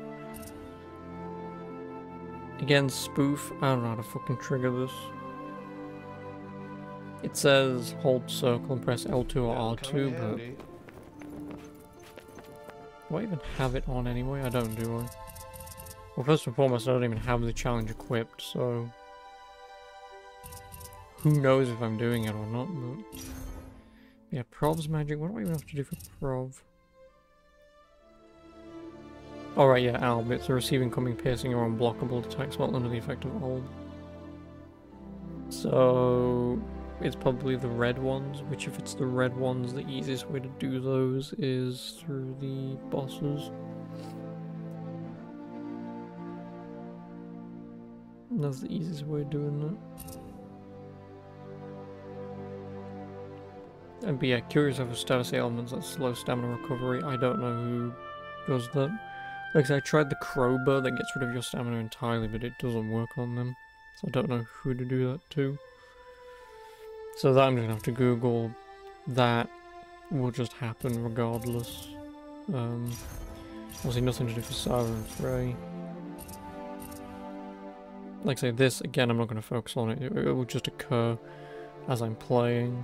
Again, spoof. I don't know how to fucking trigger this. It says hold circle and press L2 or R2, but... Do I even have it on anyway? I don't, do I? Well, first and foremost, I don't even have the challenge equipped, so... Who knows if I'm doing it or not, but... Yeah, Prov's magic. What do I even have to do for Prov? Alright, yeah, Alb. It's a receiving, coming, piercing, or unblockable attacks while under the effect of Alb. So... It's probably the red ones, which if it's the red ones, the easiest way to do those is through the bosses. That's the easiest way of doing that. And be yeah, curious over status ailments that slow stamina recovery. I don't know who does that. Like I said, I tried the crowbar that gets rid of your stamina entirely, but it doesn't work on them. So I don't know who to do that to. So that I'm gonna have to Google. That will just happen regardless. Obviously nothing to do for Sarah and Frey. Like I say, this, again, I'm not going to focus on it. It will just occur as I'm playing.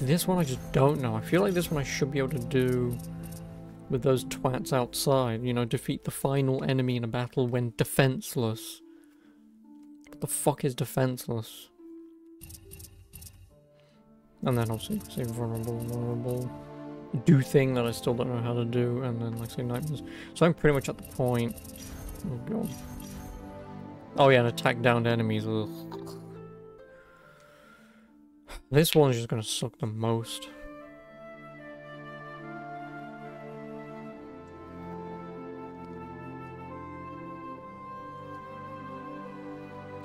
This one I just don't know. I feel like this one I should be able to do with those twats outside. You know, defeat the final enemy in a battle when defenseless. What the fuck is defenseless? And then obviously, say vulnerable. Do thing that I still don't know how to do, and then, like, say nightmares. So I'm pretty much at the point... Oh god. Oh yeah, and attack downed enemies. Ugh. This one's just gonna suck the most.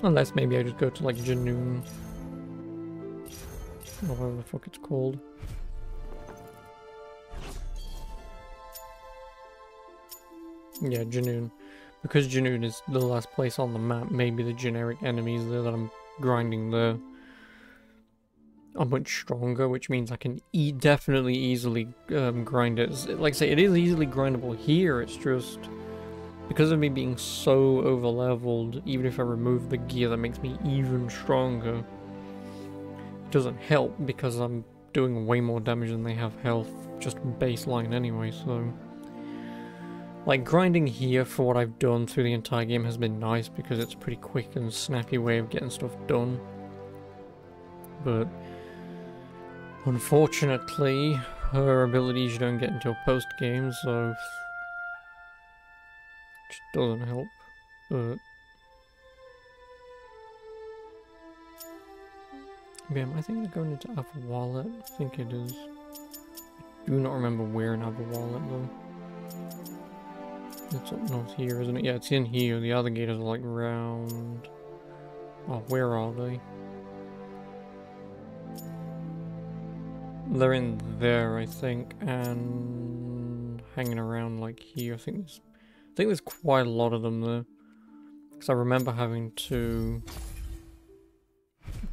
Unless maybe I just go to like Janoon. Or whatever the fuck it's called. Yeah, Janoon. Because Janoon is the last place on the map, maybe the generic enemies there that I'm grinding there are much stronger, which means I can definitely easily grind it. Like I say, it is easily grindable here, it's just because of me being so over-leveled, even if I remove the gear that makes me even stronger, it doesn't help because I'm doing way more damage than they have health, just baseline anyway, so... Like, grinding here for what I've done through the entire game has been nice because it's a pretty quick and snappy way of getting stuff done. But, unfortunately, her abilities you don't get until post-game, so... Just doesn't help, but... Yeah, am I thinking of going into Alpha Wallet? I think it is. I do not remember where in Alpha Wallet, though. It's up north here, isn't it? Yeah, it's in here. The other gators are like round... Oh, where are they? They're in there, I think, and hanging around like here. I think there's quite a lot of them there. Because I remember having to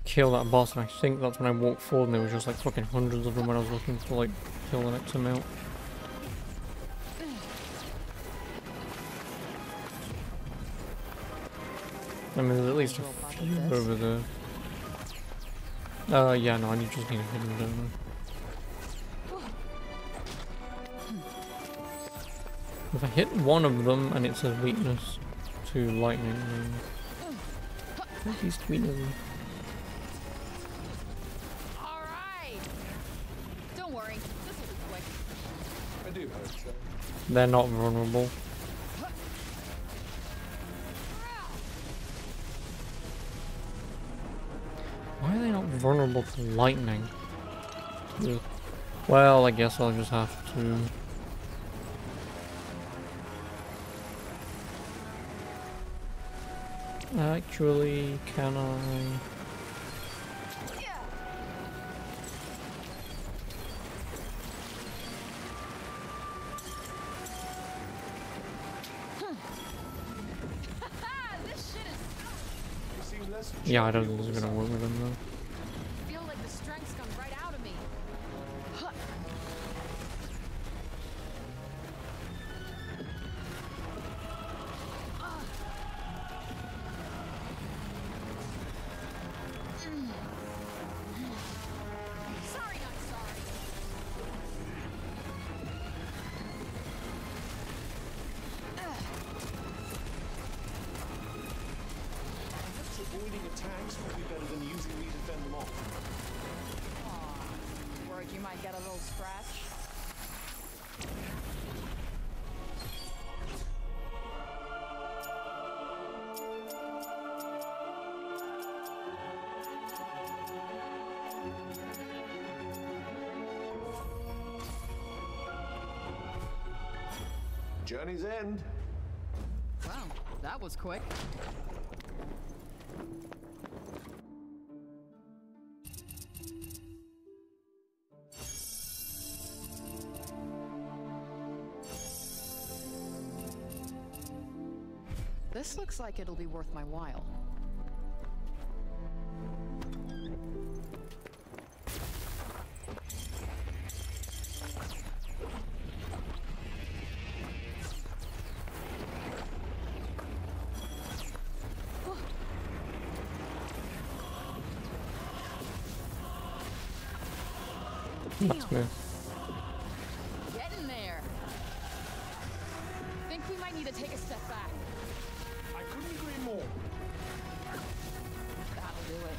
kill that boss, and I think that's when I walked forward and there was just like fucking hundreds of them when I was looking to like kill the next amount. I mean, there's at least a few over there. Yeah, no, I just need to hit them down. If I hit one of them and it says weakness to lightning, then... Where's these weakness? Alright! Don't worry, this will be quick. I do hope so. They're not vulnerable. Why are they not vulnerable to lightning? Ugh. Well, I guess I'll just have to... Actually, can I... Yeah, I don't think this is gonna work with them though. I feel like the strength's come right out of me. Sorry, not sorry. avoiding attacks would be better than using me to fend them off. Aw, worried you might get a little scratch? Journey's end. Wow, that was quick. This looks like it'll be worth my while. That's me. Get in there. Think we might need to take a step back. I couldn't agree more. That'll do it.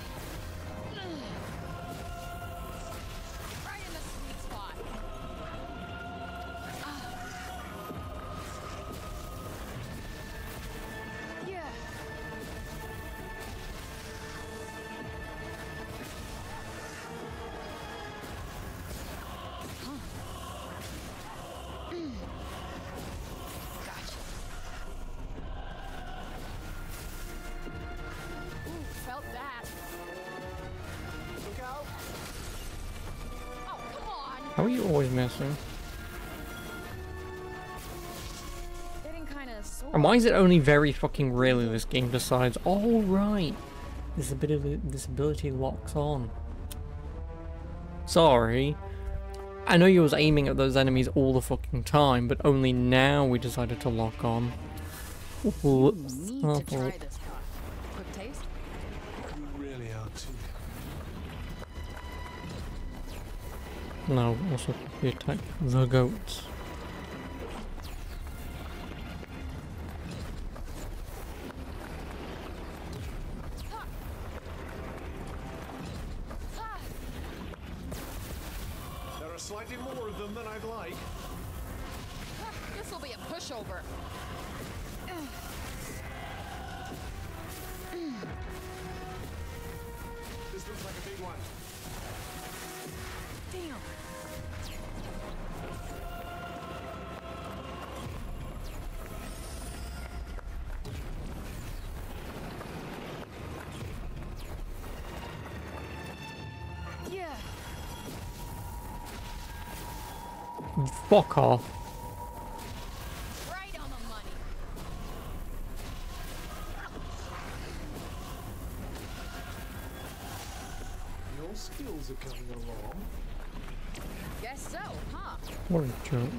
Right in the sweet spot. Yeah. Gotcha. Ooh, felt that. Look out! Oh, come on. How are you always missing? Getting kind of sore. And why is it only very fucking rarely this game decides, all right, this ability locks on? Sorry. I know you was aiming at those enemies all the fucking time, but only now we decided to lock on. Whoops. Need Oh, to try this car. Quick taste? You really are too. no, also we attack the goats. There are slightly more of them than I'd like. This will be a pushover. This looks like a big one. Damn. Yeah. Fuck off. Right on the money. Your skills are coming along. Guess so, huh? What a joke.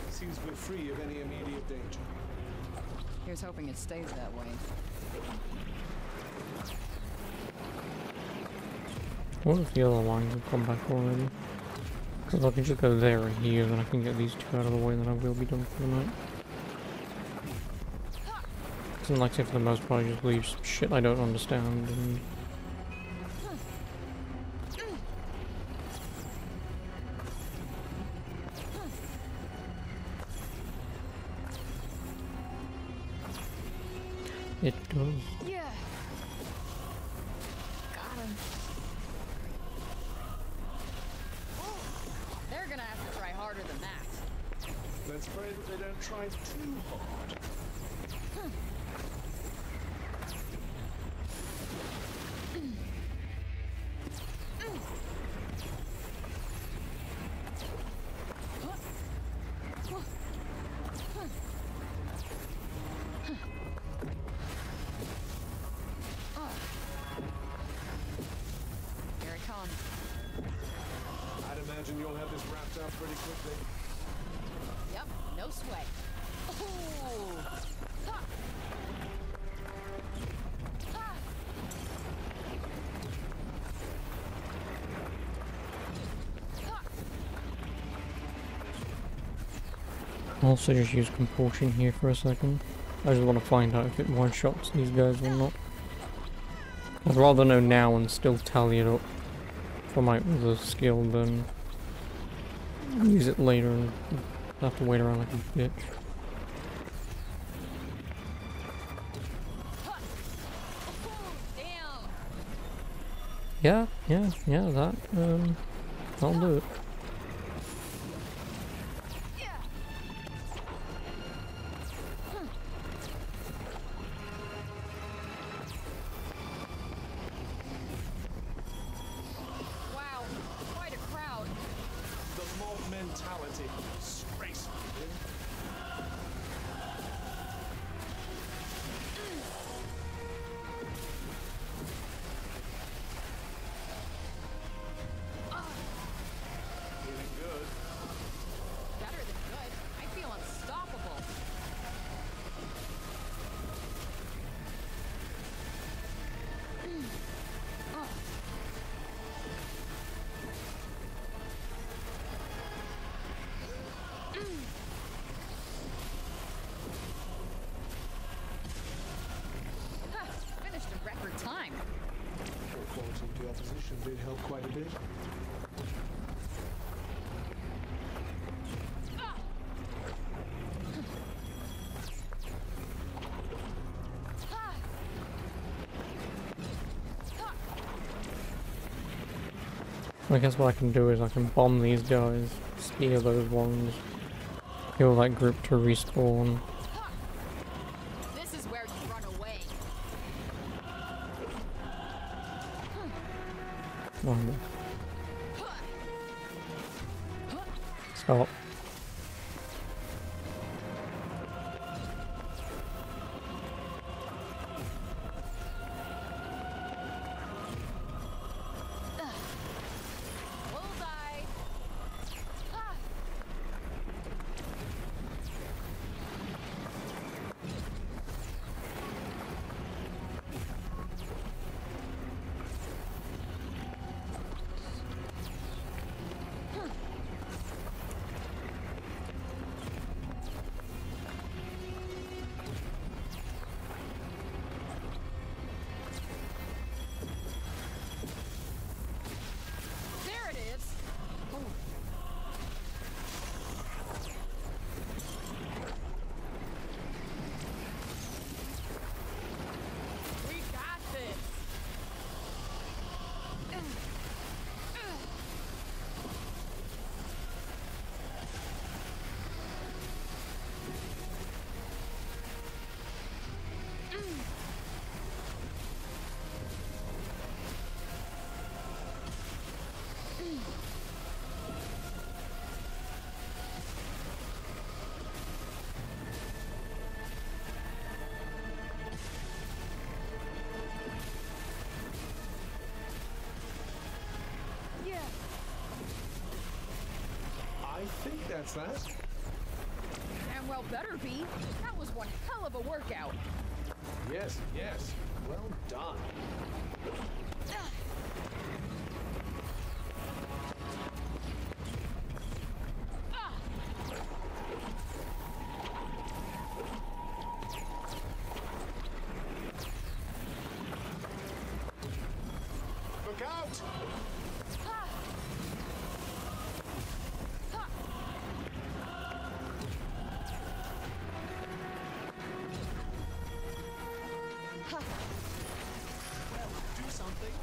Seems we're free of any immediate danger. Here's hoping it stays that way. What if the other lines have come back already? Because I can just go there and here, and I can get these two out of the way, then I will be done for the night. Doesn't like to, for the most part, I just leave some shit I don't understand, and... It does. Yeah. Got him. They're gonna have to try harder than that. Let's pray that they don't try too hard. Here it comes. I'd imagine you'll have this wrapped up pretty quickly. Yep, no sweat. Ooh. Ha. Ha. Also just use compulsion here for a second. I just want to find out if it one-shots these guys or not. I'd rather know now and still tally it up for my other skill than use it later and have to wait around like a bitch. Damn. Yeah, that'll do it. Wow, quite a crowd. The mob mentality. Disgraceful. Feeling good. Better than good. I feel unstoppable. Huh, finished in record time. Poor quality of the opposition did help quite a bit. I guess what I can do is I can bomb these guys, steal those ones, kill that group to respawn. This is where you run away. Oh, stop. Bullseye. There it is. We got this. Yeah. I think that's that. Damn well better be. That was one hell of a workout. Yes, yes. Well done. Look out! Well, do something.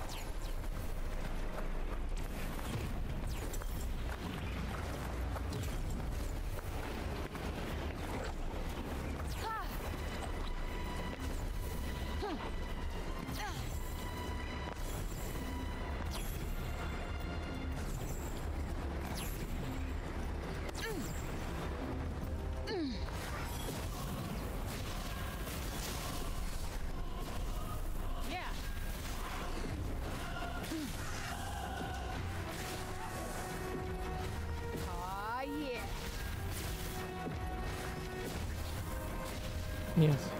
Yeah. Ah, yeah. Yes.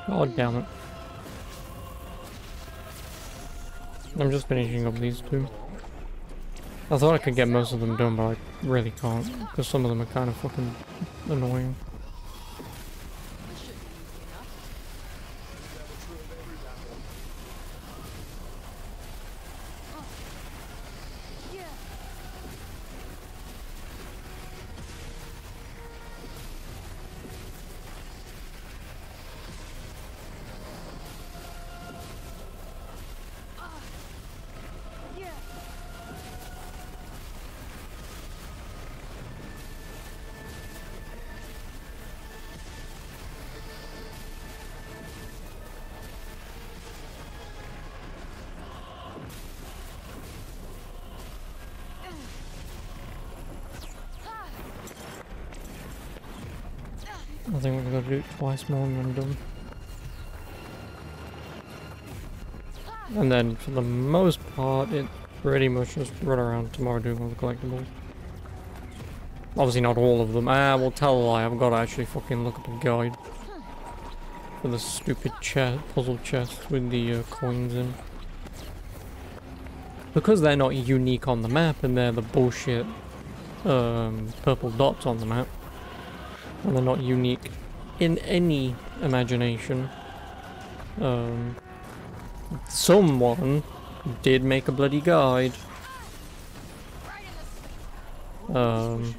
God damn it. I'm just finishing up these two. I thought I could get most of them done, but I really can't, because some of them are kind of fucking annoying. This should be easy enough. Yeah. Yeah. I think we're gonna do it twice more and I'm done. And then for the most part, it pretty much just run around tomorrow doing all the collectibles. Obviously not all of them. We'll tell a lie, I've got to actually fucking look up a guide for the stupid puzzle chests with the coins in. Because they're not unique on the map and they're the bullshit purple dots on the map, and they're not unique in any imagination. Someone did make a bloody guide. To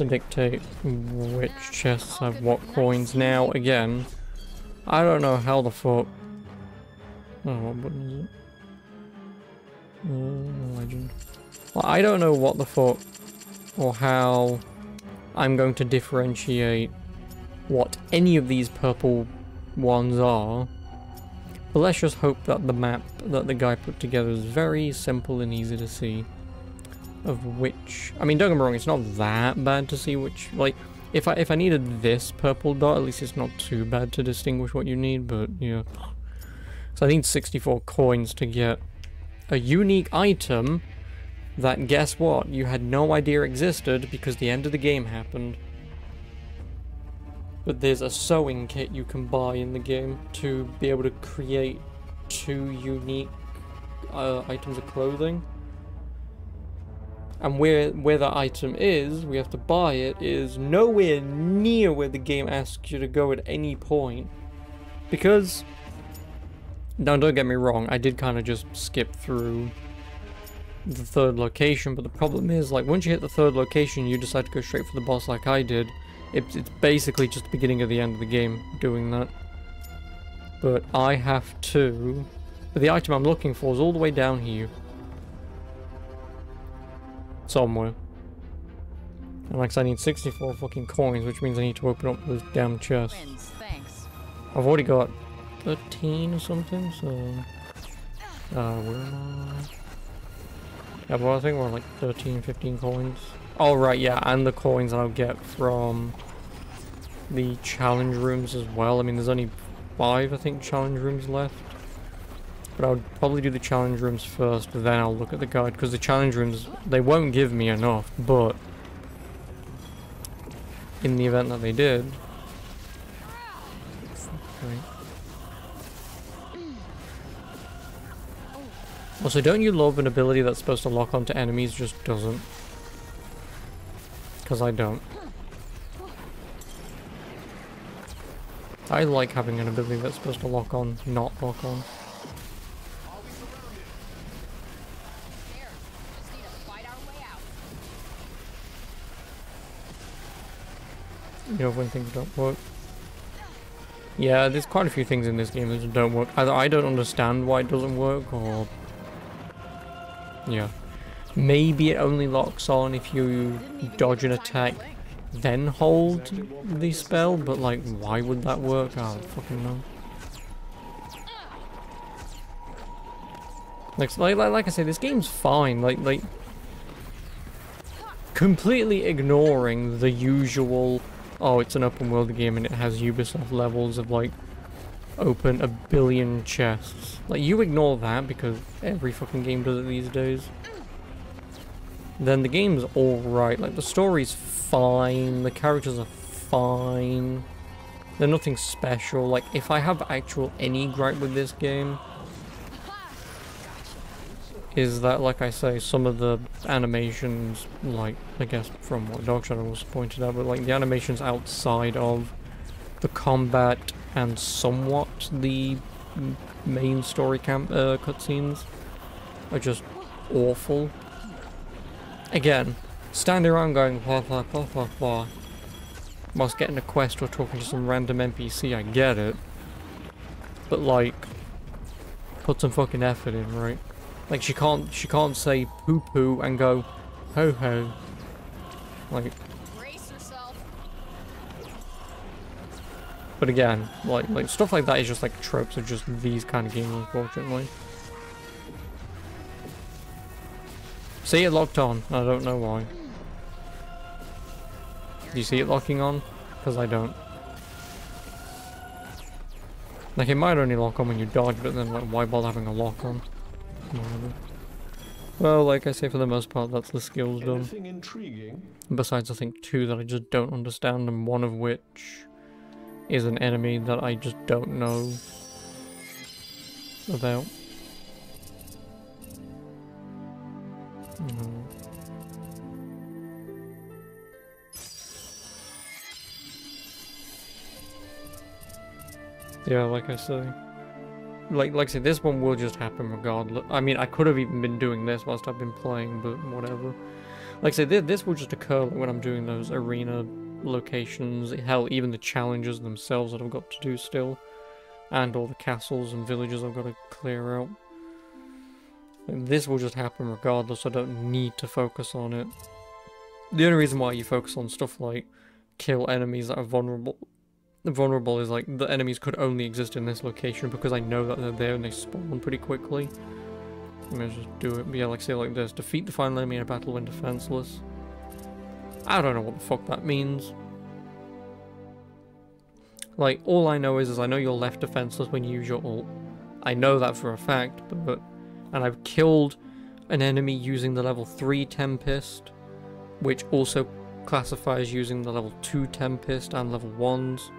dictate which chests have what coins. Now, again, I don't know how the fuck... Oh, what button is it? Legend. Well, I don't know what the fuck or how I'm going to differentiate what any of these purple ones are. But let's just hope that the map that the guy put together is very simple and easy to see. Of which, I mean, don't get me wrong, it's not that bad to see which, like, if I needed this purple dot, at least it's not too bad to distinguish what you need, but yeah. So I need 64 coins to get a unique item that, guess what, you had no idea existed because the end of the game happened. But there's a sewing kit you can buy in the game to be able to create 2 unique items of clothing. And where that item is, we have to buy it, is nowhere near where the game asks you to go at any point. Because, now don't get me wrong, I did kind of just skip through the 3rd location, but the problem is, like, once you hit the 3rd location, you decide to go straight for the boss like I did. It's basically just the beginning of the end of the game doing that. But I have to... But the item I'm looking for is all the way down here. Somewhere. And like I said, I need 64 fucking coins, which means I need to open up those damn chests. Thanks. I've already got 13 or something, so... where am I? Yeah, well, I think we're like 13, 15 coins. Oh, right, yeah, and the coins I'll get from the challenge rooms as well. I mean, there's only 5, I think, challenge rooms left. But I would probably do the challenge rooms first, then I'll look at the guide, because the challenge rooms, they won't give me enough, but in the event that they did... Okay. Also, don't you love an ability that's supposed to lock onto enemies just doesn't? Because I don't. I like having an ability that's supposed to lock on, not lock on. You know, when things don't work. Yeah, there's quite a few things in this game that don't work. Either I don't understand why it doesn't work, or... Yeah. Maybe it only locks on if you dodge an attack, then hold the spell, but like, why would that work? I don't fucking know. Like I say, this game's fine, like... Completely ignoring the usual... Oh, it's an open world game and it has Ubisoft levels of like open a billion chests. Like, you ignore that because every fucking game does it these days. Then the game's alright. Like, the story's fine, the characters are fine. They're nothing special. Like, if I have any gripe with this game, is that, like I say, some of the animations, like, I guess from what Dark Shadow was pointed out, but like the animations outside of the combat and somewhat the main story cutscenes are just awful. Again, standing around going blah blah blah blah blah whilst getting a quest or talking to some random NPC, I get it. But like, put some fucking effort in, right? Like she can't say poo poo and go ho ho. Like, Brace yourself. but again, like stuff like that is just like tropes of just these kind of games, unfortunately. See it locked on. I don't know why. Do you see it locking on? Because I don't. Like, it might only lock on when you dodge, but then, like, why bother having a lock on? Whatever. Well, like I say, for the most part, that's the skills done. Anything intriguing? Besides, I think, two that I just don't understand, and one of which is an enemy that I just don't know about. No. Yeah, like I say. Like I say, this one will just happen regardless. I mean, I could have even been doing this whilst I've been playing, but whatever. Like I say, this will just occur when I'm doing those arena locations. Hell, even the challenges themselves that I've got to do still. And all the castles and villages I've got to clear out. And this will just happen regardless. I don't need to focus on it. The only reason why you focus on stuff like kill enemies that are vulnerable is like the enemies could only exist in this location because I know that they're there and they spawn pretty quickly. I mean, just do it. But yeah, like say like this: defeat the final enemy in a battle when defenseless. I don't know what the fuck that means. Like, all I know is I know you're left defenseless when you use your ult. I know that for a fact, but and I've killed an enemy using the level 3 Tempest, which also classifies using the level 2 Tempest and level 1s.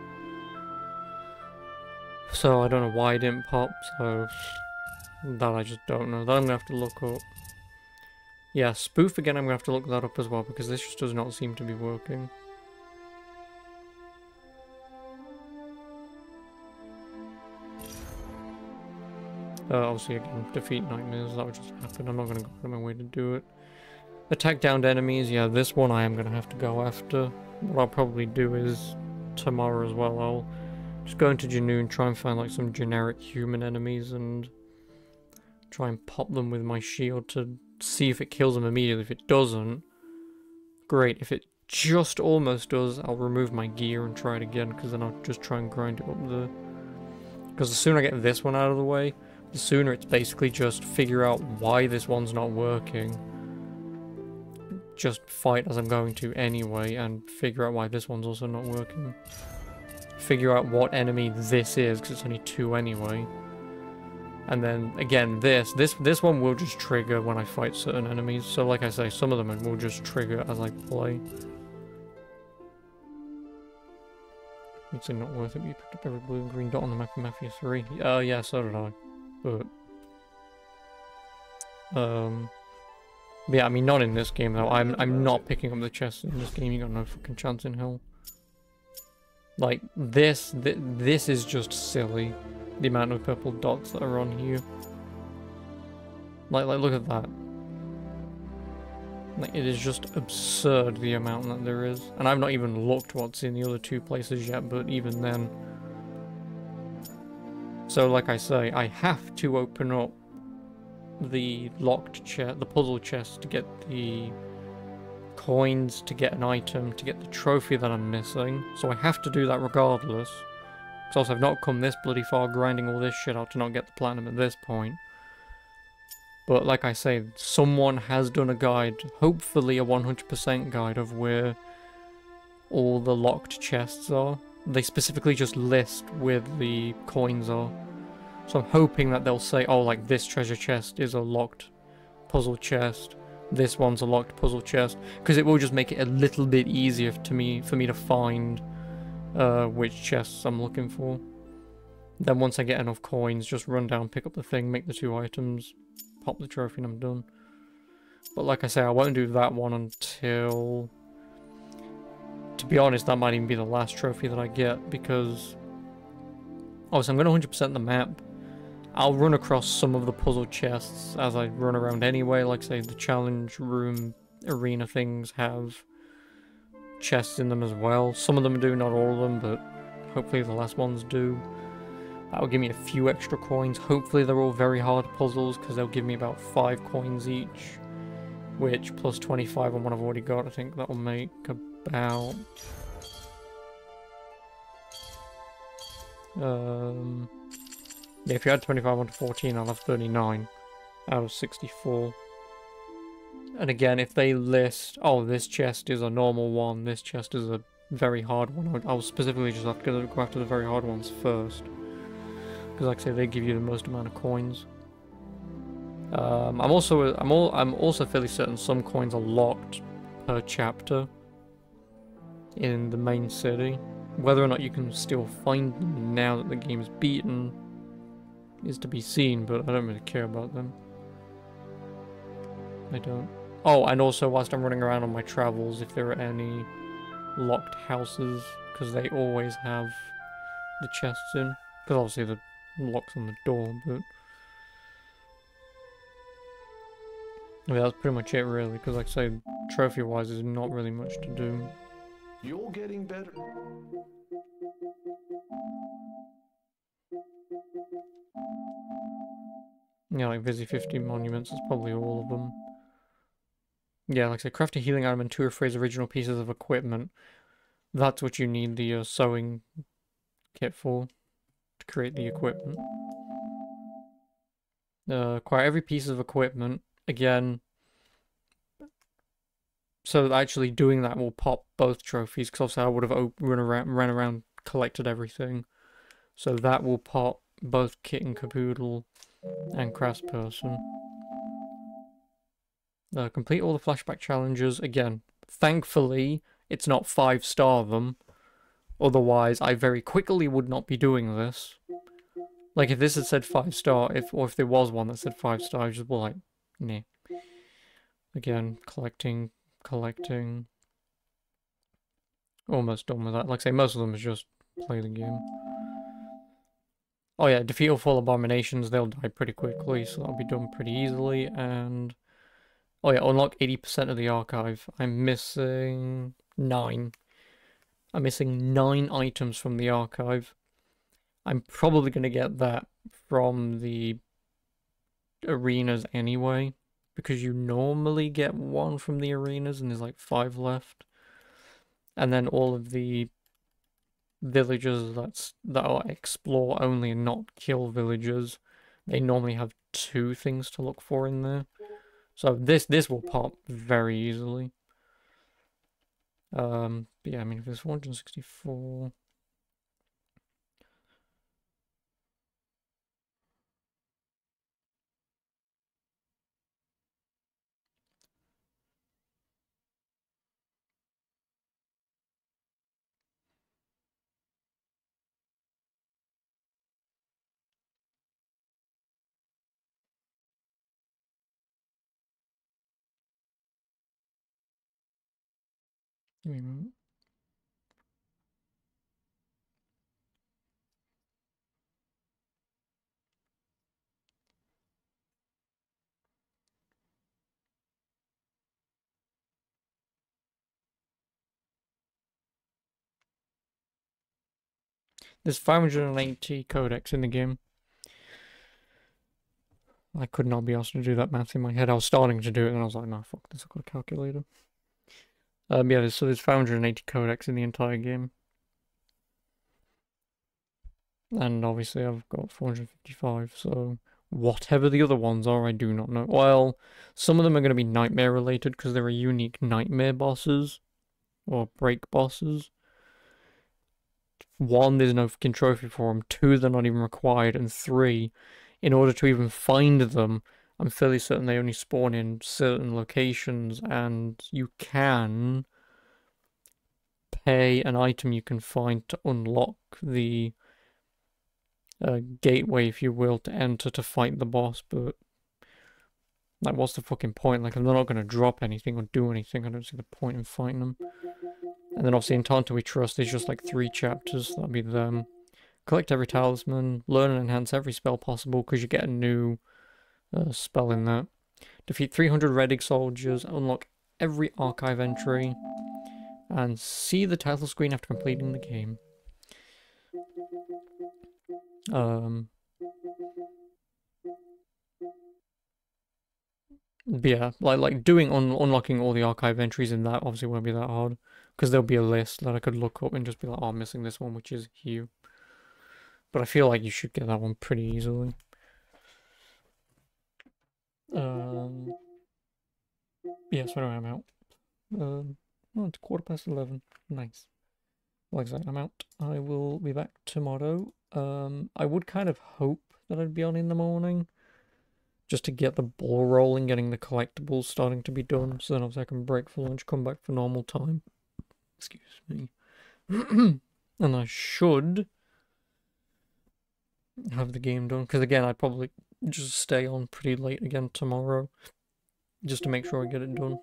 So I don't know why it didn't pop, so that I just don't know. That I'm gonna have to look up. Yeah, spoof again, I'm gonna have to look that up as well, because this just does not seem to be working. Obviously again, defeat nightmares, that would just happen. I'm not gonna go out of my way to do it. Attack downed enemies, yeah, this one I am gonna have to go after. What I'll probably do is, tomorrow as well, I'll just go into Janu and try and find like some generic human enemies and try and pop them with my shield to see if it kills them immediately. If it doesn't, great. If it just almost does, I'll remove my gear and try it again, because then I'll just try and grind it up there. Because the sooner I get this one out of the way, the sooner it's basically just figure out why this one's not working. Just fight as I'm going to anyway, and figure out why this one's also not working. Figure out what enemy this is, because it's only 2 anyway. And then, again, this one will just trigger when I fight certain enemies. So like I say, some of them will just trigger as I play. You'd say not worth it, but you picked up every blue and green dot on the map in Mafia 3. Yeah, so did I. But yeah, I mean, not in this game though. I'm not picking up the chests in this game. You got no fucking chance in hell. Like this is just silly. The amount of purple dots that are on here. Like look at that. Like, it is just absurd the amount that there is. And I've not even looked what's in the other 2 places yet, but even then. So like I say, I have to open up the locked chest, the puzzle chest, to get the coins, to get an item, to get the trophy that I'm missing. So I have to do that regardless. Because also I've not come this bloody far grinding all this shit out to not get the platinum at this point. But like I say, someone has done a guide, hopefully a 100% guide of where all the locked chests are. They specifically just list where the coins are. So I'm hoping that they'll say, oh, like this treasure chest is a locked puzzle chest. This one's a locked puzzle chest. Because it will just make it a little bit easier for me to find which chests I'm looking for. Then once I get enough coins, just run down, pick up the thing, make the 2 items, pop the trophy and I'm done. But like I say, I won't do that one until... To be honest, that might even be the last trophy that I get, because... Oh, so I'm going to 100% the map. I'll run across some of the puzzle chests as I run around anyway. Like, say, the challenge room arena things have chests in them as well. Some of them do, not all of them, but hopefully the last ones do. That'll give me a few extra coins. Hopefully they're all very hard puzzles, because they'll give me about 5 coins each. Which, plus 25 on what I've already got, I think that'll make about... Yeah, if you add 25 onto 14, I'll have 39 out of 64. And again, if they list, oh, this chest is a normal one, this chest is a very hard one, I'll specifically just have to go after the very hard ones first. Because like I say, they give you the most amount of coins. I'm also fairly certain some coins are locked per chapter in the main city. Whether or not you can still find them now that the game is beaten is to be seen, but I don't really care about them. I don't. Oh, and also whilst I'm running around on my travels, if there are any locked houses, because they always have the chests in. Because obviously the lock's on the door, but... Yeah, that's pretty much it really, because like I say, trophy-wise there's not really much to do. You're getting better. Yeah, like Visi 50 monuments is probably all of them. Yeah, like I say, craft a healing item and 2 or 3 original pieces of equipment. That's what you need the sewing kit for, to create the equipment. Acquire every piece of equipment. Again, so actually doing that will pop both trophies, because obviously I would have run around, collected everything. So that will pop both Kit and Caboodle and Craftsperson. Complete all the flashback challenges. Again, thankfully, it's not 5-star them. Otherwise, I very quickly would not be doing this. Like, if this had said 5-star, or if there was one that said 5-star, I'd just be like, nah. Again, collecting. Almost done with that. Like I say, most of them is just play the game. Oh yeah, defeat all 4 abominations, they'll die pretty quickly, so that'll be done pretty easily, and... Oh yeah, unlock 80% of the archive. I'm missing 9. I'm missing 9 items from the archive. I'm probably going to get that from the arenas anyway, because you normally get 1 from the arenas and there's like 5 left. And then all of the villagers that are explore only and not kill villagers, they normally have 2 things to look for in there. So this will pop very easily. But yeah, I mean, if there's 464... Give me a moment. There's 580 codex in the game. I could not be asked to do that math in my head. I was starting to do it and I was like, no, fuck this, I've got a calculator. Yeah, so there's 580 codex in the entire game. And obviously I've got 455, so whatever the other ones are, I do not know. Well, some of them are going to be nightmare related because there are unique nightmare bosses or break bosses. 1, there's no fucking trophy for them. 2, they're not even required. And 3, in order to even find them, I'm fairly certain they only spawn in certain locations, and you can pay an item you can find to unlock the gateway, if you will, to enter to fight the boss, but Like, what's the fucking point? Like, if they're not going to drop anything or do anything, I don't see the point in fighting them. And then obviously in Time We Trust, there's just like 3 chapters. That'll be them. Collect every talisman, learn and enhance every spell possible, because you get a new spell in that. Defeat 300 Redig soldiers, unlock every archive entry, and see the title screen after completing the game. Yeah, like doing unlocking all the archive entries in that obviously won't be that hard, because there'll be a list that I could look up and just be like, oh, I'm missing this one, which is here. But I feel like you should get that one pretty easily. Yeah, so anyway, I'm out. Oh, it's 11:15. Nice. Like I said, I'm out. I will be back tomorrow. I would kind of hope that I'd be on in the morning, just to get the ball rolling, getting the collectibles starting to be done, so then obviously I can break for lunch, come back for normal time. Excuse me. And I should have the game done, because again, I'd probably just stay on pretty late again tomorrow, just to make sure I get it done.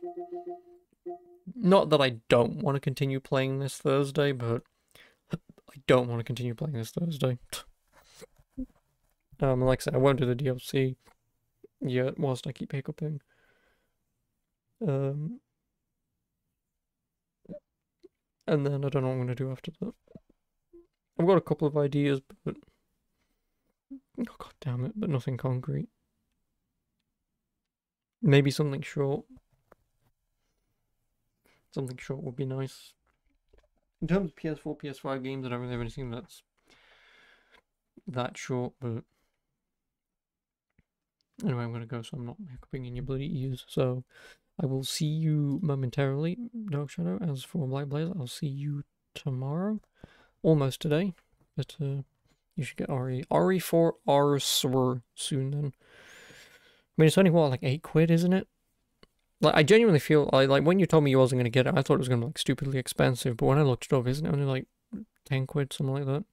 Not that I don't want to continue playing this Thursday, but I don't want to continue playing this Thursday. Like I said, I won't do the DLC yet whilst I keep hiccuping. And then I don't know what I'm going to do after that. I've got a couple of ideas, but oh, god damn it, but nothing concrete. Maybe something short. Something short would be nice. In terms of PS4, PS5 games, I don't really have anything that's that short, but anyway, I'm gonna go so I'm not hiccuping in your bloody ears. So I will see you momentarily, Dark Shadow. As for Black Blaze, I'll see you tomorrow. Almost today, but you should get RE 4 R soon then. I mean, it's only what, like £8, isn't it? Like, I genuinely feel like when you told me you wasn't gonna get it, I thought it was gonna be like stupidly expensive. But when I looked it up, isn't it only like £10, something like that?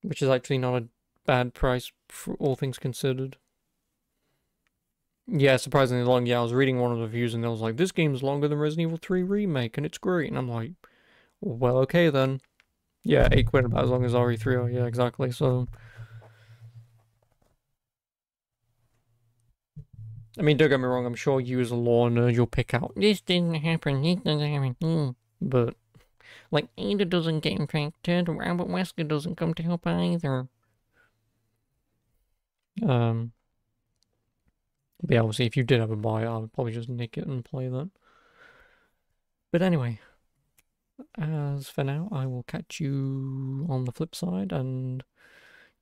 Which is actually not a bad price for all things considered. Yeah, surprisingly long. Yeah, I was reading one of the reviews and it was like, this game's longer than Resident Evil 3 Remake and it's great. And I'm like, well, okay then. Yeah, £8 about as long as RE3. Oh, yeah, exactly. So, I mean, don't get me wrong, I'm sure you as a lore nerd, you'll pick out, this didn't happen, this doesn't happen, but, like, Ada doesn't get infected, Robert Wesker doesn't come to help either. But yeah, obviously, if you did have a buy, I would probably just nick it and play that. But anyway, as for now, I will catch you on the flip side, and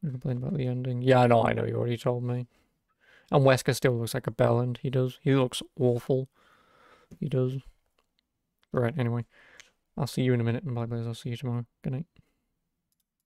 you're complaining about the ending. Yeah, I know, you already told me. And Wesker still looks like a bellend. He does. He looks awful. He does. Right, anyway. I'll see you in a minute, and bye, guys. I'll see you tomorrow. Good night.